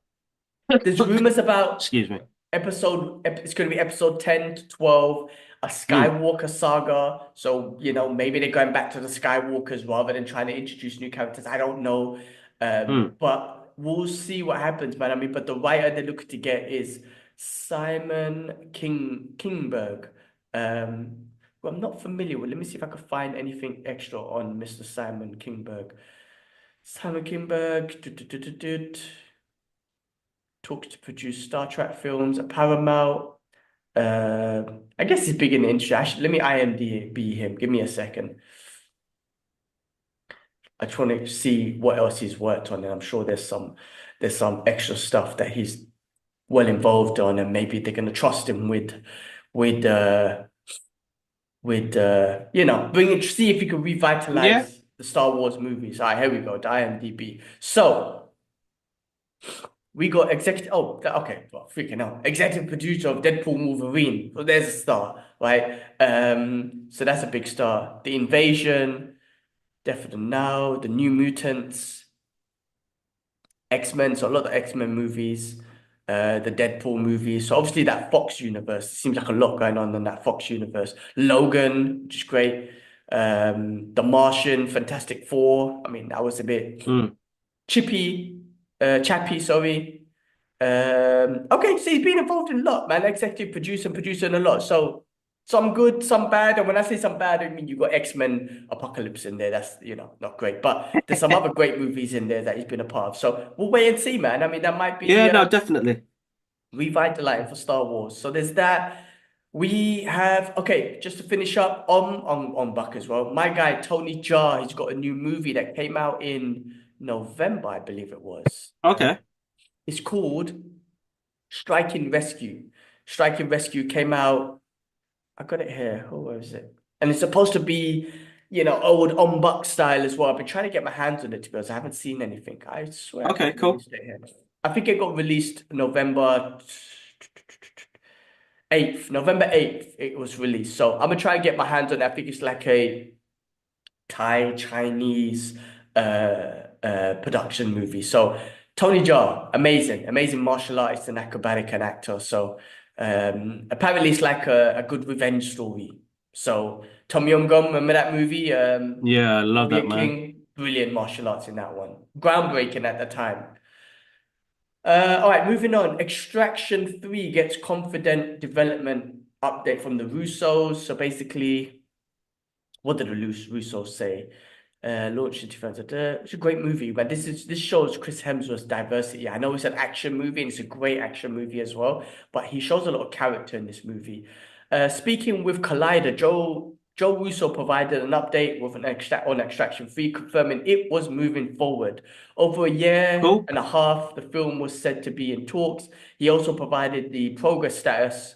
there's rumors about Excuse me. it's going to be episode 10 to 12, a Mm, Skywalker saga. So, maybe they're going back to the Skywalkers rather than trying to introduce new characters. I don't know. mm. But we'll see what happens, man. I mean, but the writer they're looking to get is Simon Kingberg. Who I'm not familiar with. Let me see if I can find anything extra on Mr. Simon Kingberg. Simon Kingberg. Talks to produce Star Trek films at Paramount. I guess he's big in the industry. Let me IMDb him. Give me a second. I just want to see what else he's worked on, and I'm sure there's some extra stuff that he's well involved on, and maybe they're gonna trust him with bringing see if he can Yeah. revitalize the Star Wars movies. All right, here we go. The IMDb. So. We got okay, well, freaking hell. Executive producer of Deadpool Wolverine. So there's a star, right? So that's a big star. The Invasion, Death of the Now, The New Mutants, X-Men, so a lot of X-Men movies, the Deadpool movies. So obviously that Fox universe, it seems like a lot going on in that Fox universe. Logan, which is great. The Martian, Fantastic Four. I mean, that was a bit Mm. chappy, sorry. Okay, so he's been involved in a lot, man. Executive producer and producing a lot. So some good, some bad. And when I say some bad, I mean you got X-Men Apocalypse in there. That's not great. But there's some other great movies in there that he's been a part of. So we'll wait and see, man. I mean, that might Yeah, be no, definitely. revitalizing for Star Wars. So there's that. We have okay, just to finish up on Buck as well. My guy Tony Jaa, he's got a new movie that came out in November, I believe it was. Okay. It's called Striking Rescue. Strike and Rescue came out. I got it here. Oh, where is it? And it's supposed to be, old on Buck style as well. I've been trying to get my hands on it to be honest. I haven't seen anything. I swear I Okay, got cool. released it here. I think it got released November 8th. November 8th, it was released. So I'm gonna try and get my hands on it. I think it's like a Thai Chinese production movie. So Tony Jaa, amazing martial artist and acrobatic and actor. So apparently it's like a good revenge story. So Tom Yum Gum, remember that movie? Yeah, I love that, Warrior man. King, brilliant martial arts in that one. Groundbreaking at the time. All right, moving on. Extraction 3 gets confident development update from the Russos. So basically, what did the Russos say? Launched in 2000. It's a great movie, but this shows Chris Hemsworth's diversity. I know it's an action movie and it's a great action movie as well, but he shows a lot of character in this movie. Speaking with Collider, Joe Russo provided an update with on Extraction 3, confirming it was moving forward. Over a year Cool. and a half, the film was said to be in talks. He also provided the progress status,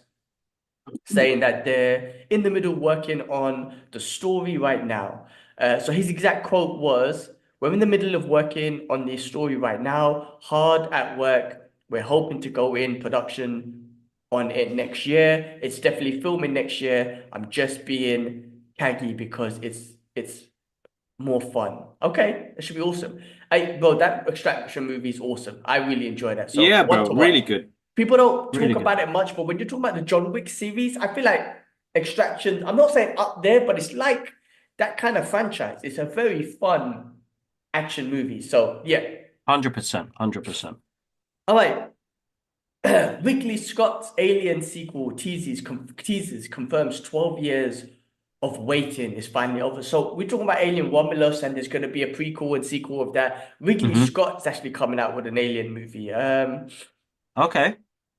saying that they're in the middle working on the story right now. So his exact quote was, "We're in the middle of working on the story right now, hard at work. We're hoping to go in production on it next year. It's definitely filming next year. I'm just being caggy because it's more fun." Okay, that should be awesome. Bro, that Extraction movie is awesome. I really enjoy that. So Yeah, one bro, to really watch. good. People don't Really talk good. about it much, but when you're talking about the John Wick series, I feel like Extraction, I'm not saying up there, but it's like that kind of franchise. It's a very fun action movie. So yeah. 100%. 100%. All right. Ridley Scott's Alien sequel teases confirms 12 years of waiting is finally over. So we're talking about Alien Romulus, and there's going to be a prequel and sequel of that. Ridley Hmm. Scott's actually coming out with an Alien movie. Okay,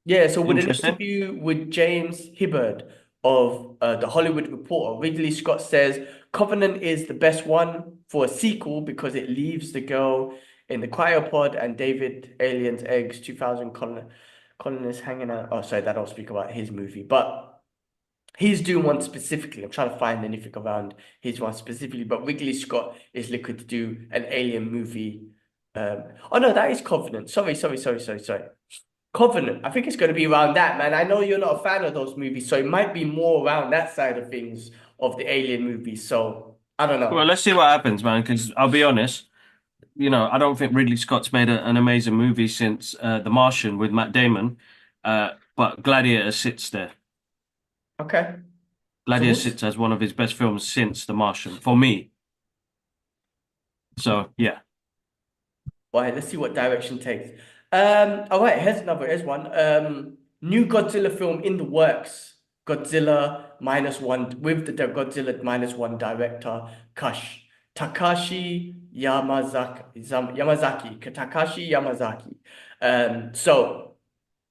Yeah, so with an interesting. interview with James Hibberd of The Hollywood Reporter, Ridley Scott says Covenant is the best one for a sequel because it leaves the girl in the cryopod and David Alien's eggs, 2000 colonists hanging out. Oh, sorry, that don't speak about his movie, but he's doing one specifically. I'm trying to find anything around his one specifically, but Ridley Scott is looking to do an Alien movie. Oh no, that is Covenant. Sorry. Covenant. I think it's going to be around that, man. I know you're not a fan of those movies, so it might be more around that side of things of the Alien movies. So I don't Well, know. let's see what happens, man, because I'll be honest, I don't think Ridley Scott's made an amazing movie since The Martian with Matt Damon, but Gladiator sits there. Okay. So Gladiator sits as one of his best films since The Martian, for me. So, yeah. all right, let's see what direction takes. All right, here's one. New Godzilla film in the works. Godzilla minus one with the Godzilla minus one director Takashi Yamazaki. So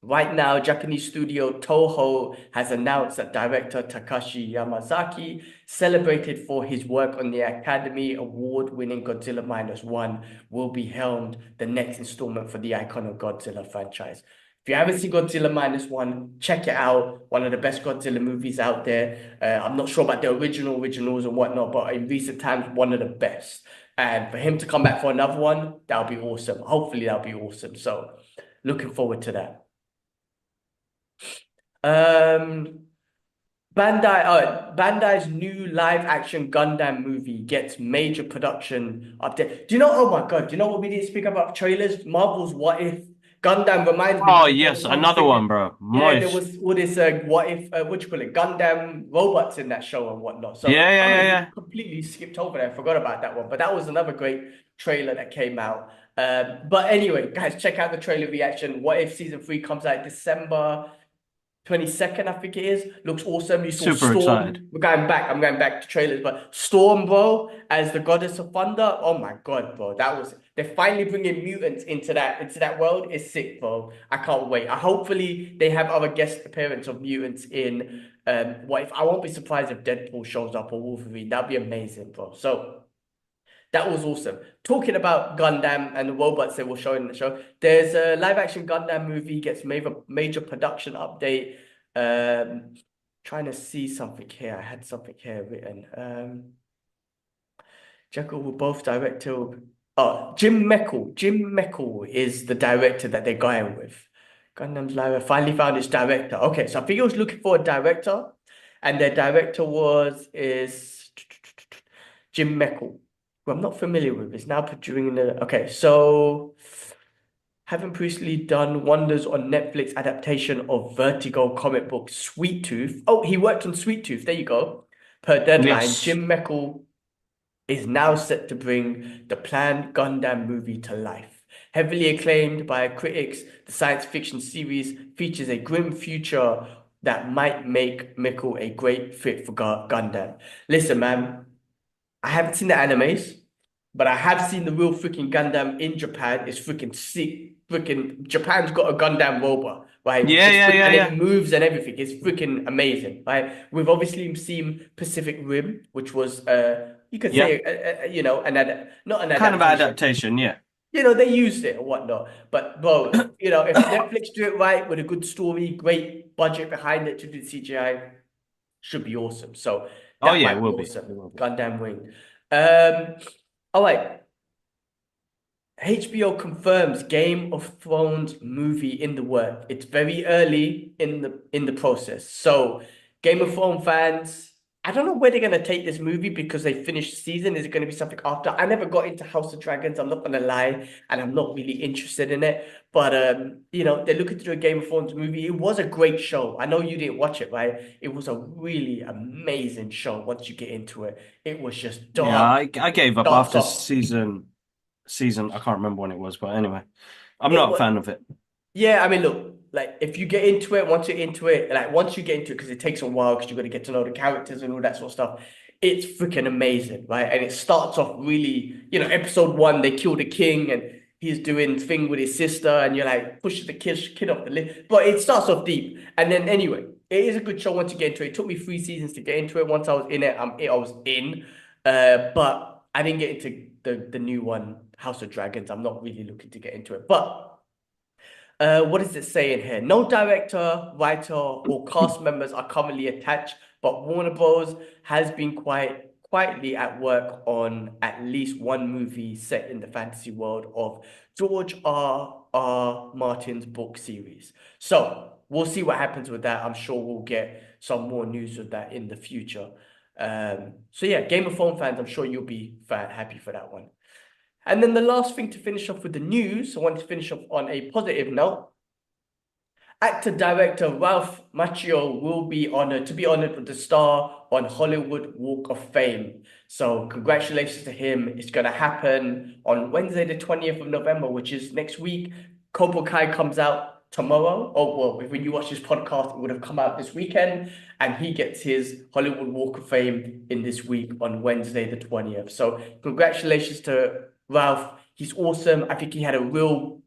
right now, Japanese studio Toho has announced that director Takashi Yamazaki, celebrated for his work on the Academy Award-winning Godzilla Minus One, will be helmed the next installment for the iconic Godzilla franchise. If you haven't seen Godzilla Minus One, check it out. One of the best Godzilla movies out there. I'm not sure about the originals and whatnot, but in recent times, one of the best. And for him to come back for another one, that'll be awesome. Hopefully, that'll be awesome. So, looking forward to that. Um, Bandai's new live action Gundam movie gets major production update. Do you know? Oh my God! Do you know what we didn't speak about trailers? Marvel's What If Gundam reminds me Oh, because there was yes, one another thing. one, bro. Yeah, there Moist. was all this what if what you call it Gundam robots in that show and whatnot. So Yeah, yeah, I yeah, mean, we yeah. completely skipped over that. Forgot about that one, but that was another great trailer that came out. But anyway, guys, check out the trailer reaction. What if season 3 comes out December 22nd, I think it is. Looks awesome. You saw Super excited. Storm. We're going back. I'm going back to trailers, but Storm, bro, as the goddess of thunder. Oh my God, bro. They're finally bringing mutants into that world. It's sick, bro. I can't wait. Hopefully they have other guest appearance of mutants in what if I won't be surprised if Deadpool shows up or Wolverine. That'd be amazing, bro. So that was awesome. Talking about Gundam and the robots they were showing in the show, there's a live action Gundam movie gets major production update. Trying to see something here. I had something here written. Jekyll were both director. Oh, Jim Meckle. Jim Meckle is the director that they're going with. Gundam's Lyra finally found its director. Okay, so I think he was looking for a director, and their director is Jim Meckle, who I'm not familiar with. Is now producing the. Okay, so having previously done wonders on Netflix adaptation of Vertigo comic book Sweet Tooth. Oh, he worked on Sweet Tooth. There you go. Per deadline, Yes. Jim Meckle is now set to bring the planned Gundam movie to life. Heavily acclaimed by critics, the science fiction series features a grim future that might make Mickle a great fit for Gundam. Listen, man, I haven't seen the animes, but I have seen the real freaking Gundam in Japan. It's freaking sick. Freaking Japan's got a Gundam robot, right? Yeah, It's yeah, freaking, yeah, and yeah. it moves and everything. It's freaking amazing, right? We've obviously seen Pacific Rim, which was you could Yeah. say you know, not an Kind of adaptation. adaptation, yeah. You know, they used it or whatnot. But bro, you know, if Netflix do it right with a good story, great budget behind it to do the CGI, should be awesome. So Oh that yeah, it might be will be. awesome. It will be. Gundam Wing. Um, all right. HBO confirms Game of Thrones movie in the work. It's very early in the process. So Game of Thrones fans, I don't know where they're gonna take this movie because they finished the season. Is it gonna be something after? I never got into House of Dragons, I'm not gonna lie, and I'm not really interested in it. But you know, they're looking to do a Game of Thrones movie. It was a great show. I know you didn't watch it, right? It was a really amazing show once you get into it. It was just Yeah, dark, I gave up dark, after soft. season. I can't remember when it was, but anyway, I'm It not a was. fan of it. Yeah, I mean, look, like if you get into it, once you're into it, like once you get into it, because it takes a while because you got to get to know the characters and all that sort of stuff, it's freaking amazing, right? And it starts off really, you know, episode one, they kill the king and he's doing thing with his sister, and you're like pushes the kid off the list. But it starts off deep, and then anyway, it is a good show once you get into it. It took me 3 seasons to get into it. Once I was in it, I was in. But I didn't get into the new one, House of Dragons. I'm not really looking to get into it, but. What does it say in here? No director, writer, or cast members are currently attached, but Warner Bros. Has been quietly at work on at least one movie set in the fantasy world of George R. Martin's book series. So we'll see what happens with that. I'm sure we'll get some more news of that in the future. So yeah, Game of Thrones fans, I'm sure you'll be happy for that one. And then the last thing to finish off with the news, I want to finish off on a positive note. Actor director Ralph Macchio will be honored with the star on Hollywood Walk of Fame. So congratulations to him. It's gonna happen on Wednesday, the 20th of November, which is next week. Cobra Kai comes out tomorrow. Oh well, when you watch this podcast, it would have come out this weekend, and he gets his Hollywood Walk of Fame in this week on Wednesday, the 20th. So congratulations to Ralph. He's awesome. I think he had a real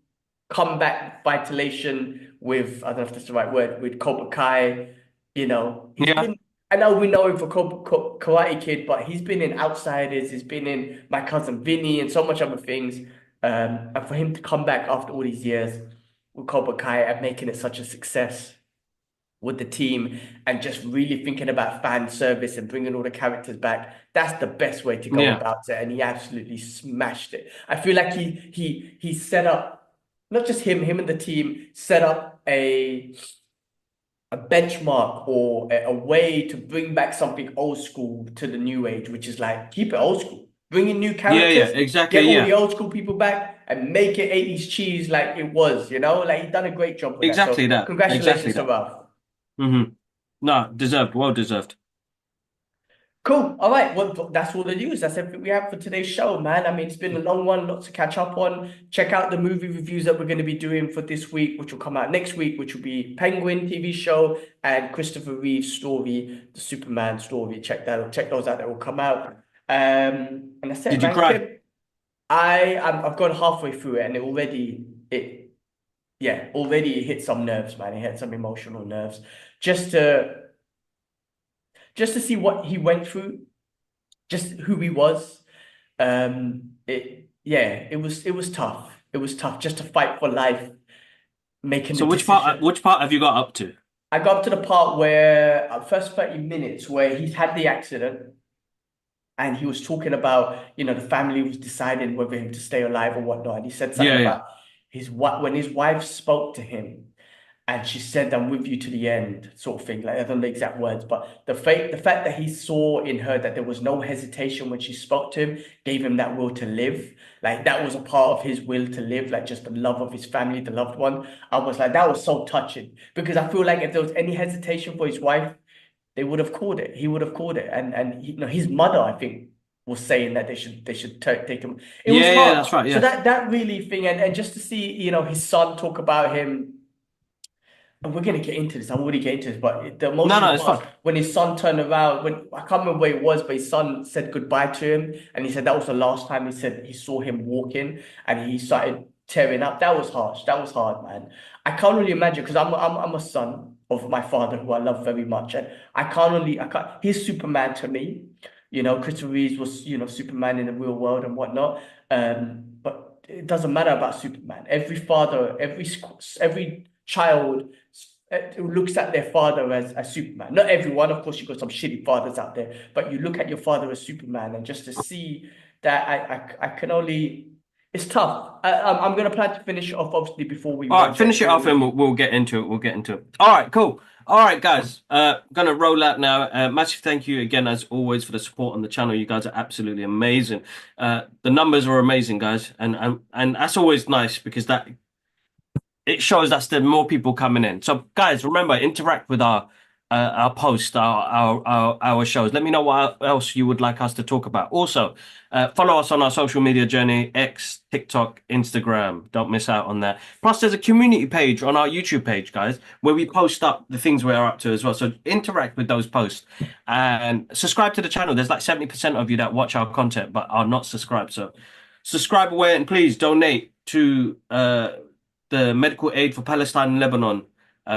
comeback vitalization with, I don't know if that's the right word, with Cobra Kai. You know, he's Yeah, been, I know we know him for Karate Kid, but he's been in Outsiders, he's been in My Cousin Vinny and so much other things. And for him to come back after all these years with Cobra Kai and making it such a success with the team and just really thinking about fan service and bringing all the characters back. That's the best way to go yeah. about it, and he absolutely smashed it. I feel like he set up, not just him and the team set up a benchmark or a way to bring back something old school to the new age, which is like keep it old school, bring in new Yeah, yeah, characters, exactly. get all the Yeah, old school people back, and make it 80s cheese like it was. You know, like he's done a great job with that. So exactly that. Exactly congratulations to that. Ralph. No, deserved. Well deserved. Cool. All right. Well, that's all the news. That's everything we have for today's show, man. I mean, it's been a long one, lots to catch up on. Check out the movie reviews that we're going to be doing for this week, which will come out next week, which will be Penguin TV show and Christopher Reeve's story, the Superman story. Check those out. That will come out. And that's it, Did you man. cry? I've gone halfway through it, and already it hit some nerves, man. It hit some emotional nerves. Just to just to see what he went through, just who he was. It was tough. It was tough just to fight for life, making the So decision. which part have you got up to? I got up to the part where first 30 minutes where he's had the accident and he was talking about, the family was deciding whether him to stay alive or whatnot. And he said something Yeah, yeah. about his when his wife spoke to him and she said, "I'm with you to the end," sort of thing. Like I don't know the exact words, but the fact that he saw in her that there was no hesitation when she spoke to him gave him that will to live. Like that was a part of his will to live, like just the love of his family, the loved one. I was like, that was so touching because I feel like if there was any hesitation for his wife, they would have called it. He would have called it, and his mother, I think, was saying that they should take him. It was Yeah, yeah, that's hard. right. So Yeah. that really thing, and just to see his son talk about him, and we're gonna get into this. I'm already getting into this, but the No, emotional no, it's parts fun. when his son turned around, when I can't remember where it was, but his son said goodbye to him, and he said that was the last time he said he saw him walking, and he started tearing up. That was harsh. That was hard, man. I can't really imagine because I'm a son of my father who I love very much, and I can't. He's Superman to me. Christopher Reeves was Superman in the real world and whatnot. But it doesn't matter about Superman. Every father, every child who looks at their father as Superman. Not everyone, of course, you've got some shitty fathers out there, but you look at your father as Superman, and just to see that, I can only. It's tough. I'm gonna plan to finish it off obviously before we All right, watch it finish and it do a off and review. we'll get into it. We'll get into it. All right, cool. All right, guys. Gonna roll out now. Massive thank you again, as always, for the support on the channel. You guys are absolutely amazing. The numbers are amazing, guys, and that's always nice because that it shows that there's more people coming in. So, guys, remember, interact with our post, our shows. Let me know what else you would like us to talk about. Also, follow us on our social media journey: X, TikTok, Instagram. Don't miss out on that. Plus, there's a community page on our YouTube page, guys, where we post up the things we're up to as well. So interact with those posts and subscribe to the channel. There's like 70% of you that watch our content but are not subscribed. So subscribe away and please donate to the medical aid for Palestine and Lebanon,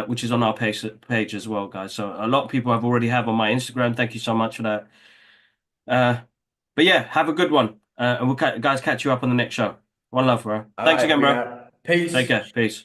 which is on our page as well, guys. So a lot of people have already have on my Instagram. Thank you so much for that. But yeah, have a good one, and we'll guys catch you up on the next show. One love, bro. All Thanks right, again, we bro. are. Take Peace. care. Peace.